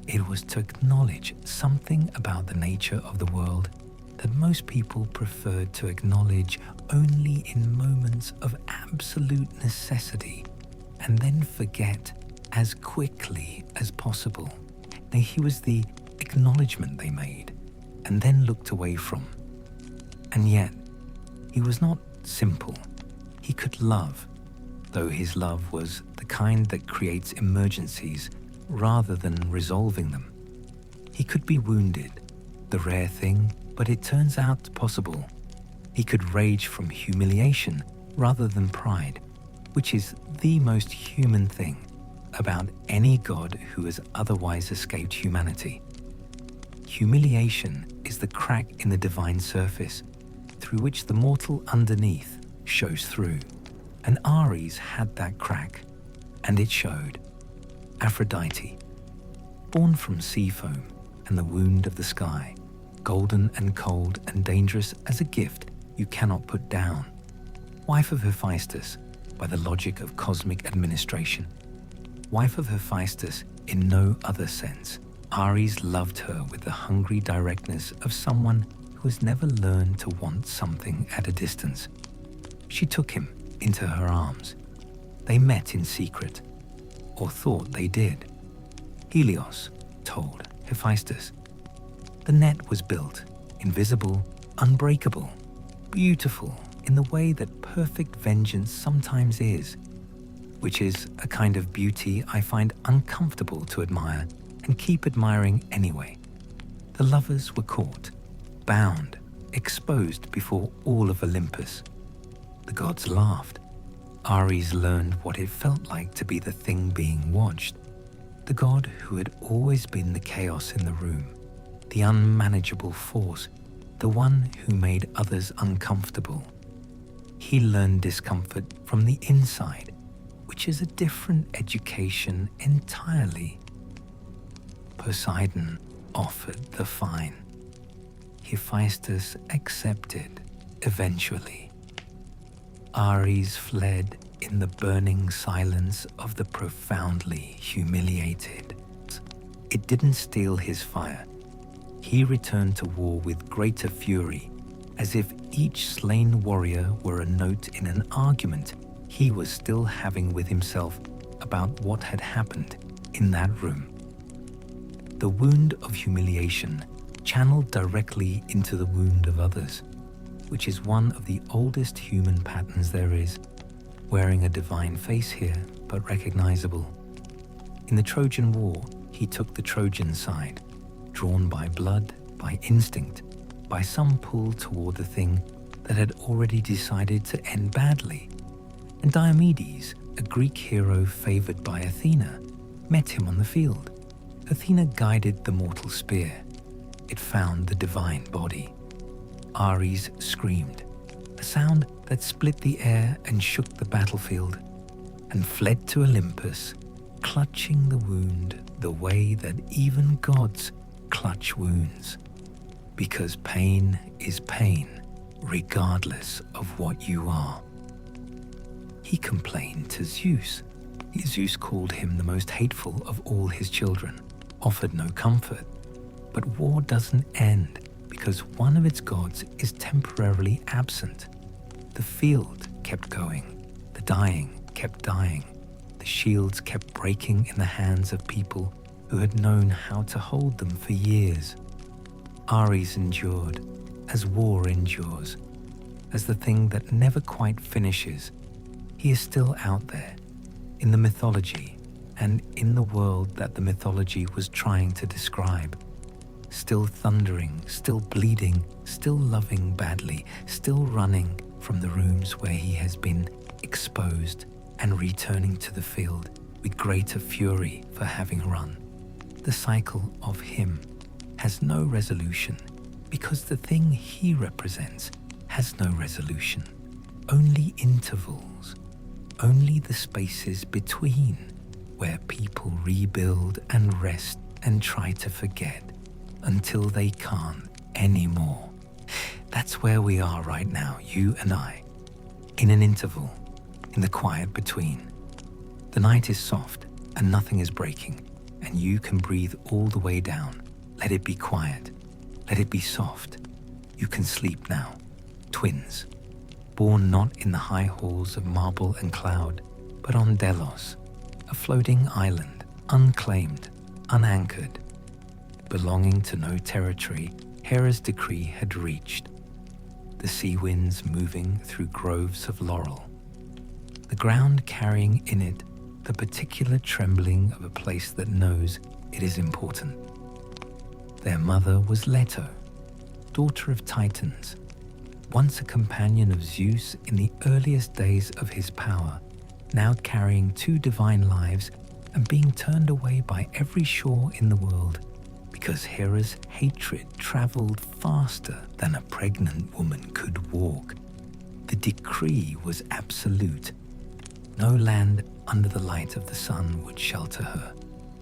It was to acknowledge something about the nature of the world that most people preferred to acknowledge only in moments of absolute necessity and then forget as quickly as possible. Now, he was the acknowledgement they made and then looked away from. And yet, he was not simple. He could love, though his love was the kind that creates emergencies rather than resolving them. He could be wounded, the rare thing, but it turns out possible. He could rage from humiliation rather than pride, which is the most human thing about any god who has otherwise escaped humanity. Humiliation is the crack in the divine surface through which the mortal underneath shows through. And Ares had that crack, and it showed. Aphrodite, born from sea foam and the wound of the sky, golden and cold and dangerous as a gift you cannot put down. Wife of Hephaestus by the logic of cosmic administration. Wife of Hephaestus in no other sense. Ares loved her with the hungry directness of someone who has never learned to want something at a distance. She took him into her arms. They met in secret, or thought they did. Helios told Hephaestus. The net was built, invisible, unbreakable, beautiful in the way that perfect vengeance sometimes is, which is a kind of beauty I find uncomfortable to admire and keep admiring anyway. The lovers were caught, bound, exposed before all of Olympus. The gods laughed. Ares learned what it felt like to be the thing being watched, the god who had always been the chaos in the room, the unmanageable force the one who made others uncomfortable. He learned discomfort from the inside, which is a different education entirely. Poseidon offered the fine. Hephaestus accepted eventually. Ares fled in the burning silence of the profoundly humiliated. It didn't steal his fire. He returned to war with greater fury, as if each slain warrior were a note in an argument he was still having with himself about what had happened in that room. The wound of humiliation channeled directly into the wound of others, which is one of the oldest human patterns there is, wearing a divine face here, but recognizable. In the Trojan War, he took the Trojan side, drawn by blood, by instinct, by some pull toward the thing that had already decided to end badly. And Diomedes, a Greek hero favored by Athena, met him on the field. Athena guided the mortal spear. It found the divine body. Ares screamed, a sound that split the air and shook the battlefield, and fled to Olympus, clutching the wound the way that even gods clutch wounds, because pain is pain, regardless of what you are. He complained to Zeus. Zeus called him the most hateful of all his children, offered no comfort. But war doesn't end because one of its gods is temporarily absent. The field kept going, the dying kept dying, the shields kept breaking in the hands of people who had known how to hold them for years. Ares endured, as war endures, as the thing that never quite finishes. He is still out there, in the mythology, and in the world that the mythology was trying to describe. Still thundering, still bleeding, still loving badly, still running from the rooms where he has been exposed and returning to the field with greater fury for having run. The cycle of him has no resolution because the thing he represents has no resolution, only intervals, only the spaces between where people rebuild and rest and try to forget until they can't anymore. That's where we are right now, you and I, in an interval, in the quiet between. The night is soft and nothing is breaking, and you can breathe all the way down. Let it be quiet. Let it be soft. You can sleep now. Twins, born not in the high halls of marble and cloud, but on Delos, a floating island, unclaimed, unanchored, belonging to no territory Hera's decree had reached. The sea winds moving through groves of laurel, the ground carrying in it the particular trembling of a place that knows it is important. Their mother was Leto, daughter of Titans, once a companion of Zeus in the earliest days of his power, now carrying two divine lives and being turned away by every shore in the world because Hera's hatred traveled faster than a pregnant woman could walk. The decree was absolute. No land under the light of the sun would shelter her.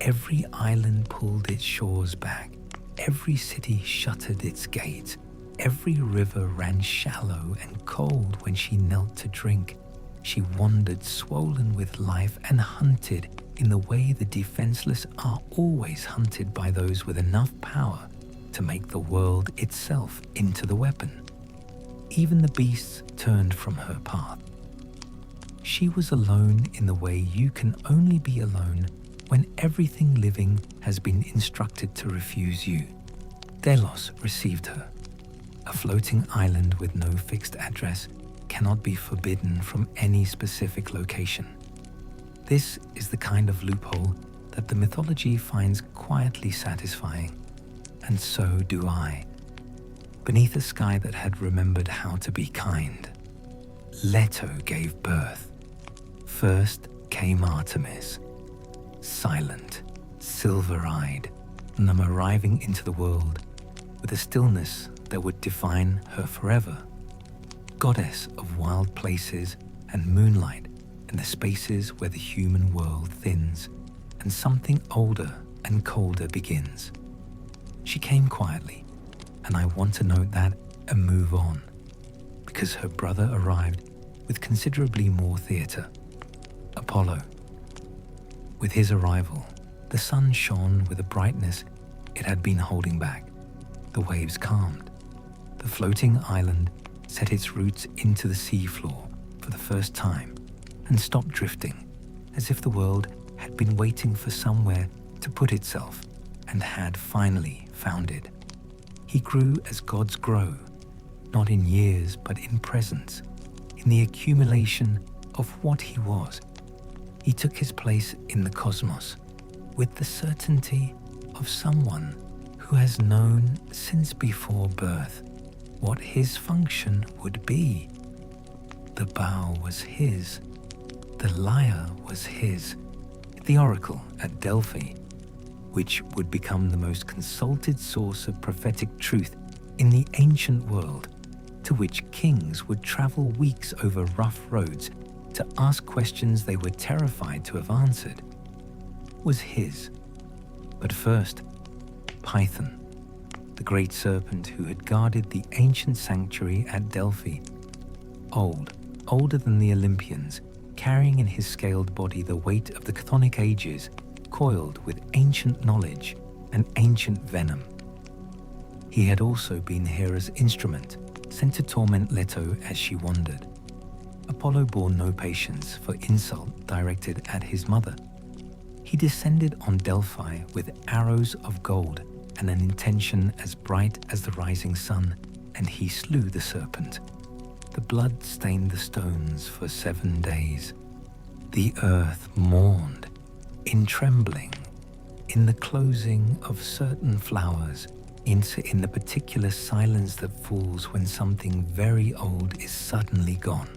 Every island pulled its shores back. Every city shuttered its gates. Every river ran shallow and cold when she knelt to drink. She wandered swollen with life and hunted in the way the defenseless are always hunted by those with enough power to make the world itself into the weapon. Even the beasts turned from her path. She was alone in the way you can only be alone when everything living has been instructed to refuse you. Delos received her. A floating island with no fixed address cannot be forbidden from any specific location. This is the kind of loophole that the mythology finds quietly satisfying, and so do I. Beneath a sky that had remembered how to be kind, Leto gave birth. First came Artemis, silent, silver-eyed, and arriving into the world with a stillness that would define her forever. Goddess of wild places and moonlight and the spaces where the human world thins and something older and colder begins. She came quietly, and I want to note that and move on, because her brother arrived with considerably more theatre, Apollo. With his arrival, the sun shone with a brightness it had been holding back. The waves calmed. The floating island set its roots into the seafloor for the first time and stopped drifting, as if the world had been waiting for somewhere to put itself and had finally found it. He grew as gods grow, not in years but in presence, in the accumulation of what he was. He took his place in the cosmos with the certainty of someone who has known since before birth what his function would be. The bow was his, the lyre was his, the oracle at Delphi, which would become the most consulted source of prophetic truth in the ancient world, to which kings would travel weeks over rough roads to ask questions they were terrified to have answered, was his. But first, Python, the great serpent who had guarded the ancient sanctuary at Delphi, older than the Olympians, carrying in his scaled body the weight of the chthonic ages, coiled with ancient knowledge and ancient venom. He had also been Hera's instrument, sent to torment Leto as she wandered. Apollo bore no patience for insult directed at his mother. He descended on Delphi with arrows of gold and an intention as bright as the rising sun, and he slew the serpent. The blood stained the stones for 7 days. The earth mourned, in trembling, in the closing of certain flowers, in the particular silence that falls when something very old is suddenly gone.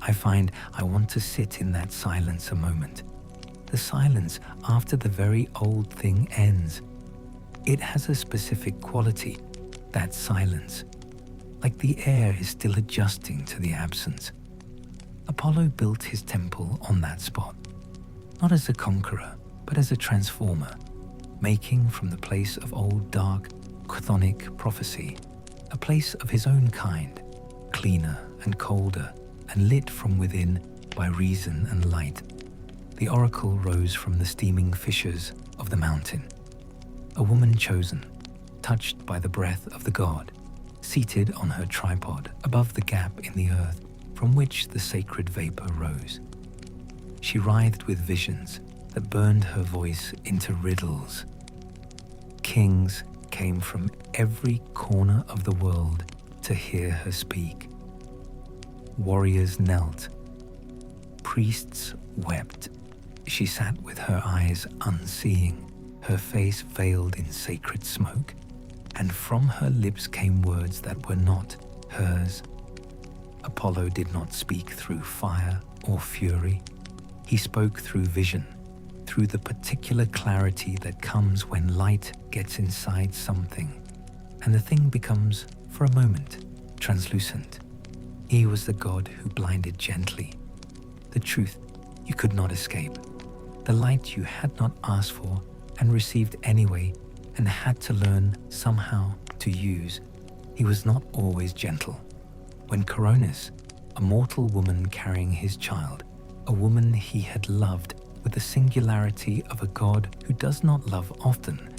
I find I want to sit in that silence a moment. The silence after the very old thing ends. It has a specific quality, that silence, like the air is still adjusting to the absence. Apollo built his temple on that spot, not as a conqueror, but as a transformer, making from the place of old dark, chthonic prophecy, a place of his own kind, cleaner and colder, and lit from within by reason and light. The oracle rose from the steaming fissures of the mountain. A woman chosen, touched by the breath of the god, seated on her tripod above the gap in the earth from which the sacred vapor rose. She writhed with visions that burned her voice into riddles. Kings came from every corner of the world to hear her speak. Warriors knelt. Priests wept. She sat with her eyes unseeing, her face veiled in sacred smoke, and from her lips came words that were not hers. Apollo did not speak through fire or fury. He spoke through vision, through the particular clarity that comes when light gets inside something, and the thing becomes, for a moment, translucent. He was the god who blinded gently. The truth you could not escape. The light you had not asked for and received anyway and had to learn somehow to use. He was not always gentle. When Cronus, a mortal woman carrying his child, a woman he had loved with the singularity of a god who does not love often,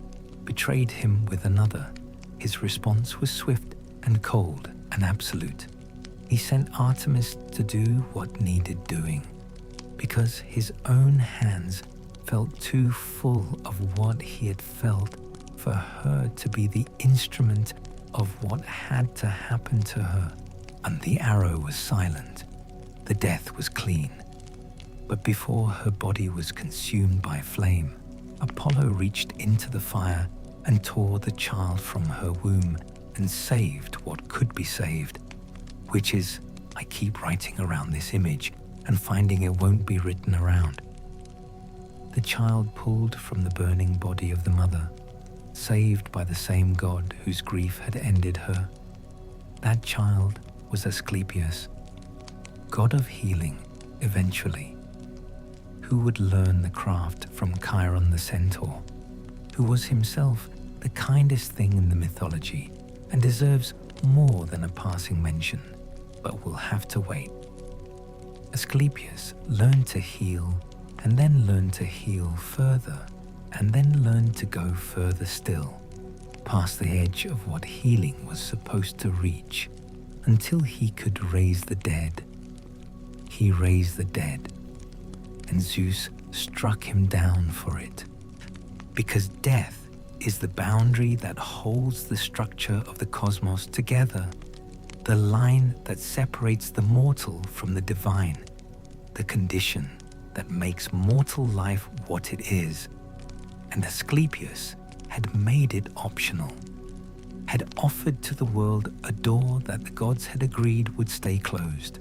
betrayed him with another, his response was swift and cold and absolute. He sent Artemis to do what needed doing, because his own hands felt too full of what he had felt for her to be the instrument of what had to happen to her. And the arrow was silent. The death was clean. But before her body was consumed by flame, Apollo reached into the fire and tore the child from her womb and saved what could be saved, which is, I keep writing around this image and finding it won't be written around. The child pulled from the burning body of the mother, saved by the same god whose grief had ended her. That child was Asclepius, god of healing eventually, who would learn the craft from Chiron the centaur, who was himself the kindest thing in the mythology and deserves more than a passing mention, but will have to wait. Asclepius learned to heal, and then learned to heal further, and then learned to go further still, past the edge of what healing was supposed to reach, until he could raise the dead. He raised the dead, and Zeus struck him down for it, because death is the boundary that holds the structure of the cosmos together, the line that separates the mortal from the divine, the condition that makes mortal life what it is. And Asclepius had made it optional, had offered to the world a door that the gods had agreed would stay closed.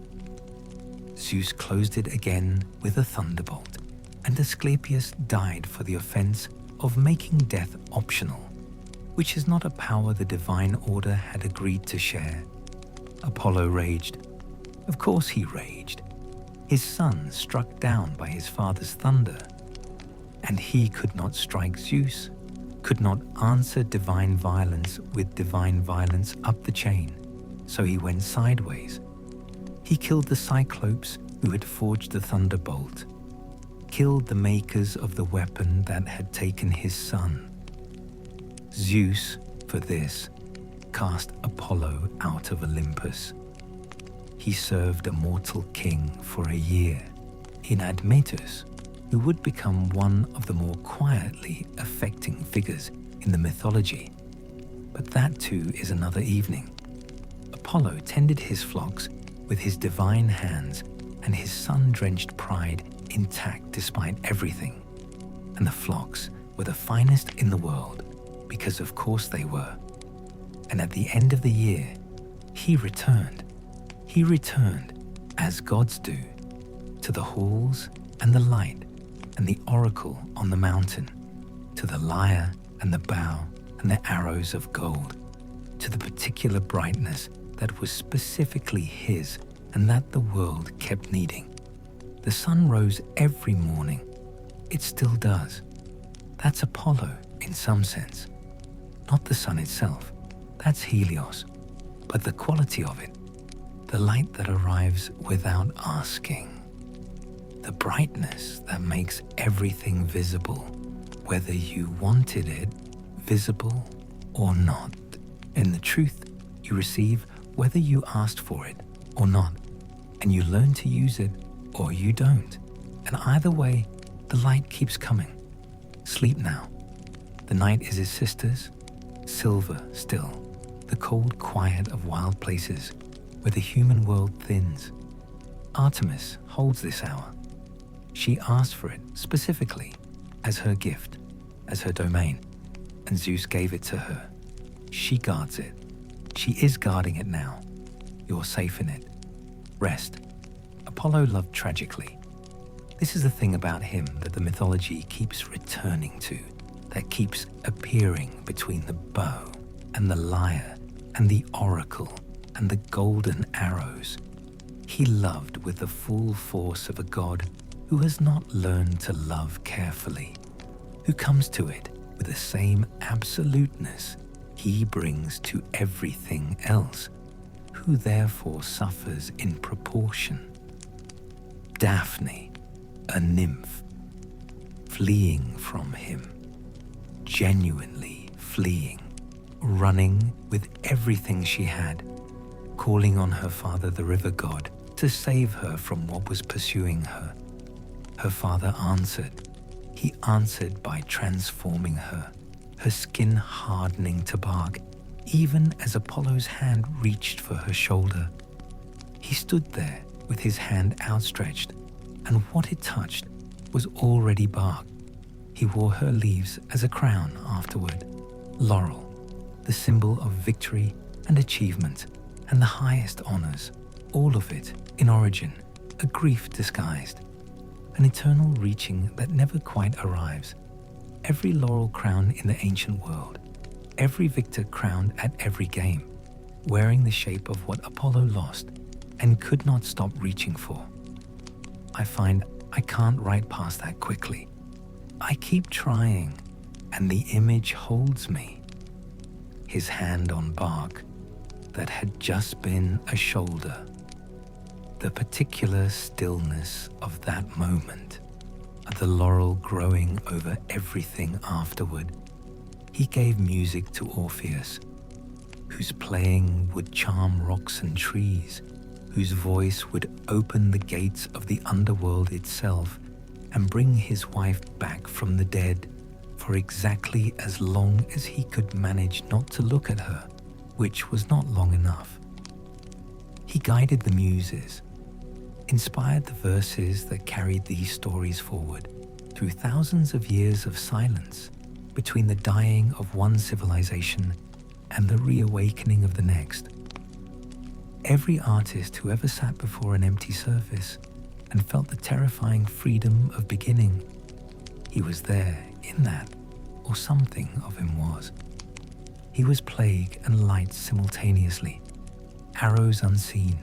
Zeus closed it again with a thunderbolt, and Asclepius died for the offense of making death optional, which is not a power the divine order had agreed to share. Apollo raged. Of course he raged. His son struck down by his father's thunder, and he could not strike Zeus, could not answer divine violence with divine violence up the chain, so he went sideways. He killed the Cyclopes who had forged the thunderbolt, killed the makers of the weapon that had taken his son. Zeus, for this, cast Apollo out of Olympus. He served a mortal king for a year in Admetus, who would become one of the more quietly affecting figures in the mythology. But that too is another evening. Apollo tended his flocks with his divine hands, and his sun-drenched pride intact despite everything. And the flocks were the finest in the world, because of course they were. And at the end of the year, he returned. He returned, as gods do, to the halls and the light and the oracle on the mountain, to the lyre and the bow and the arrows of gold, to the particular brightness that was specifically his and that the world kept needing. The sun rose every morning. It still does. That's Apollo in some sense. Not the sun itself, that's Helios, but the quality of it, the light that arrives without asking, the brightness that makes everything visible, whether you wanted it visible or not. In the truth, you receive whether you asked for it or not, and you learn to use it or you don't. And either way, the light keeps coming. Sleep now. The night is his sister's, silver still, the cold quiet of wild places where the human world thins. Artemis holds this hour. She asked for it specifically as her gift, as her domain, and Zeus gave it to her. She guards it. She is guarding it now. You're safe in it. Rest. Apollo loved tragically. This is the thing about him that the mythology keeps returning to, that keeps appearing between the bow and the lyre and the oracle and the golden arrows. He loved with the full force of a god who has not learned to love carefully, who comes to it with the same absoluteness he brings to everything else, who therefore suffers in proportion. Daphne, a nymph, fleeing from him, genuinely fleeing, running with everything she had, calling on her father, the river god, to save her from what was pursuing her. Her father answered. He answered by transforming her, her skin hardening to bark, even as Apollo's hand reached for her shoulder. He stood there with his hand outstretched, and what it touched was already bark. He wore her leaves as a crown afterward, laurel, the symbol of victory and achievement and the highest honors, all of it in origin, a grief disguised, an eternal reaching that never quite arrives. Every laurel crown in the ancient world every victor crowned at every game, wearing the shape of what Apollo lost and could not stop reaching for. I find I can't write past that quickly. I keep trying, and the image holds me. His hand on bark that had just been a shoulder. The particular stillness of that moment, the laurel growing over everything afterward. He gave music to Orpheus, whose playing would charm rocks and trees, whose voice would open the gates of the underworld itself and bring his wife back from the dead for exactly as long as he could manage not to look at her, which was not long enough. He guided the muses, inspired the verses that carried these stories forward through thousands of years of silence between the dying of one civilization and the reawakening of the next. Every artist who ever sat before an empty surface and felt the terrifying freedom of beginning, he was there in that, or something of him was. He was plague and light simultaneously, arrows unseen,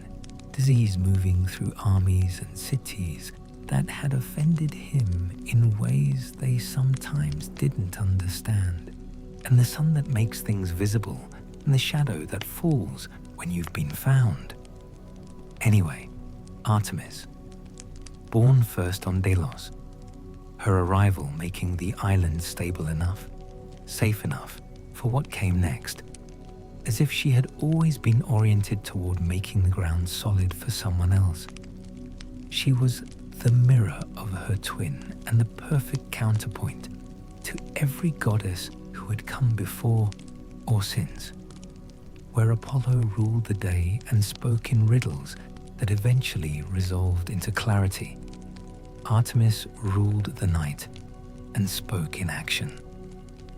disease moving through armies and cities that had offended him in ways they sometimes didn't understand, and the sun that makes things visible and the shadow that falls when you've been found. Anyway, Artemis, born first on Delos, her arrival making the island stable enough, safe enough for what came next, as if she had always been oriented toward making the ground solid for someone else. She was the mirror of her twin and the perfect counterpoint to every goddess who had come before or since. Where Apollo ruled the day and spoke in riddles that eventually resolved into clarity, Artemis ruled the night and spoke in action,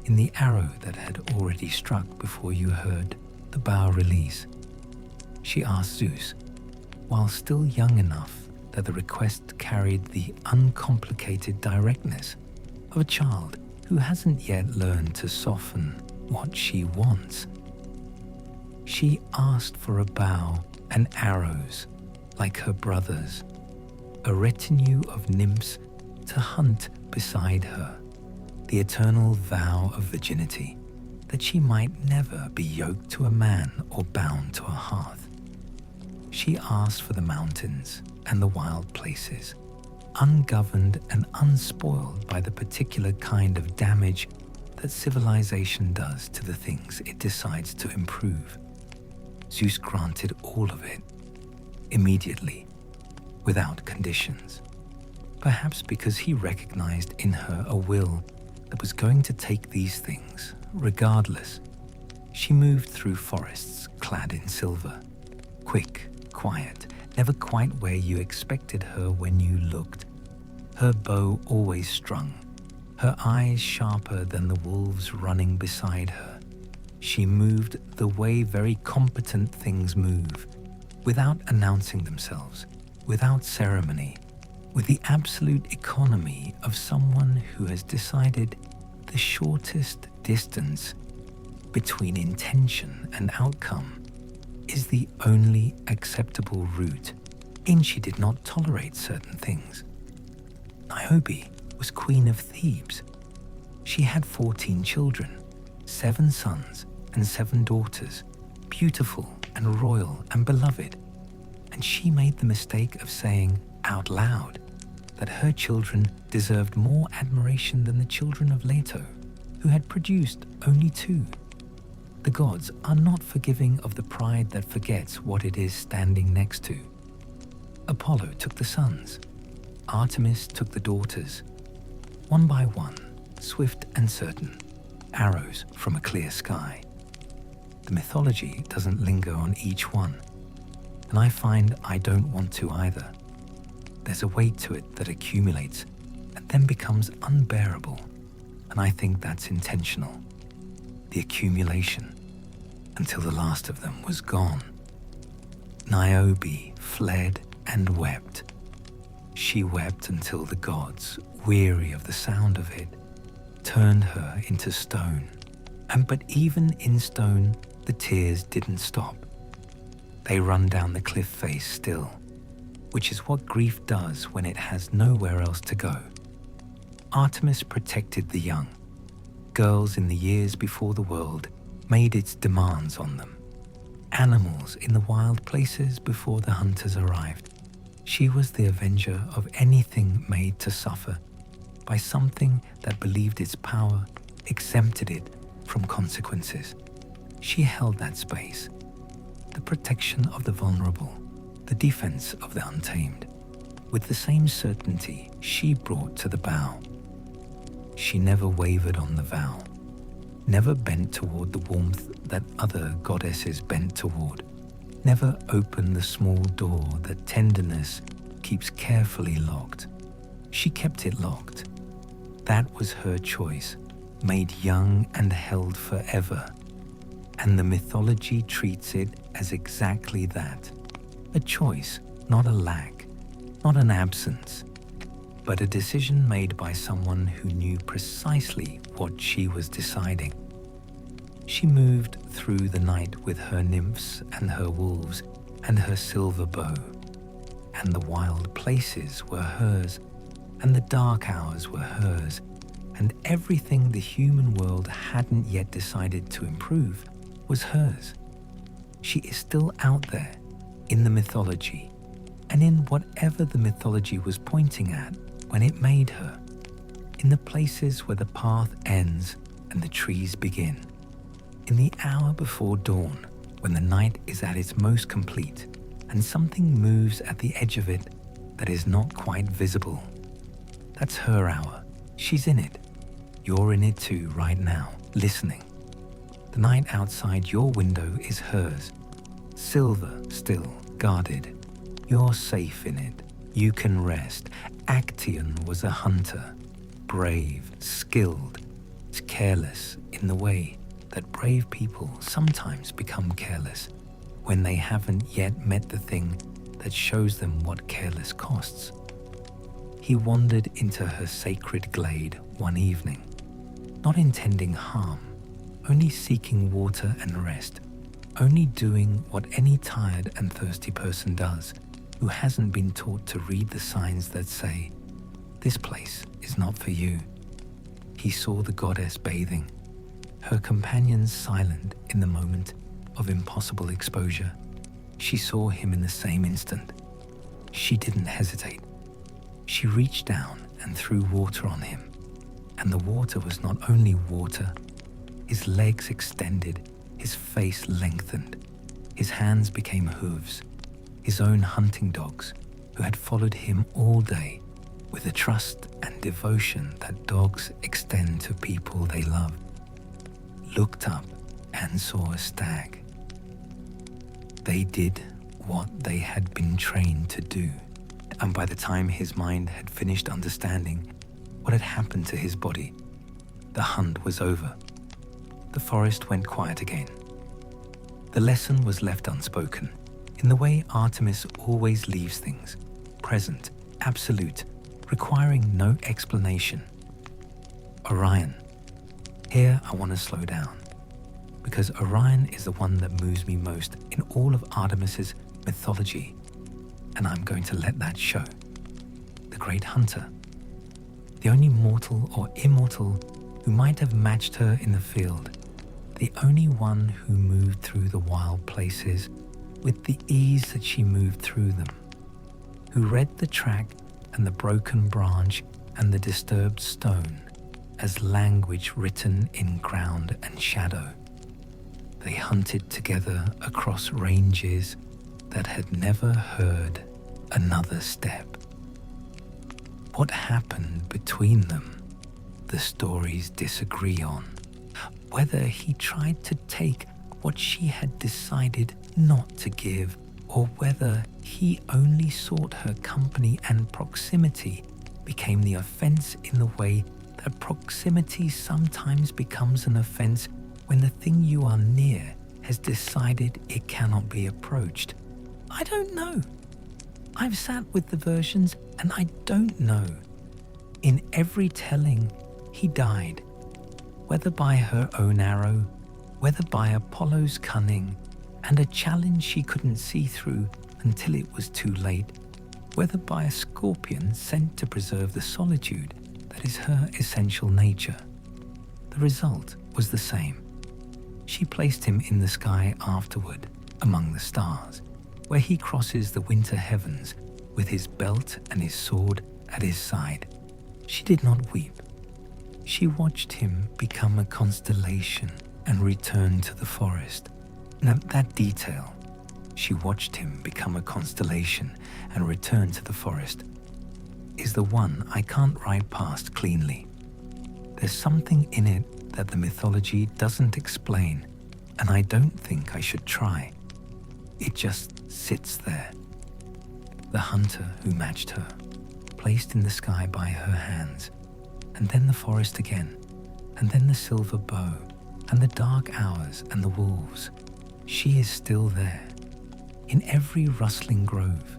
in the arrow that had already struck before you heard the bow release. She asked Zeus, while still young enough that the request carried the uncomplicated directness of a child who hasn't yet learned to soften what she wants. She asked for a bow and arrows like her brothers, a retinue of nymphs to hunt beside her, the eternal vow of virginity, that she might never be yoked to a man or bound to a hearth. She asked for the mountains and the wild places, ungoverned and unspoiled by the particular kind of damage that civilization does to the things it decides to improve. Zeus granted all of it, immediately, without conditions, perhaps because he recognized in her a will that was going to take these things, regardless. She moved through forests clad in silver, quick, quiet, never quite where you expected her when you looked. Her bow always strung, her eyes sharper than the wolves running beside her. She moved the way very competent things move, without announcing themselves, without ceremony, with the absolute economy of someone who has decided the shortest distance between intention and outcome is the only acceptable route. In she did not tolerate certain things. Niobe was queen of Thebes. She had 14 children, 7 sons and 7 daughters, beautiful and royal and beloved. And she made the mistake of saying out loud that her children deserved more admiration than the children of Leto, who had produced only 2. The gods are not forgiving of the pride that forgets what it is standing next to. Apollo took the sons. Artemis took the daughters. One by one, swift and certain, arrows from a clear sky. The mythology doesn't linger on each one, and I find I don't want to either. There's a weight to it that accumulates and then becomes unbearable, and I think that's intentional. The accumulation, until the last of them was gone. Niobe fled and wept. She wept until the gods, weary of the sound of it, turned her into stone But even in stone, the tears didn't stop. They run down the cliff face still, which is what grief does when it has nowhere else to go. Artemis protected the young. Girls in the years before the world made its demands on them. Animals in the wild places before the hunters arrived. She was the avenger of anything made to suffer by something that believed its power exempted it from consequences. She held that space, the protection of the vulnerable, the defense of the untamed, with the same certainty she brought to the bow. She never wavered on the vow, never bent toward the warmth that other goddesses bent toward, never opened the small door that tenderness keeps carefully locked. She kept it locked. That was her choice, made young and held forever. And the mythology treats it as exactly that. A choice, not a lack, not an absence, but a decision made by someone who knew precisely what she was deciding. She moved through the night with her nymphs and her wolves and her silver bow, and the wild places were hers, and the dark hours were hers, and everything the human world hadn't yet decided to improve was hers. She is still out there, in the mythology, and in whatever the mythology was pointing at when it made her, in the places where the path ends and the trees begin, in the hour before dawn, when the night is at its most complete and something moves at the edge of it that is not quite visible. That's her hour. She's in it. You're in it too right now, listening. The night outside your window is hers, silver still, guarded. You're safe in it. You can rest. Actaeon was a hunter, brave, skilled, careless in the way that brave people sometimes become careless when they haven't yet met the thing that shows them what careless costs. He wandered into her sacred glade one evening, not intending harm, only seeking water and rest, only doing what any tired and thirsty person does who hasn't been taught to read the signs that say, "This place is not for you." He saw the goddess bathing, her companions silent in the moment of impossible exposure. She saw him in the same instant. She didn't hesitate. She reached down and threw water on him, and the water was not only water. His legs extended, his face lengthened, his hands became hooves, his own hunting dogs, who had followed him all day with the trust and devotion that dogs extend to people they love, looked up and saw a stag. They did what they had been trained to do, and by the time his mind had finished understanding what had happened to his body, the hunt was over. The forest went quiet again. The lesson was left unspoken, in the way Artemis always leaves things, present, absolute, requiring no explanation. Orion. Here I want to slow down, because Orion is the one that moves me most in all of Artemis's mythology, and I'm going to let that show. The great hunter, the only mortal or immortal who might have matched her in the field, the only one who moved through the wild places with the ease that she moved through them, who read the track and the broken branch and the disturbed stone as language written in ground and shadow. They hunted together across ranges that had never heard another step. What happened between them, the stories disagree on. Whether he tried to take what she had decided not to give, or whether he only sought her company and proximity became the offense in the way that proximity sometimes becomes an offense when the thing you are near has decided it cannot be approached. I don't know. I've sat with the versions and I don't know. In every telling, he died. whether by her own arrow, whether by Apollo's cunning, and a challenge she couldn't see through until it was too late, whether by a scorpion sent to preserve the solitude that is her essential nature. The result was the same. She placed him in the sky afterward, among the stars, where he crosses the winter heavens with his belt and his sword at his side. She did not weep. She watched him become a constellation and return to the forest. Now that detail, she watched him become a constellation and return to the forest, is the one I can't ride past cleanly. There's something in it that the mythology doesn't explain, and I don't think I should try. It just sits there. The hunter who matched her, placed in the sky by her hands, and then the forest again, and then the silver bow, and the dark hours and the wolves. She is still there, in every rustling grove,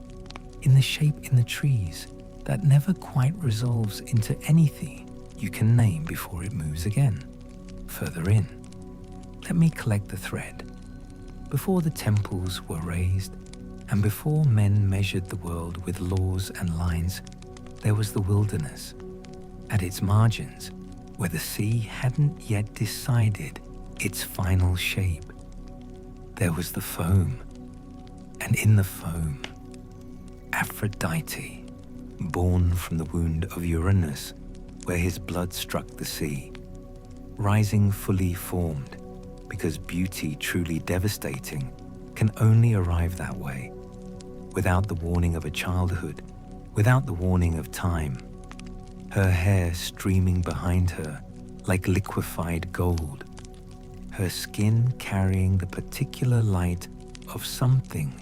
in the shape in the trees that never quite resolves into anything you can name before it moves again. Further in, let me collect the thread. Before the temples were raised, and before men measured the world with laws and lines, there was the wilderness. At its margins, where the sea hadn't yet decided its final shape, there was the foam, and in the foam, Aphrodite, born from the wound of Uranus, where his blood struck the sea, rising fully formed, because beauty truly devastating can only arrive that way, without the warning of a childhood, without the warning of time, her hair streaming behind her like liquefied gold, her skin carrying the particular light of something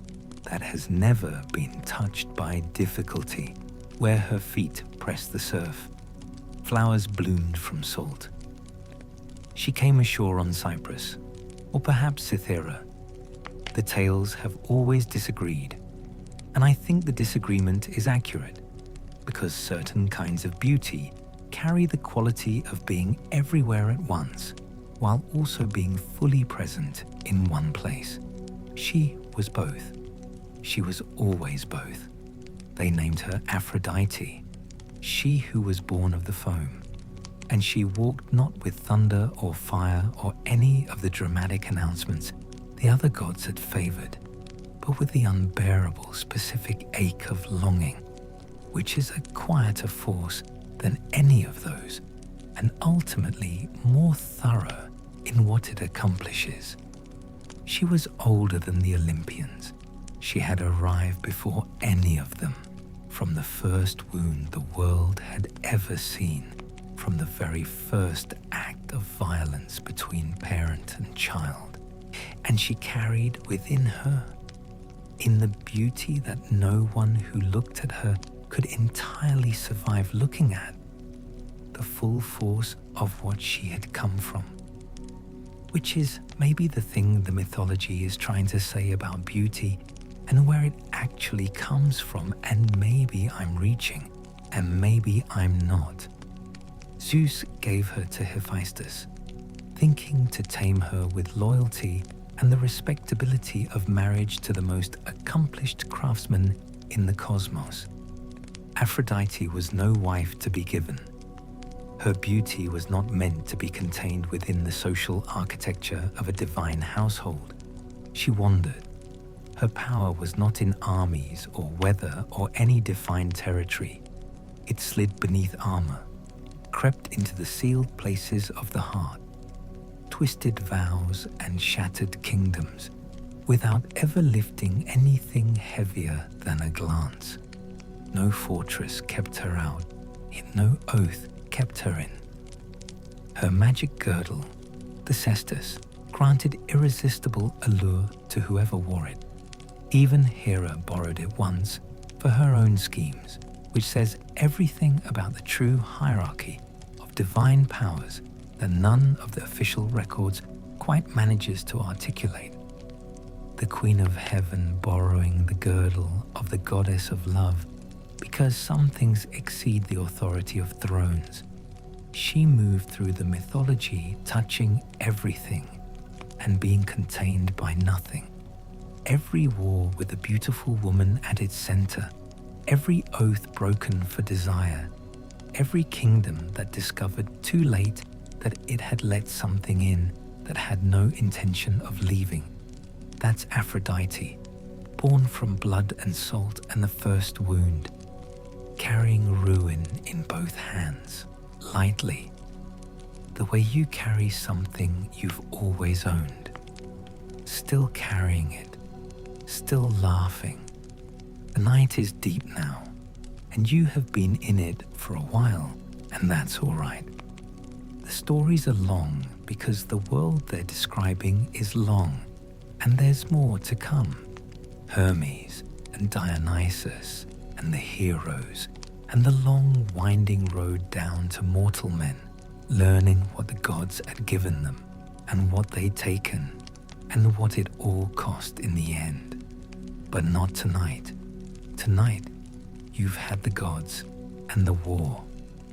that has never been touched by difficulty, where her feet pressed the surf. Flowers bloomed from salt. She came ashore on Cyprus, or perhaps Cythera. The tales have always disagreed, and I think the disagreement is accurate, because certain kinds of beauty carry the quality of being everywhere at once, while also being fully present in one place. She was both. She was always both. They named her Aphrodite, she who was born of the foam, and she walked not with thunder or fire or any of the dramatic announcements the other gods had favored, but with the unbearable specific ache of longing, which is a quieter force than any of those, and ultimately more thorough in what it accomplishes. She was older than the Olympians. She had arrived before any of them, from the first wound the world had ever seen, from the very first act of violence between parent and child. And she carried within her, in the beauty that no one who looked at her could entirely survive looking at, the full force of what she had come from. Which is maybe the thing the mythology is trying to say about beauty and where it actually comes from, and maybe I'm reaching, and maybe I'm not. Zeus gave her to Hephaestus, thinking to tame her with loyalty and the respectability of marriage to the most accomplished craftsman in the cosmos. Aphrodite was no wife to be given. Her beauty was not meant to be contained within the social architecture of a divine household. She wandered. Her power was not in armies or weather or any defined territory. It slid beneath armor, crept into the sealed places of the heart, twisted vows and shattered kingdoms, without ever lifting anything heavier than a glance. No fortress kept her out, yet no oath kept her in. Her magic girdle, the cestus, granted irresistible allure to whoever wore it. Even Hera borrowed it once for her own schemes, which says everything about the true hierarchy of divine powers that none of the official records quite manages to articulate. The Queen of Heaven borrowing the girdle of the goddess of love, because some things exceed the authority of thrones. She moved through the mythology, touching everything and being contained by nothing. Every war with a beautiful woman at its center, every oath broken for desire, every kingdom that discovered too late that it had let something in that had no intention of leaving. That's Aphrodite, born from blood and salt and the first wound, carrying ruin in both hands, lightly, the way you carry something you've always owned, still carrying it, still laughing. The night is deep now, and you have been in it for a while, and that's all right. The stories are long because the world they're describing is long, and there's more to come. Hermes and Dionysus and the heroes and the long winding road down to mortal men, learning what the gods had given them and what they'd taken and what it all cost in the end. But not tonight. Tonight, you've had the gods and the war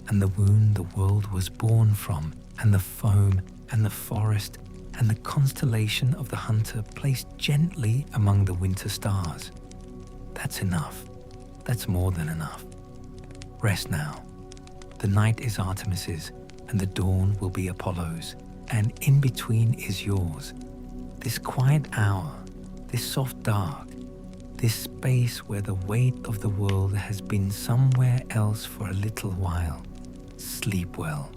and the wound the world was born from and the foam and the forest and the constellation of the hunter placed gently among the winter stars. That's enough. That's more than enough. Rest now. The night is Artemis's, and the dawn will be Apollo's, and in between is yours. This quiet hour, this soft dark, this space where the weight of the world has been somewhere else for a little while. Sleep well.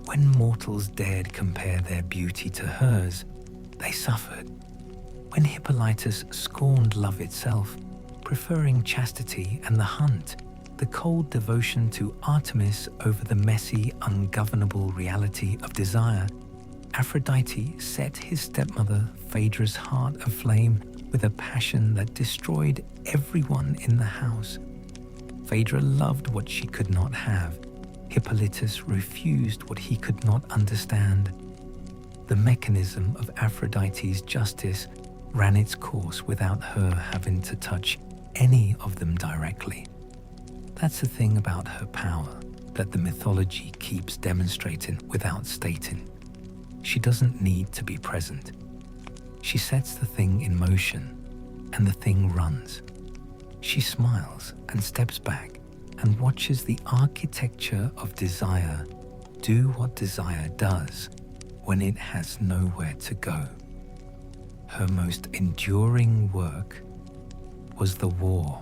When mortals dared compare their beauty to hers, they suffered. When Hippolytus scorned love itself, preferring chastity and the hunt, the cold devotion to Artemis over the messy, ungovernable reality of desire, Aphrodite set his stepmother Phaedra's heart aflame with a passion that destroyed everyone in the house. Phaedra loved what she could not have. Hippolytus refused what he could not understand. The mechanism of Aphrodite's justice ran its course without her having to touch any of them directly. That's the thing about her power that the mythology keeps demonstrating without stating. She doesn't need to be present. She sets the thing in motion, and the thing runs. She smiles and steps back and watches the architecture of desire do what desire does when it has nowhere to go. Her most enduring work was the war.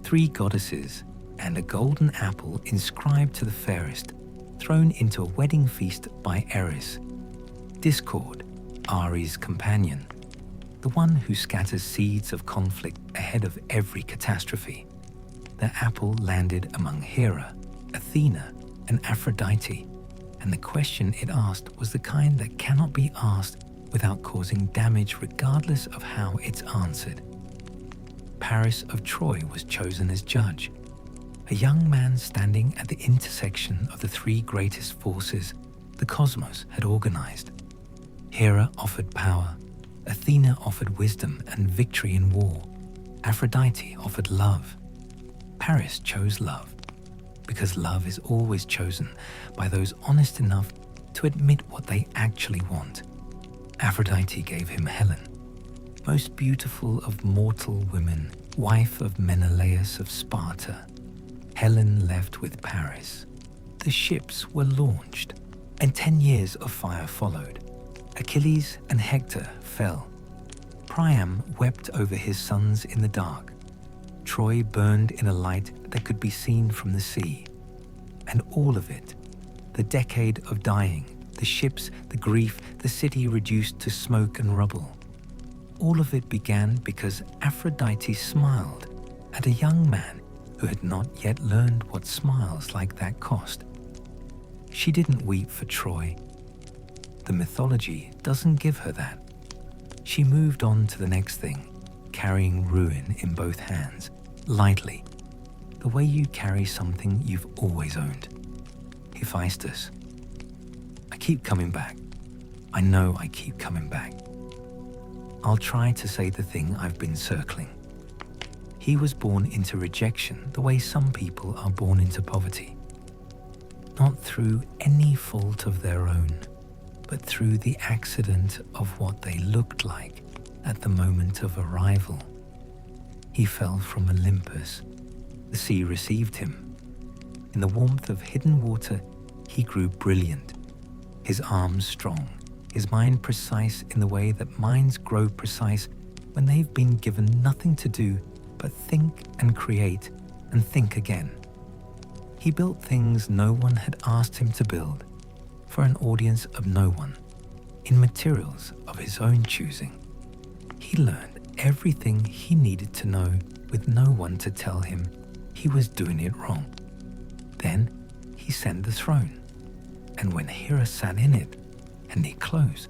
3 goddesses and a golden apple inscribed to the fairest, thrown into a wedding feast by Eris. Discord, Ares' companion, the one who scatters seeds of conflict ahead of every catastrophe. The apple landed among Hera, Athena, and Aphrodite, and the question it asked was the kind that cannot be asked without causing damage regardless of how it's answered. Paris of Troy was chosen as judge, a young man standing at the intersection of the 3 greatest forces the cosmos had organized. Hera offered power, Athena offered wisdom and victory in war, Aphrodite offered love. Paris chose love, because love is always chosen by those honest enough to admit what they actually want. Aphrodite gave him Helen, most beautiful of mortal women, wife of Menelaus of Sparta. Helen left with Paris. The ships were launched, and 10 years of fire followed. Achilles and Hector fell. Priam wept over his sons in the dark. Troy burned in a light that could be seen from the sea. And all of it, the decade of dying, the ships, the grief, the city reduced to smoke and rubble, all of it began because Aphrodite smiled at a young man who had not yet learned what smiles like that cost. She didn't weep for Troy. The mythology doesn't give her that. She moved on to the next thing, carrying ruin in both hands, lightly, the way you carry something you've always owned. Hephaestus. I keep coming back. I know I keep coming back. I'll try to say the thing I've been circling. He was born into rejection the way some people are born into poverty. not through any fault of their own, but through the accident of what they looked like at the moment of arrival. He fell from Olympus. The sea received him. In the warmth of hidden water, he grew brilliant, his arms strong, his mind precise in the way that minds grow precise when they've been given nothing to do but think and create and think again. He built things no one had asked him to build, for an audience of no one, in materials of his own choosing. He learned everything he needed to know with no one to tell him he was doing it wrong. Then he sent the throne, and when Hera sat in it and it closed,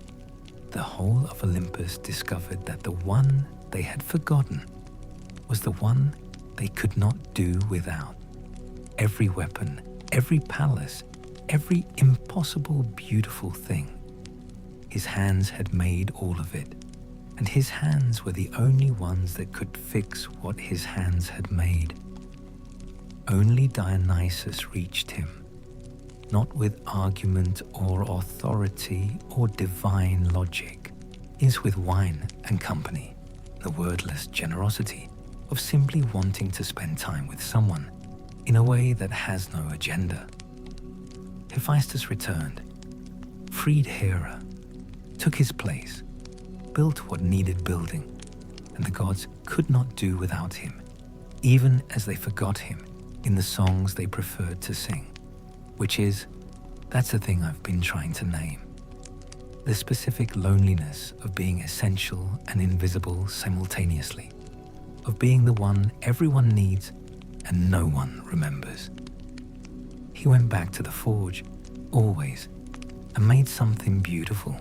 the whole of Olympus discovered that the one they had forgotten was the one they could not do without. Every weapon, every palace, every impossible beautiful thing. His hands had made all of it, and his hands were the only ones that could fix what his hands had made. Only Dionysus reached him, not with argument or authority or divine logic. Is with wine and company, the wordless generosity of simply wanting to spend time with someone in a way that has no agenda. Hephaestus returned, freed Hera, took his place, built what needed building, and the gods could not do without him, even as they forgot him in the songs they preferred to sing, which is, that's the thing I've been trying to name. The specific loneliness of being essential and invisible simultaneously, of being the one everyone needs and no one remembers. He went back to the forge, always, and made something beautiful,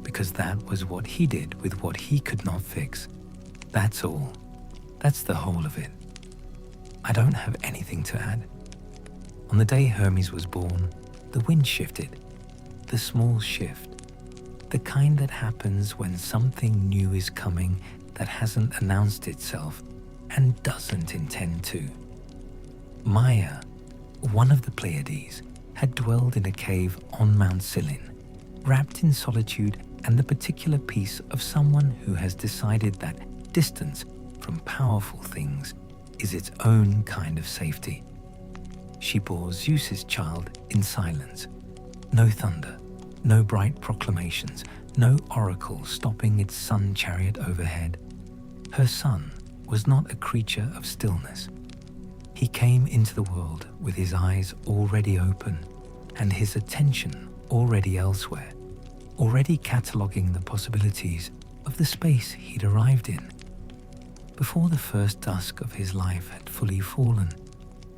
because that was what he did with what he could not fix. That's all. That's the whole of it. I don't have anything to add. On the day Hermes was born, the wind shifted. The small shift. The kind that happens when something new is coming that hasn't announced itself and doesn't intend to. Maia, one of the Pleiades, had dwelled in a cave on Mount Silin, wrapped in solitude and the particular peace of someone who has decided that distance from powerful things is its own kind of safety. She bore Zeus's child in silence. No thunder, no bright proclamations, no oracle stopping its sun chariot overhead. Her son was not a creature of stillness. He came into the world with his eyes already open and his attention already elsewhere, already cataloguing the possibilities of the space he'd arrived in. Before the first dusk of his life had fully fallen,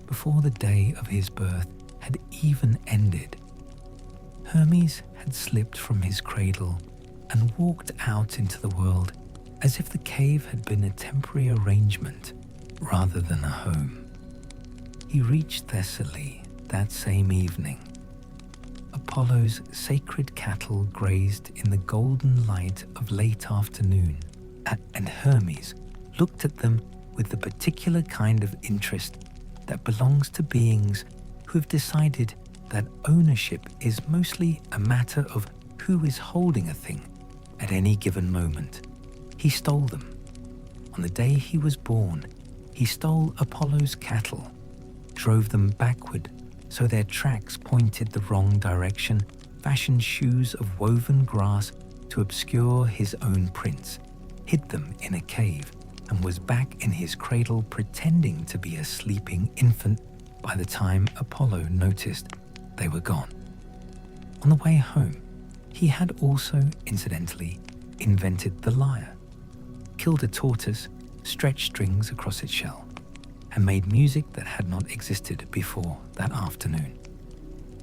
before the day of his birth had even ended, Hermes had slipped from his cradle and walked out into the world as if the cave had been a temporary arrangement rather than a home. He reached Thessaly that same evening. Apollo's sacred cattle grazed in the golden light of late afternoon, and Hermes looked at them with the particular kind of interest that belongs to beings who have decided that ownership is mostly a matter of who is holding a thing at any given moment. He stole them. On the day he was born, he stole Apollo's cattle, drove them backward so their tracks pointed the wrong direction, fashioned shoes of woven grass to obscure his own prints, hid them in a cave, and was back in his cradle pretending to be a sleeping infant by the time Apollo noticed they were gone. On the way home, he had also, incidentally, invented the lyre, killed a tortoise, stretched strings across its shell, and made music that had not existed before that afternoon.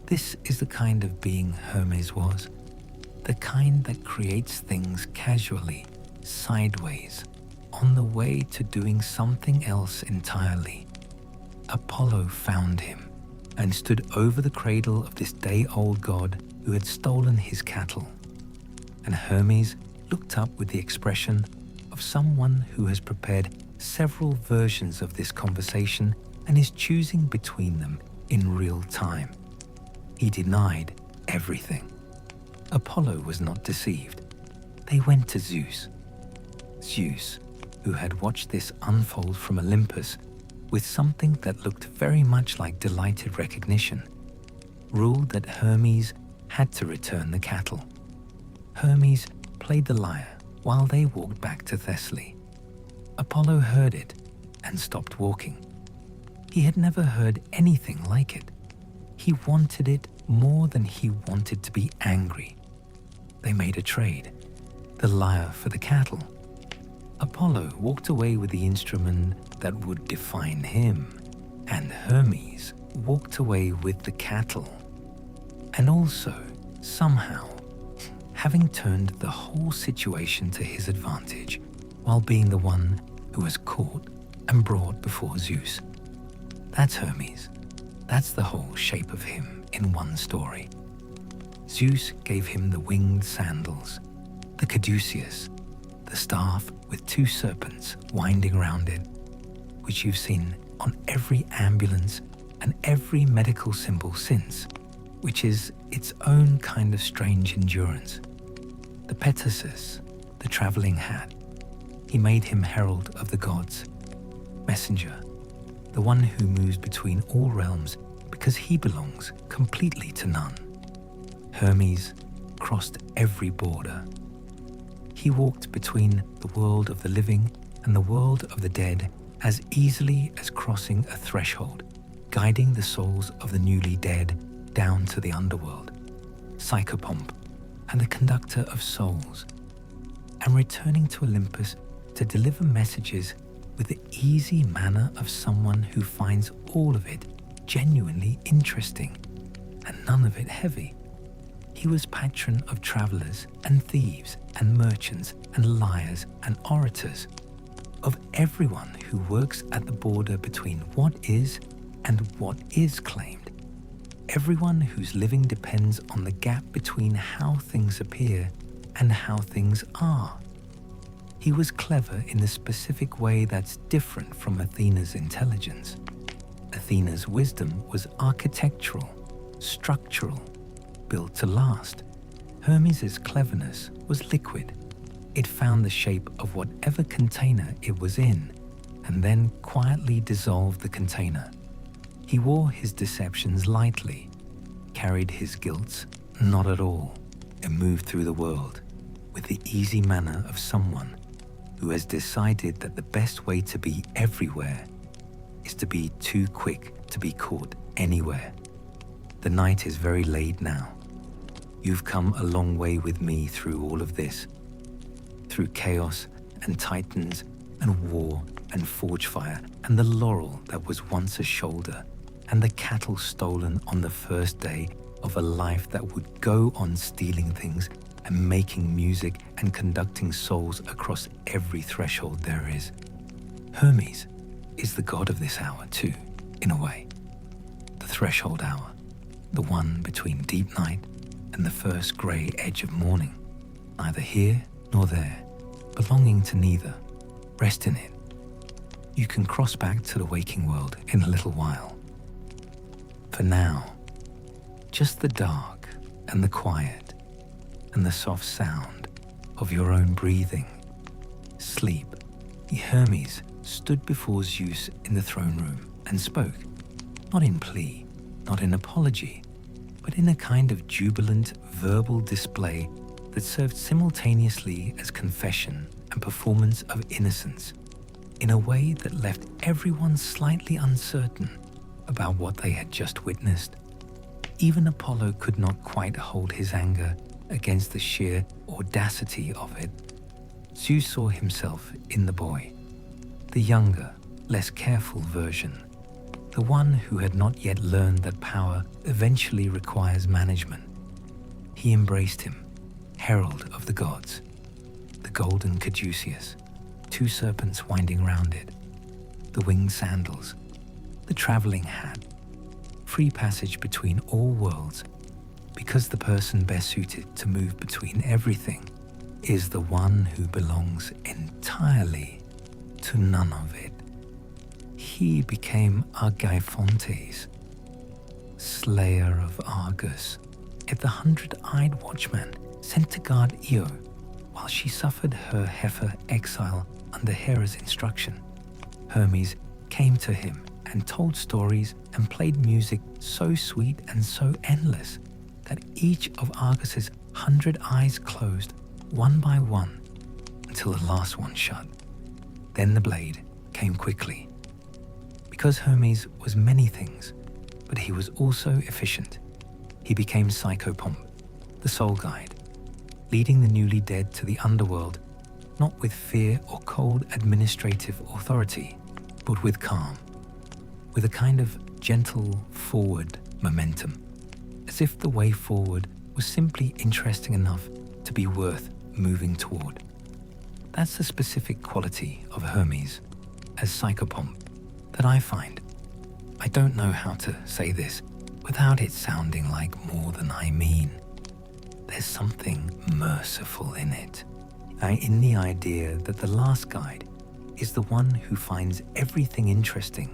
This is the kind of being Hermes was, the kind that creates things casually, sideways, on the way to doing something else entirely. Apollo found him and stood over the cradle of this day-old god who had stolen his cattle. And Hermes looked up with the expression of someone who has prepared several versions of this conversation and is choosing between them in real time. He denied everything. Apollo was not deceived. They went to Zeus. Zeus, who had watched this unfold from Olympus with something that looked very much like delighted recognition, ruled that Hermes had to return the cattle. Hermes played the lyre while they walked back to Thessaly. Apollo heard it and stopped walking. He had never heard anything like it. He wanted it more than he wanted to be angry. They made a trade, the lyre for the cattle. Apollo walked away with the instrument that would define him, and Hermes walked away with the cattle. And also, somehow, having turned the whole situation to his advantage, while being the one who was caught and brought before Zeus. That's Hermes. That's the whole shape of him in one story. Zeus gave him the winged sandals, the caduceus, the staff with two serpents winding around it, which you've seen on every ambulance and every medical symbol since, which is its own kind of strange endurance. The petasus, the traveling hat. He made him herald of the gods, messenger, the one who moves between all realms because he belongs completely to none. Hermes crossed every border. He walked between the world of the living and the world of the dead as easily as crossing a threshold, guiding the souls of the newly dead down to the underworld, psychopomp, and the conductor of souls, and returning to Olympus to deliver messages with the easy manner of someone who finds all of it genuinely interesting and none of it heavy. He was patron of travelers and thieves and merchants and liars and orators, of everyone who works at the border between what is and what is claimed, everyone whose living depends on the gap between how things appear and how things are. He was clever in the specific way that's different from Athena's intelligence. Athena's wisdom was architectural, structural, built to last. Hermes' cleverness was liquid. It found the shape of whatever container it was in, and then quietly dissolved the container. He wore his deceptions lightly, carried his guilts not at all, and moved through the world with the easy manner of someone who has decided that the best way to be everywhere is to be too quick to be caught anywhere. The night is very late now. You've come a long way with me through all of this, through chaos and titans and war and forge fire and the laurel that was once a shoulder and the cattle stolen on the first day of a life that would go on stealing things and making music and conducting souls across every threshold there is. Hermes is the god of this hour too, in a way. The threshold hour, the one between deep night and the first grey edge of morning, neither here nor there, belonging to neither. Rest in it. You can cross back to the waking world in a little while. For now, just the dark and the quiet and the soft sound of your own breathing. Sleep. Hermes stood before Zeus in the throne room and spoke, not in plea, not in apology, but in a kind of jubilant verbal display that served simultaneously as confession and performance of innocence, in a way that left everyone slightly uncertain about what they had just witnessed. Even Apollo could not quite hold his anger against the sheer audacity of it. Zeus saw himself in the boy, the younger, less careful version, the one who had not yet learned that power eventually requires management. He embraced him, herald of the gods, the golden caduceus, two serpents winding round it, the winged sandals, the traveling hat, free passage between all worlds, because the person best suited to move between everything is the one who belongs entirely to none of it. He became Argeiphontes, slayer of our Argus, yet the 100-eyed watchman sent to guard Io while she suffered her heifer exile under Hera's instruction. Hermes came to him and told stories and played music so sweet and so endless that each of Argus's 100 eyes closed one by one until the last one shut. Then the blade came quickly. Because Hermes was many things, but he was also efficient, he became Psychopomp, the soul guide, leading the newly dead to the underworld, not with fear or cold administrative authority, but with calm, with a kind of gentle forward momentum, as if the way forward was simply interesting enough to be worth moving toward. That's the specific quality of Hermes as Psychopomp that I find. I don't know how to say this without it sounding like more than I mean. There's something merciful in it, in the idea that the last guide is the one who finds everything interesting,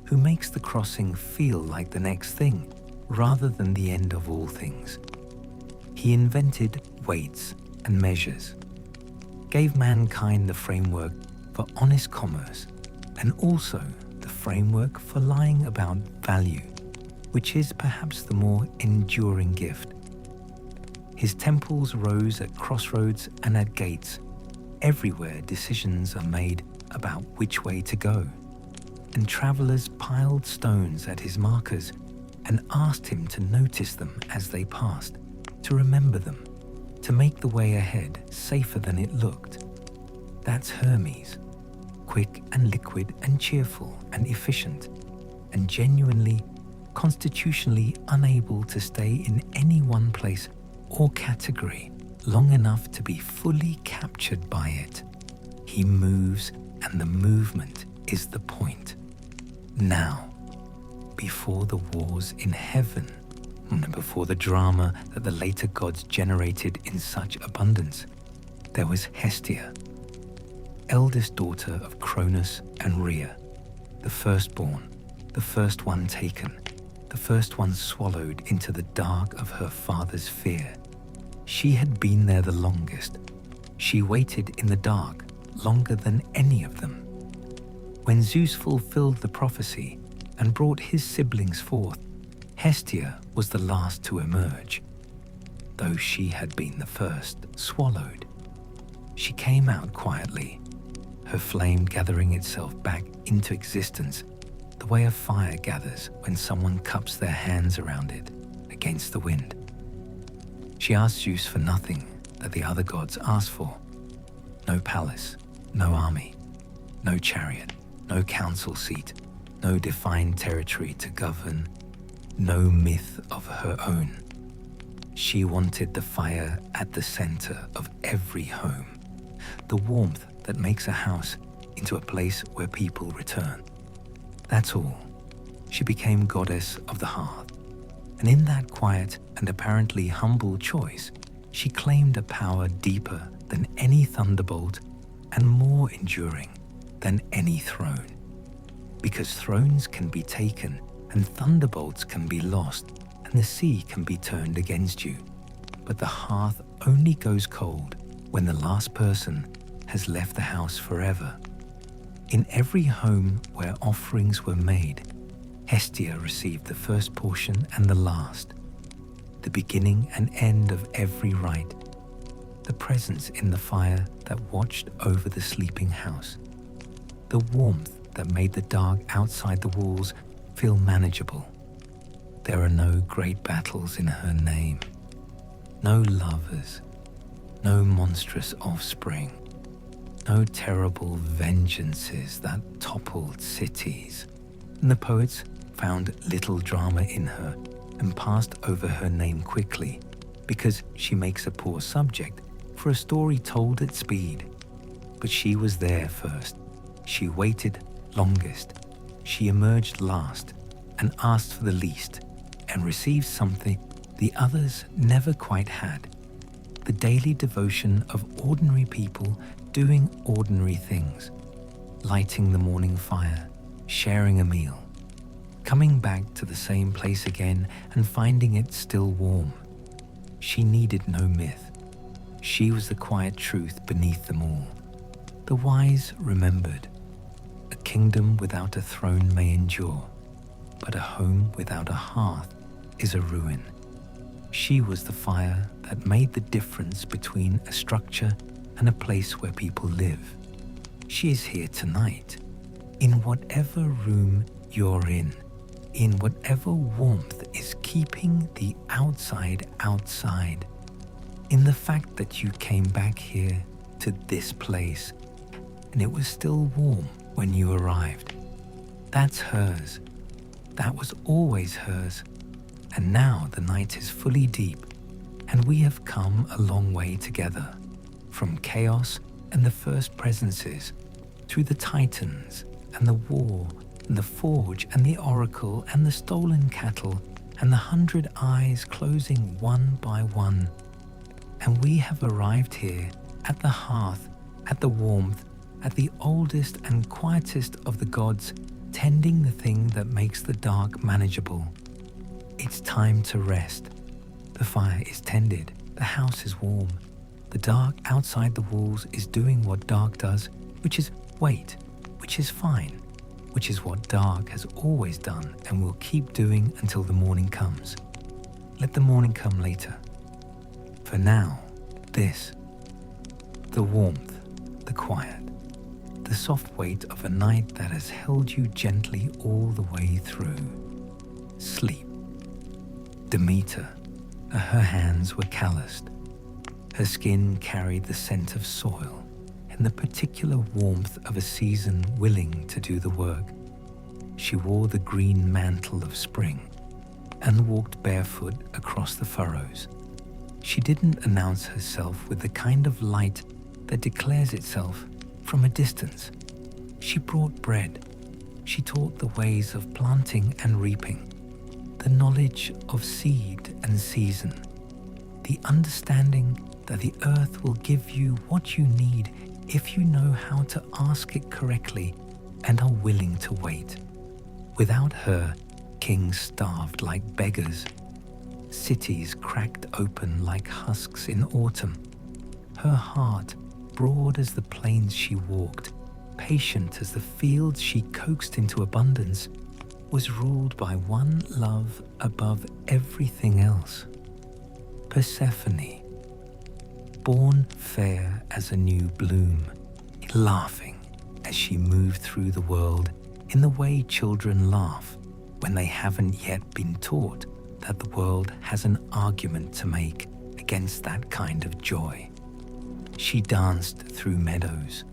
who makes the crossing feel like the next thing rather than the end of all things. He invented weights and measures, gave mankind the framework for honest commerce, and also the framework for lying about value, which is perhaps the more enduring gift. His temples rose at crossroads and at gates. Everywhere decisions are made about which way to go, and travelers piled stones at his markers and asked him to notice them as they passed, to remember them, to make the way ahead safer than it looked. That's Hermes, quick and liquid and cheerful and efficient, and genuinely, constitutionally unable to stay in any one place or category long enough to be fully captured by it. He moves, and the movement is the point. Now, before the wars in heaven, and before the drama that the later gods generated in such abundance, there was Hestia, eldest daughter of Cronus and Rhea, the firstborn, the first one taken, the first one swallowed into the dark of her father's fear. She had been there the longest. She waited in the dark longer than any of them. When Zeus fulfilled the prophecy and brought his siblings forth, Hestia was the last to emerge. Though she had been the first swallowed, she came out quietly, her flame gathering itself back into existence the way a fire gathers when someone cups their hands around it against the wind. She asked Zeus for nothing that the other gods asked for. No palace, no army, no chariot, no council seat, no defined territory to govern, no myth of her own. She wanted the fire at the center of every home, the warmth that makes a house into a place where people return. That's all. She became goddess of the hearth. And in that quiet and apparently humble choice, she claimed a power deeper than any thunderbolt and more enduring than any throne. Because thrones can be taken and thunderbolts can be lost and the sea can be turned against you. But the hearth only goes cold when the last person has left the house forever. In every home where offerings were made, Hestia received the first portion and the last, the beginning and end of every rite, the presence in the fire that watched over the sleeping house, the warmth that made the dark outside the walls feel manageable. There are no great battles in her name, no lovers, no monstrous offspring, no terrible vengeances that toppled cities. And the poets found little drama in her and passed over her name quickly because she makes a poor subject for a story told at speed. But she was there first. She waited longest. She emerged last and asked for the least and received something the others never quite had. The daily devotion of ordinary people doing ordinary things, lighting the morning fire, sharing a meal, coming back to the same place again and finding it still warm. She needed no myth. She was the quiet truth beneath them all. The wise remembered, a kingdom without a throne may endure, but a home without a hearth is a ruin. She was the fire that made the difference between a structure and a place where people live. She is here tonight, in whatever room you're in whatever warmth is keeping the outside outside, in the fact that you came back here to this place and it was still warm when you arrived. That's hers. That was always hers. And now the night is fully deep, and we have come a long way together, from chaos and the first presences, through the titans and the war and the forge and the oracle and the stolen cattle and the 100 eyes closing one by one. And we have arrived here at the hearth, at the warmth, at the oldest and quietest of the gods, tending the thing that makes the dark manageable. It's time to rest. The fire is tended, the house is warm. The dark outside the walls is doing what dark does, which is wait, which is fine, which is what dark has always done and will keep doing until the morning comes. Let the morning come later. For now, this, the warmth, the quiet, the soft weight of a night that has held you gently all the way through. Sleep. Demeter, her hands were calloused. Her skin carried the scent of soil and the particular warmth of a season willing to do the work. She wore the green mantle of spring and walked barefoot across the furrows. She didn't announce herself with the kind of light that declares itself from a distance. She brought bread. She taught the ways of planting and reaping, the knowledge of seed and season, the understanding that the earth will give you what you need if you know how to ask it correctly and are willing to wait. Without her, kings starved like beggars. Cities cracked open like husks in autumn. Her heart, broad as the plains she walked, patient as the fields she coaxed into abundance, was ruled by one love above everything else. Persephone, born fair as a new bloom, laughing as she moved through the world in the way children laugh when they haven't yet been taught that the world has an argument to make against that kind of joy. She danced through meadows.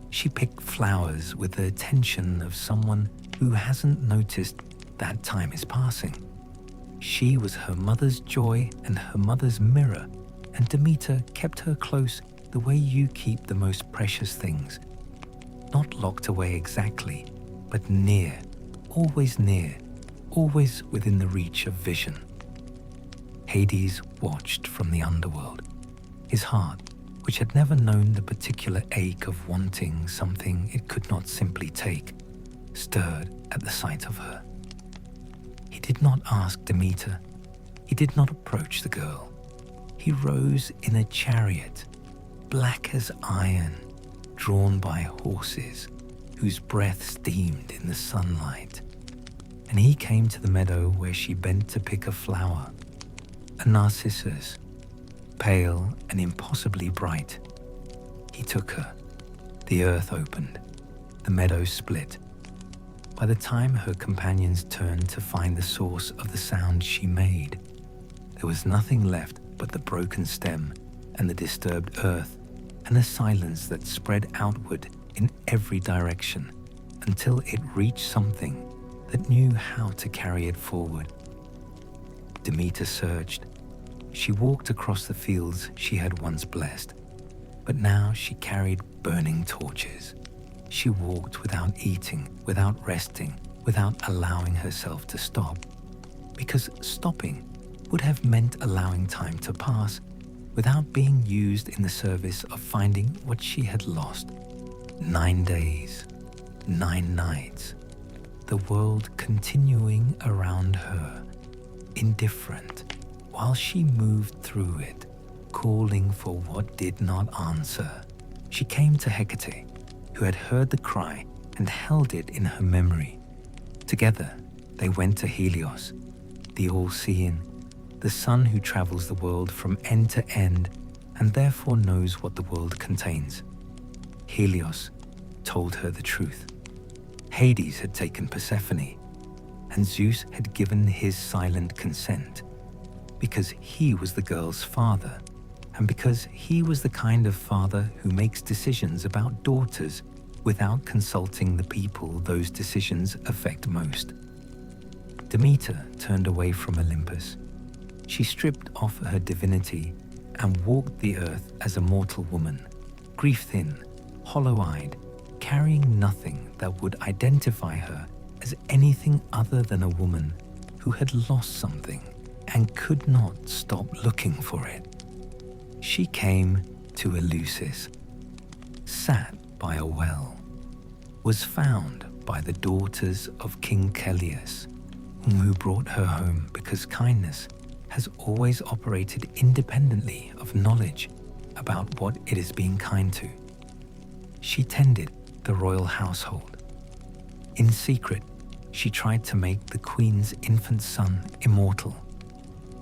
She picked flowers with the attention of someone who hasn't noticed that time is passing. She was her mother's joy and her mother's mirror, and Demeter kept her close the way you keep the most precious things. Not locked away exactly, but near, always within the reach of vision. Hades watched from the underworld. His heart, which had never known the particular ache of wanting something it could not simply take, stirred at the sight of her. He did not ask Demeter. He did not approach the girl. He rose in a chariot, black as iron, drawn by horses, whose breath steamed in the sunlight. And he came to the meadow where she bent to pick a flower, a narcissus, pale and impossibly bright. He took her. The earth opened. The meadow split. By the time her companions turned to find the source of the sound she made, there was nothing left but the broken stem and the disturbed earth and a silence that spread outward in every direction until it reached something that knew how to carry it forward. Demeter surged. She walked across the fields she had once blessed, but now she carried burning torches. She walked without eating, without resting, without allowing herself to stop, because stopping would have meant allowing time to pass without being used in the service of finding what she had lost. 9 days, 9 nights, the world continuing around her, indifferent, while she moved through it, calling for what did not answer. She came to Hecate, who had heard the cry and held it in her memory. Together, they went to Helios, the all-seeing, the sun who travels the world from end to end and therefore knows what the world contains. Helios told her the truth. Hades had taken Persephone, and Zeus had given his silent consent, because he was the girl's father, and because he was the kind of father who makes decisions about daughters without consulting the people those decisions affect most. Demeter turned away from Olympus. She stripped off her divinity and walked the earth as a mortal woman, grief-thin, hollow-eyed, carrying nothing that would identify her as anything other than a woman who had lost something and could not stop looking for it. She came to Eleusis, sat by a well, was found by the daughters of King Celeus, who brought her home because kindness has always operated independently of knowledge about what it is being kind to. She tended the royal household. In secret, she tried to make the queen's infant son immortal,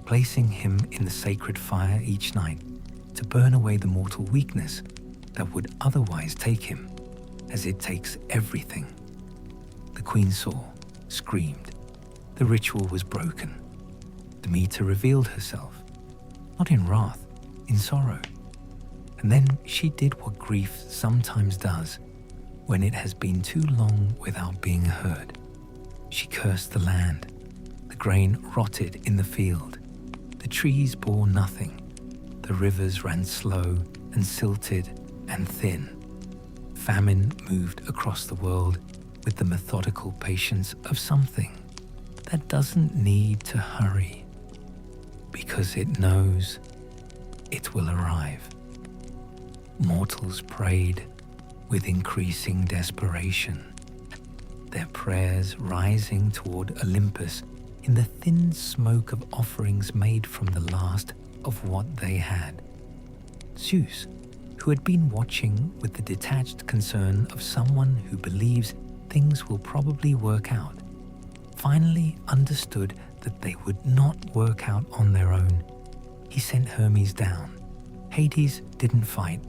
placing him in the sacred fire each night to burn away the mortal weakness that would otherwise take him, as it takes everything. The queen saw, screamed. The ritual was broken. Demeter revealed herself, not in wrath, in sorrow. And then she did what grief sometimes does when it has been too long without being heard. She cursed the land. The grain rotted in the field. The trees bore nothing. The rivers ran slow and silted and thin. Famine moved across the world with the methodical patience of something that doesn't need to hurry, because it knows it will arrive. Mortals prayed with increasing desperation, their prayers rising toward Olympus in the thin smoke of offerings made from the last of what they had. Zeus, who had been watching with the detached concern of someone who believes things will probably work out, finally understood that they would not work out on their own. He sent Hermes down. Hades didn't fight.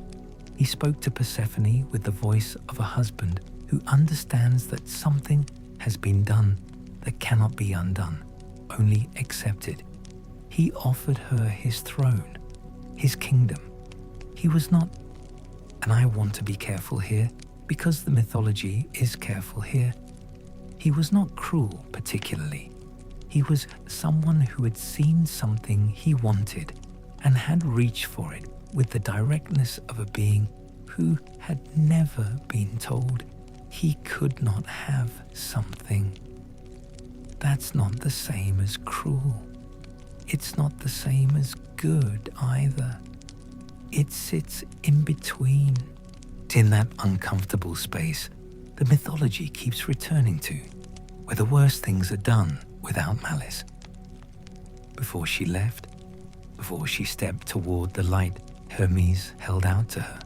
He spoke to Persephone with the voice of a husband who understands that something has been done that cannot be undone, only accepted. He offered her his throne, his kingdom. He was not, and I want to be careful here because the mythology is careful here. He was not cruel particularly. He was someone who had seen something he wanted and had reached for it with the directness of a being who had never been told he could not have something. That's not the same as cruel. It's not the same as good either. It sits in between. In that uncomfortable space the mythology keeps returning to, where the worst things are done without malice. Before she left, before she stepped toward the light Hermes held out to her,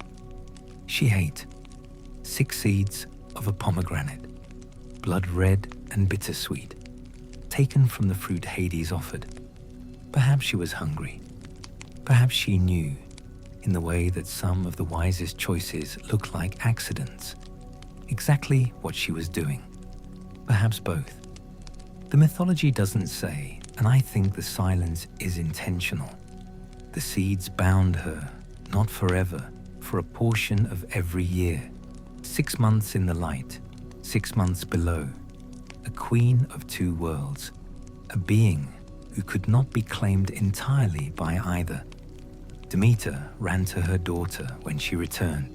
she ate 6 seeds of a pomegranate, blood red and bittersweet, taken from the fruit Hades offered. Perhaps she was hungry. Perhaps she knew, in the way that some of the wisest choices look like accidents, exactly what she was doing. Perhaps both. The mythology doesn't say, and I think the silence is intentional. The seeds bound her, not forever, for a portion of every year. 6 months in the light, 6 months below. A queen of 2 worlds. A being who could not be claimed entirely by either. Demeter ran to her daughter when she returned.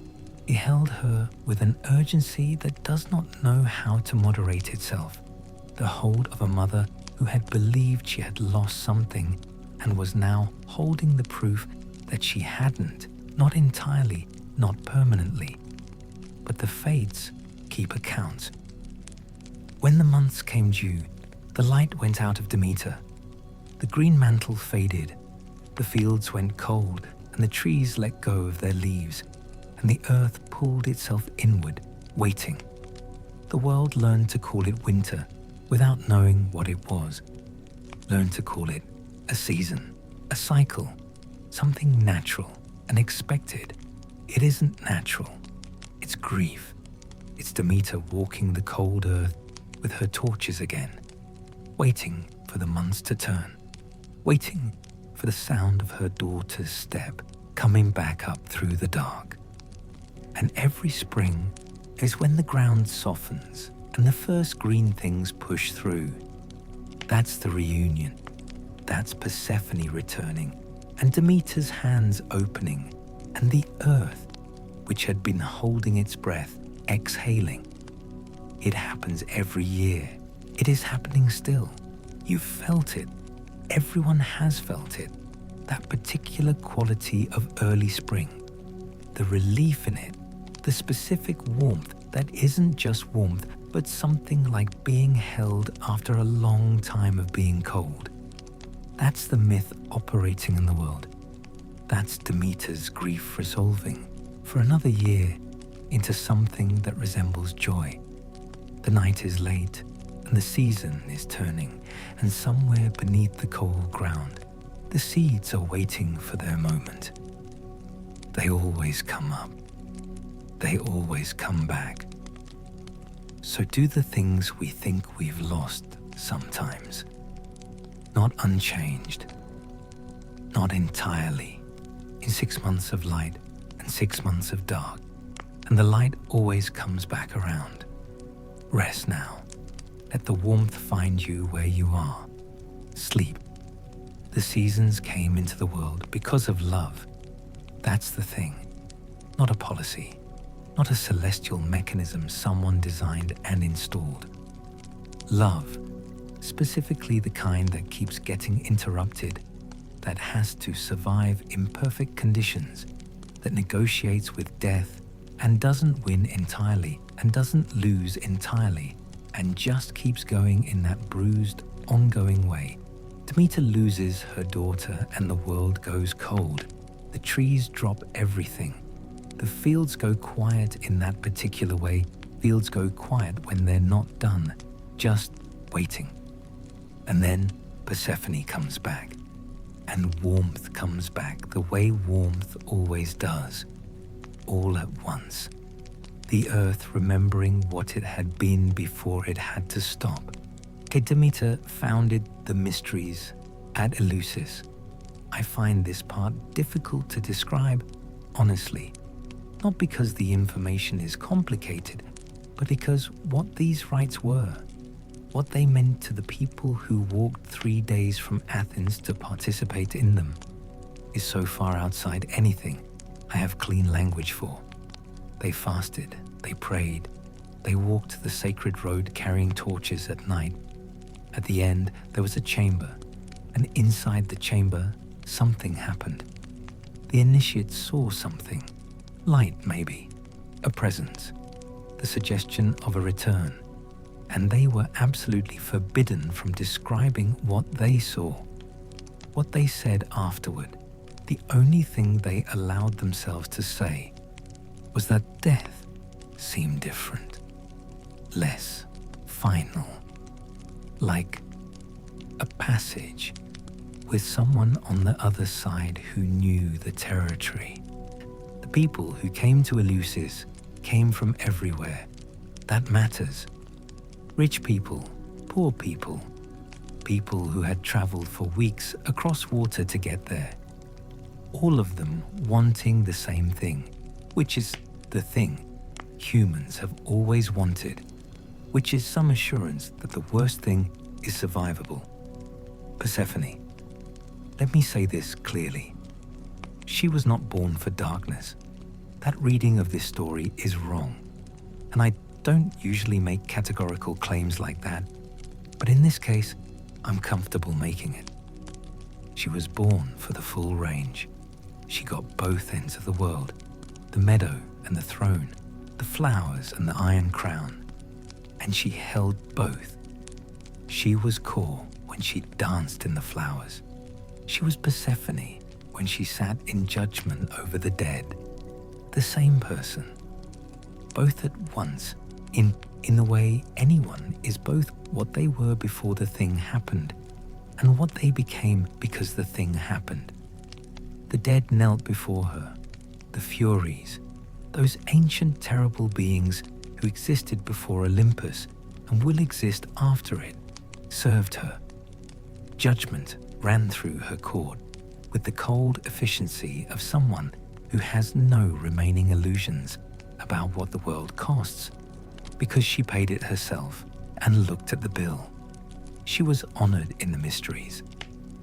He held her with an urgency that does not know how to moderate itself. The hold of a mother who had believed she had lost something and was now holding the proof that she hadn't, not entirely, not permanently. But the fates keep account. When the months came due, the light went out of Demeter. The green mantle faded, the fields went cold, and the trees let go of their leaves, and the earth pulled itself inward, waiting. The world learned to call it winter without knowing what it was. Learned to call it a season, a cycle, something natural and expected. It isn't natural. It's grief. It's Demeter walking the cold earth with her torches again, waiting for the months to turn, waiting for the sound of her daughter's step coming back up through the dark. And every spring is when the ground softens and the first green things push through. That's the reunion. That's Persephone returning, and Demeter's hands opening, and the earth, which had been holding its breath, exhaling. It happens every year. It is happening still. You've felt it. Everyone has felt it. That particular quality of early spring. The relief in it. The specific warmth that isn't just warmth, but something like being held after a long time of being cold. That's the myth operating in the world. That's Demeter's grief resolving for another year into something that resembles joy. The night is late and the season is turning, and somewhere beneath the cold ground, the seeds are waiting for their moment. They always come up. They always come back. So do the things we think we've lost sometimes. Not unchanged. Not entirely. In 6 months of light and 6 months of dark. And the light always comes back around. Rest now. Let the warmth find you where you are. Sleep. The seasons came into the world because of love. That's the thing. Not a policy. Not a celestial mechanism someone designed and installed. Love, specifically the kind that keeps getting interrupted, that has to survive imperfect conditions, that negotiates with death and doesn't win entirely and doesn't lose entirely, and just keeps going in that bruised, ongoing way. Demeter loses her daughter and the world goes cold. The trees drop everything. The fields go quiet in that particular way. Fields go quiet when they're not done, just waiting. And then Persephone comes back, and warmth comes back the way warmth always does, all at once. The earth remembering what it had been before it had to stop. Demeter founded the mysteries at Eleusis. I find this part difficult to describe, honestly. Not because the information is complicated, but because what these rites were, what they meant to the people who walked 3 days from Athens to participate in them, is so far outside anything I have clean language for. They fasted, they prayed, they walked the sacred road carrying torches at night. At the end, there was a chamber, and inside the chamber, something happened. The initiates saw something. Light, maybe, a presence, the suggestion of a return, and they were absolutely forbidden from describing what they saw. What they said afterward, the only thing they allowed themselves to say was that death seemed different, less final, like a passage with someone on the other side who knew the territory. People who came to Eleusis came from everywhere. That matters. Rich people, poor people, people who had traveled for weeks across water to get there. All of them wanting the same thing, which is the thing humans have always wanted, which is some assurance that the worst thing is survivable. Persephone. Let me say this clearly. She was not born for darkness. That reading of this story is wrong, and I don't usually make categorical claims like that, but in this case, I'm comfortable making it. She was born for the full range. She got both ends of the world, the meadow and the throne, the flowers and the iron crown, and she held both. She was Kor when she danced in the flowers. She was Persephone when she sat in judgment over the dead. The same person, both at once, in the way anyone is both what they were before the thing happened and what they became because the thing happened. The dead knelt before her, the Furies, those ancient terrible beings who existed before Olympus and will exist after it, served her. Judgment ran through her cord with the cold efficiency of someone who has no remaining illusions about what the world costs, because she paid it herself and looked at the bill. She was honored in the mysteries,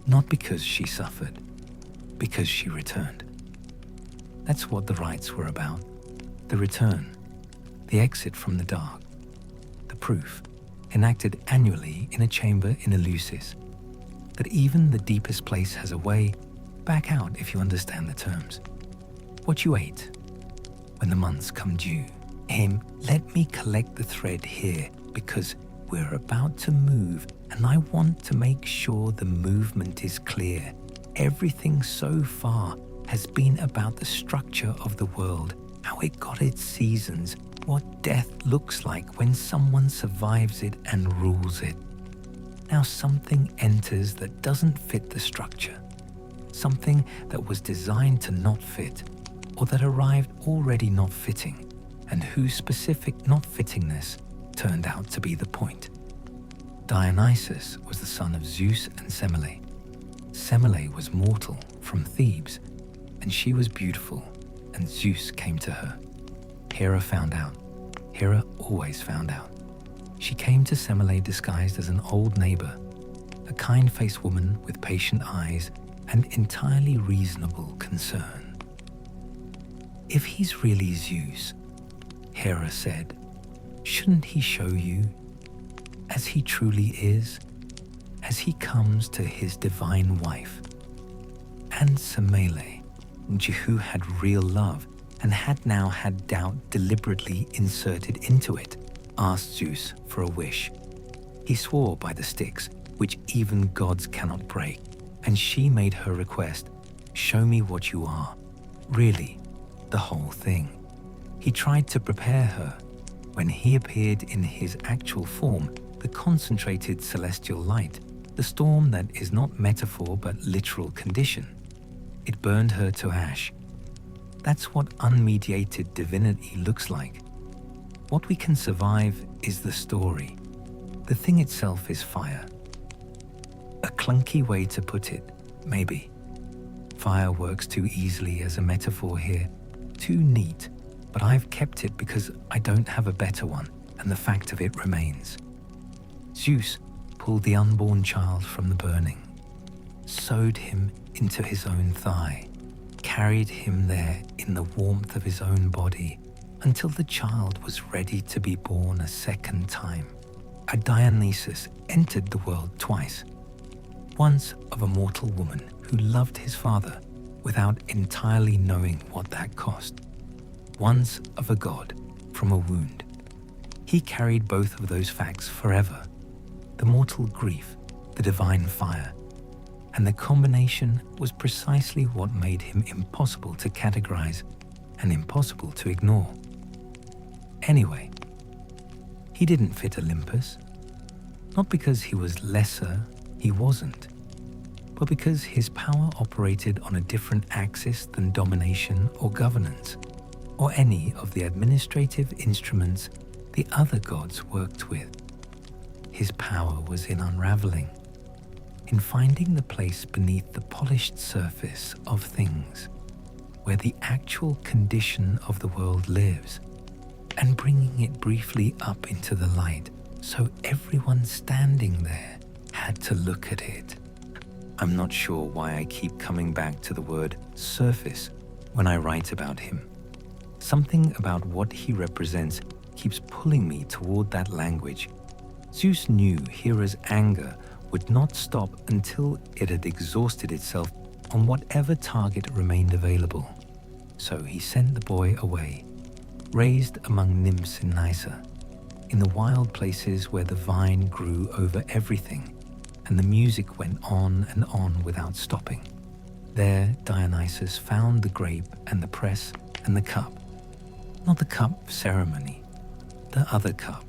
not because she suffered, because she returned. That's what the rites were about. The return, the exit from the dark, the proof, enacted annually in a chamber in Eleusis, that even the deepest place has a way back out if you understand the terms. What you ate when the months come due. Let me collect the thread here because we're about to move and I want to make sure the movement is clear. Everything so far has been about the structure of the world, how it got its seasons, what death looks like when someone survives it and rules it. Now something enters that doesn't fit the structure, something that was designed to not fit, or that arrived already not fitting, and whose specific not fittingness turned out to be the point. Dionysus was the son of Zeus and Semele. Semele was mortal from Thebes, and she was beautiful, and Zeus came to her. Hera found out. Hera always found out. She came to Semele disguised as an old neighbor, a kind-faced woman with patient eyes and entirely reasonable concern. If he's really Zeus, Hera said, shouldn't he show you as he truly is, as he comes to his divine wife? And Semele, who had real love and had now had doubt deliberately inserted into it, asked Zeus for a wish. He swore by the Styx, which even gods cannot break, and she made her request, show me what you are, really, the whole thing. He tried to prepare her. When he appeared in his actual form, the concentrated celestial light, the storm that is not metaphor but literal condition, it burned her to ash. That's what unmediated divinity looks like. What we can survive is the story. The thing itself is fire. A clunky way to put it, maybe. Fire works too easily as a metaphor here, too neat, but I've kept it because I don't have a better one, and the fact of it remains. Zeus pulled the unborn child from the burning, sewed him into his own thigh, carried him there in the warmth of his own body until the child was ready to be born a second time. A Dionysus entered the world twice, once of a mortal woman who loved his father without entirely knowing what that cost, once of a god from a wound. He carried both of those facts forever, the mortal grief, the divine fire, and the combination was precisely what made him impossible to categorize and impossible to ignore. Anyway, he didn't fit Olympus, not because he was lesser, he wasn't, but because his power operated on a different axis than domination or governance, or any of the administrative instruments the other gods worked with. His power was in unraveling, in finding the place beneath the polished surface of things, where the actual condition of the world lives, and bringing it briefly up into the light so everyone standing there had to look at it. I'm not sure why I keep coming back to the word surface when I write about him. Something about what he represents keeps pulling me toward that language. Zeus knew Hera's anger would not stop until it had exhausted itself on whatever target remained available. So he sent the boy away, raised among nymphs in Nysa, in the wild places where the vine grew over everything and the music went on and on without stopping. There Dionysus found the grape and the press and the cup. Not the cup of ceremony, the other cup,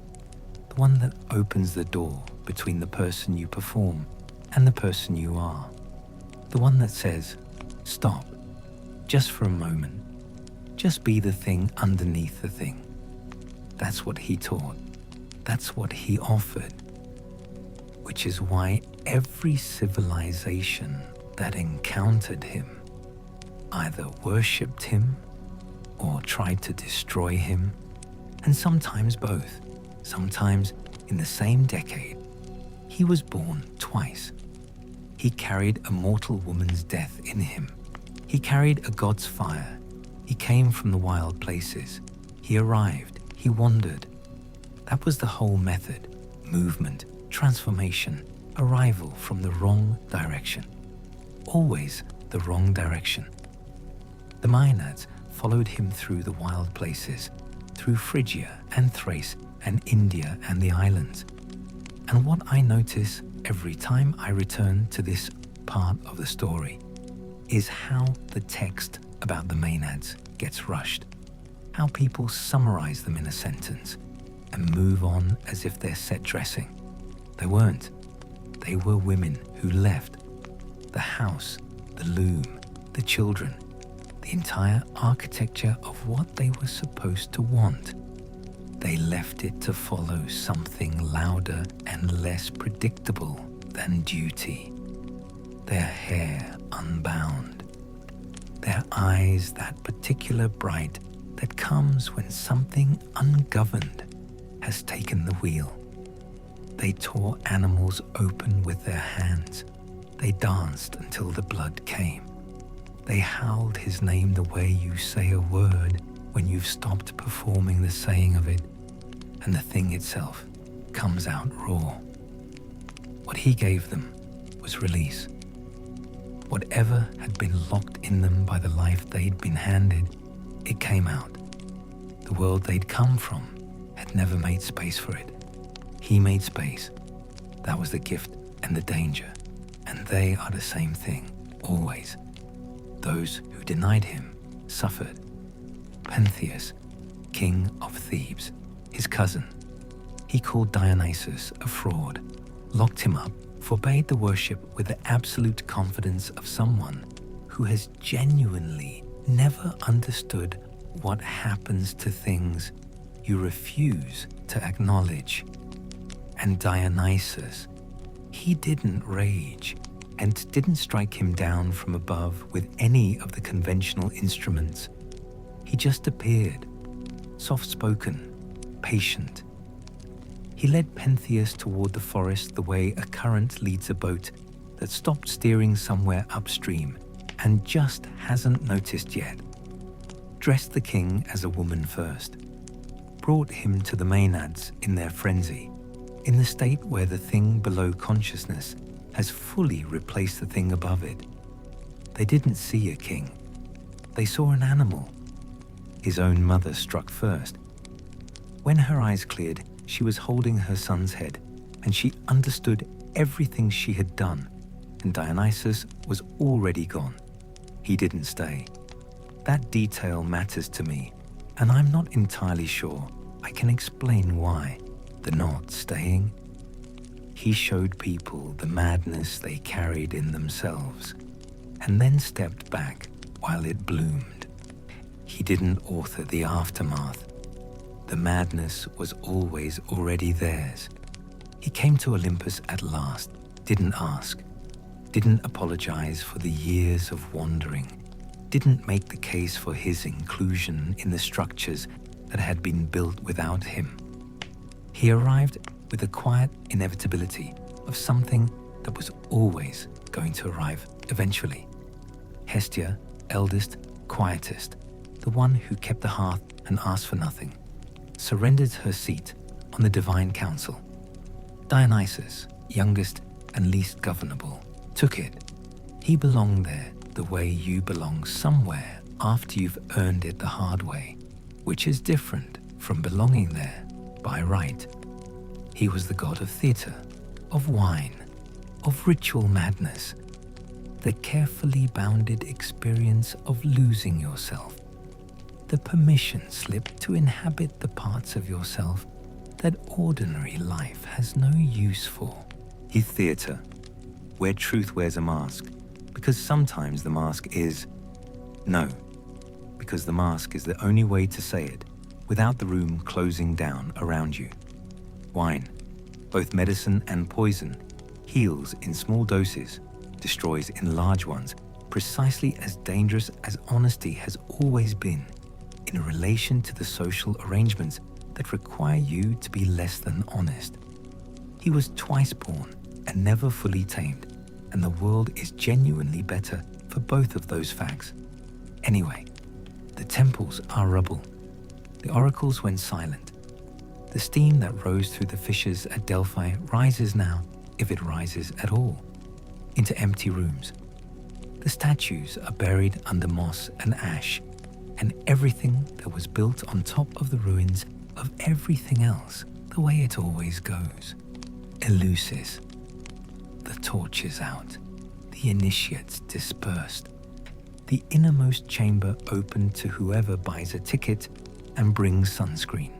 the one that opens the door between the person you perform and the person you are. The one that says, stop, just for a moment, just be the thing underneath the thing. That's what he taught. That's what he offered. Which is why every civilization that encountered him either worshipped him or tried to destroy him, and sometimes both. Sometimes in the same decade, he was born twice. He carried a mortal woman's death in him. He carried a god's fire. He came from the wild places. He arrived. He wandered. That was the whole method: movement, transformation, arrival from the wrong direction. Always the wrong direction. The Maenads followed him through the wild places, through Phrygia and Thrace and India and the islands. And what I notice every time I return to this part of the story is how the text about the Maenads gets rushed, how people summarize them in a sentence and move on as if they're set dressing. They weren't. They were women who left the house, the loom, the children, the entire architecture of what they were supposed to want. They left it to follow something louder and less predictable than duty. Their hair unbound, their eyes that particular bright that comes when something ungoverned has taken the wheel. They tore animals open with their hands. They danced until the blood came. They howled his name the way you say a word when you've stopped performing the saying of it, and the thing itself comes out raw. What he gave them was release. Whatever had been locked in them by the life they'd been handed, it came out. The world they'd come from had never made space for it. He made space. That was the gift and the danger. And they are the same thing, always. Those who denied him suffered. Prometheus, king of Thebes, his cousin, he called Dionysus a fraud, locked him up, forbade the worship with the absolute confidence of someone who has genuinely never understood what happens to things you refuse to acknowledge. And Dionysus, he didn't rage and didn't strike him down from above with any of the conventional instruments. He just appeared, soft-spoken, patient. He led Prometheus toward the forest the way a current leads a boat that stopped steering somewhere upstream and just hasn't noticed yet. Dressed the king as a woman first. Brought him to the Maenads in their frenzy, in the state where the thing below consciousness has fully replaced the thing above it. They didn't see a king. They saw an animal. His own mother struck first. When her eyes cleared, she was holding her son's head, and she understood everything she had done, and Dionysus was already gone. He didn't stay. That detail matters to me, and I'm not entirely sure I can explain why. The not staying. He showed people the madness they carried in themselves, and then stepped back while it bloomed. He didn't author the aftermath. The madness was always already theirs. He came to Olympus at last, didn't ask, didn't apologize for the years of wandering, didn't make the case for his inclusion in the structures that had been built without him. He arrived with the quiet inevitability of something that was always going to arrive eventually. Hestia, eldest, quietest, the one who kept the hearth and asked for nothing, surrendered her seat on the divine council. Dionysus, youngest and least governable, took it. He belonged there the way you belong somewhere after you've earned it the hard way, which is different from belonging there by right. He was the god of theatre, of wine, of ritual madness, the carefully bounded experience of losing yourself, the permission slip to inhabit the parts of yourself that ordinary life has no use for. He's theatre, where truth wears a mask, because sometimes the mask is no, because the mask is the only way to say it without the room closing down around you. Wine, both medicine and poison, heals in small doses, destroys in large ones, precisely as dangerous as honesty has always been in relation to the social arrangements that require you to be less than honest. He was twice born and never fully tamed, and the world is genuinely better for both of those facts. Anyway, the temples are rubble. The oracles went silent. The steam that rose through the fissures at Delphi rises now, if it rises at all, into empty rooms. The statues are buried under moss and ash, and everything that was built on top of the ruins of everything else, the way it always goes. Eleusis. The torch is out, the initiates dispersed, the innermost chamber open to whoever buys a ticket and brings sunscreen,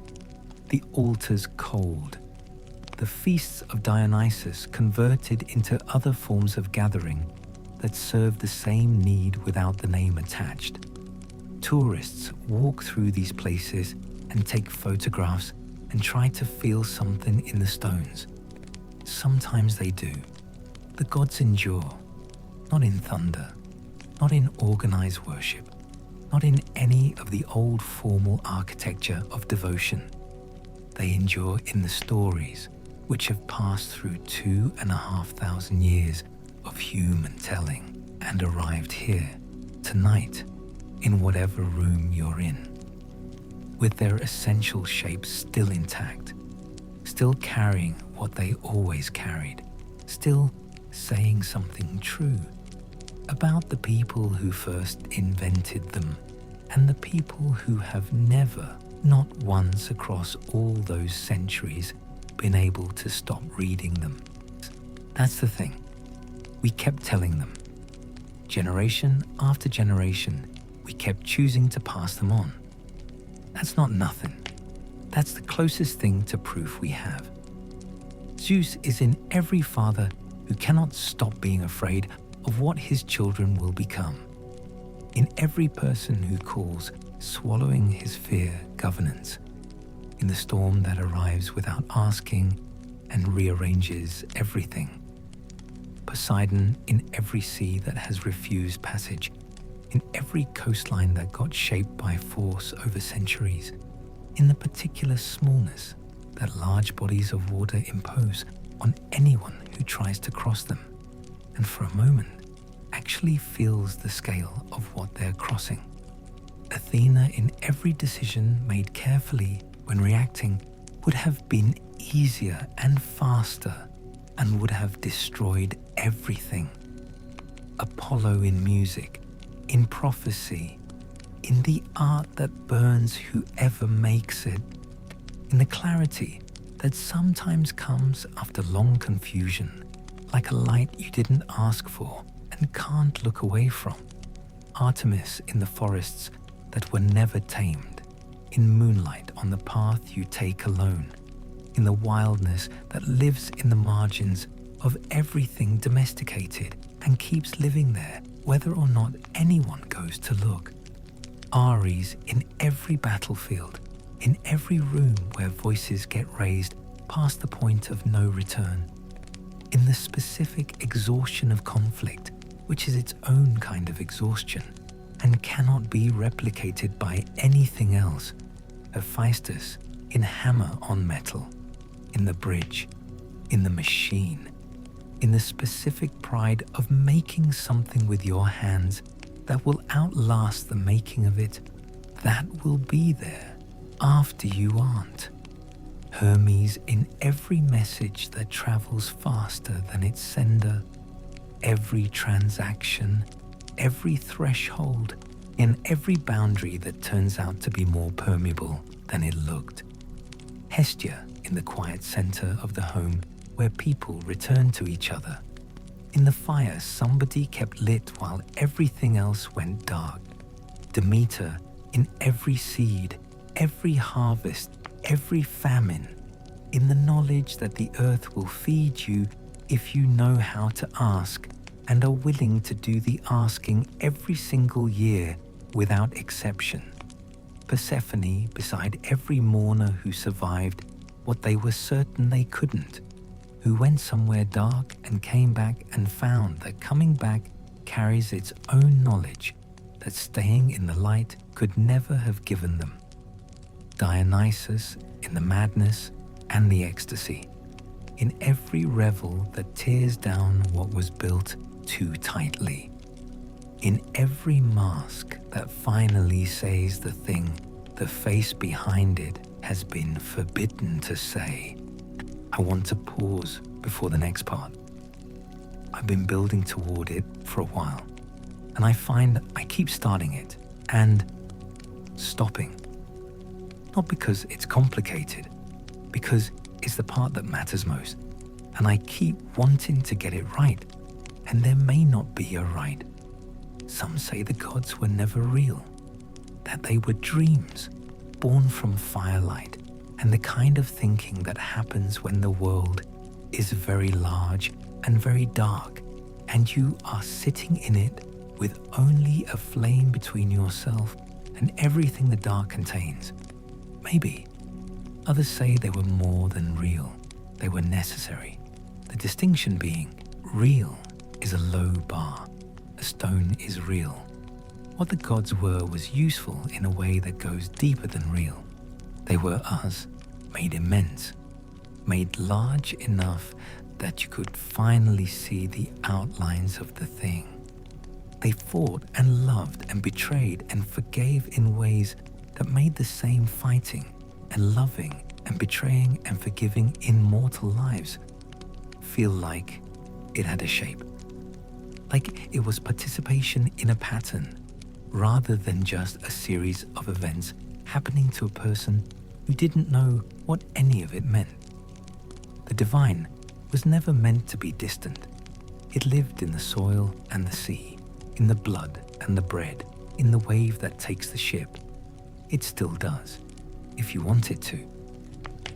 the altars cold, the feasts of Dionysus converted into other forms of gathering that serve the same need without the name attached. Tourists walk through these places and take photographs and try to feel something in the stones. Sometimes they do. The gods endure, not in thunder, not in organized worship, not in any of the old formal architecture of devotion. They endure in the stories which have passed through 2,500 years of human telling and arrived here, tonight, in whatever room you're in, with their essential shapes still intact, still carrying what they always carried, still saying something true about the people who first invented them and the people who have never, not once across all those centuries, been able to stop reading them. That's the thing. We kept telling them. Generation after generation, we kept choosing to pass them on. That's not nothing. That's the closest thing to proof we have. Zeus is in every father who cannot stop being afraid of what his children will become. In every person who calls swallowing his fear governance. In the storm that arrives without asking and rearranges everything. Poseidon in every sea that has refused passage. In every coastline that got shaped by force over centuries. In the particular smallness that large bodies of water impose on anyone who tries to cross them, and for a moment actually feels the scale of what they're crossing. Athena in every decision made carefully when reacting would have been easier and faster and would have destroyed everything. Apollo in music, in prophecy, in the art that burns whoever makes it, in the clarity that sometimes comes after long confusion, like a light you didn't ask for and can't look away from. Artemis in the forests that were never tamed, in moonlight on the path you take alone, in the wildness that lives in the margins of everything domesticated and keeps living there whether or not anyone goes to look. Ares in every battlefield, in every room where voices get raised past the point of no return, in the specific exhaustion of conflict, which is its own kind of exhaustion and cannot be replicated by anything else. Hephaestus in hammer on metal, in the bridge, in the machine, in the specific pride of making something with your hands that will outlast the making of it, that will be there after you aren't. Hermes in every message that travels faster than its sender, every transaction, every threshold, in every boundary that turns out to be more permeable than it looked. Hestia in the quiet center of the home where people returned to each other. In the fire somebody kept lit while everything else went dark. Demeter in every seed, every harvest, every famine, in the knowledge that the earth will feed you if you know how to ask and are willing to do the asking every single year without exception. Persephone beside every mourner who survived what they were certain they couldn't, who went somewhere dark and came back and found that coming back carries its own knowledge that staying in the light could never have given them. Dionysus in the madness and the ecstasy, in every revel that tears down what was built too tightly, in every mask that finally says the thing the face behind it has been forbidden to say. I want to pause before the next part. I've been building toward it for a while, and I find I keep starting it and stopping. Not because it's complicated, because it's the part that matters most, and I keep wanting to get it right, and there may not be a right. Some say the gods were never real, that they were dreams, born from firelight, and the kind of thinking that happens when the world is very large and very dark, and you are sitting in it with only a flame between yourself and everything the dark contains. Maybe. Others say they were more than real. They were necessary. The distinction being, real is a low bar. A stone is real. What the gods were was useful in a way that goes deeper than real. They were us, made immense, made large enough that you could finally see the outlines of the thing. They fought and loved and betrayed and forgave in ways that made the same fighting and loving and betraying and forgiving immortal lives feel like it had a shape. Like it was participation in a pattern rather than just a series of events happening to a person who didn't know what any of it meant. The divine was never meant to be distant. It lived in the soil and the sea, in the blood and the bread, in the wave that takes the ship. It still does, if you want it to.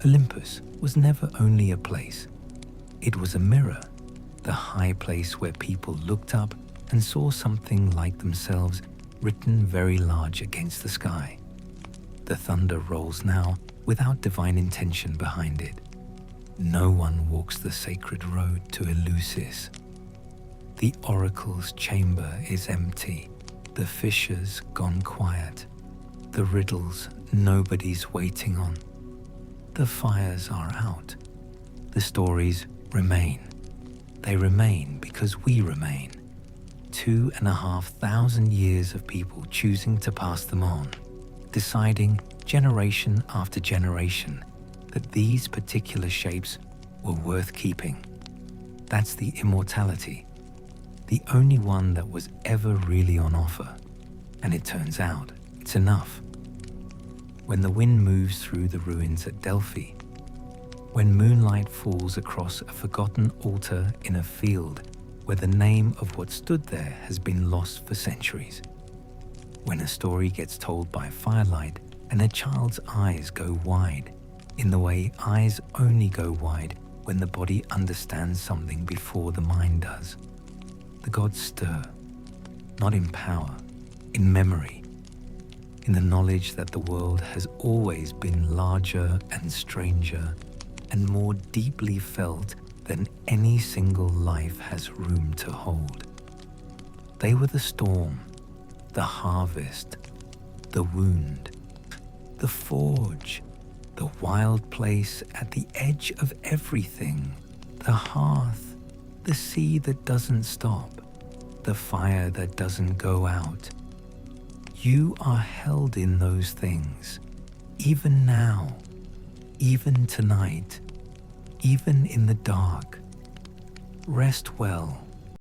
Olympus was never only a place. It was a mirror, the high place where people looked up and saw something like themselves written very large against the sky. The thunder rolls now without divine intention behind it. No one walks the sacred road to Eleusis. The oracle's chamber is empty, the fissures gone quiet, the riddles nobody's waiting on. The fires are out. The stories remain. They remain because we remain. 2,500 years of people choosing to pass them on, deciding generation after generation that these particular shapes were worth keeping. That's the immortality, the only one that was ever really on offer. And it turns out it's enough. When the wind moves through the ruins at Delphi, when moonlight falls across a forgotten altar in a field where the name of what stood there has been lost for centuries, when a story gets told by firelight and a child's eyes go wide in the way eyes only go wide when the body understands something before the mind does. The gods stir, not in power, in memory, in the knowledge that the world has always been larger and stranger and more deeply felt than any single life has room to hold. They were the storm, the harvest, the wound, the forge, the wild place at the edge of everything, the hearth, the sea that doesn't stop, the fire that doesn't go out. You are held in those things, even now, even tonight, even in the dark. Rest well,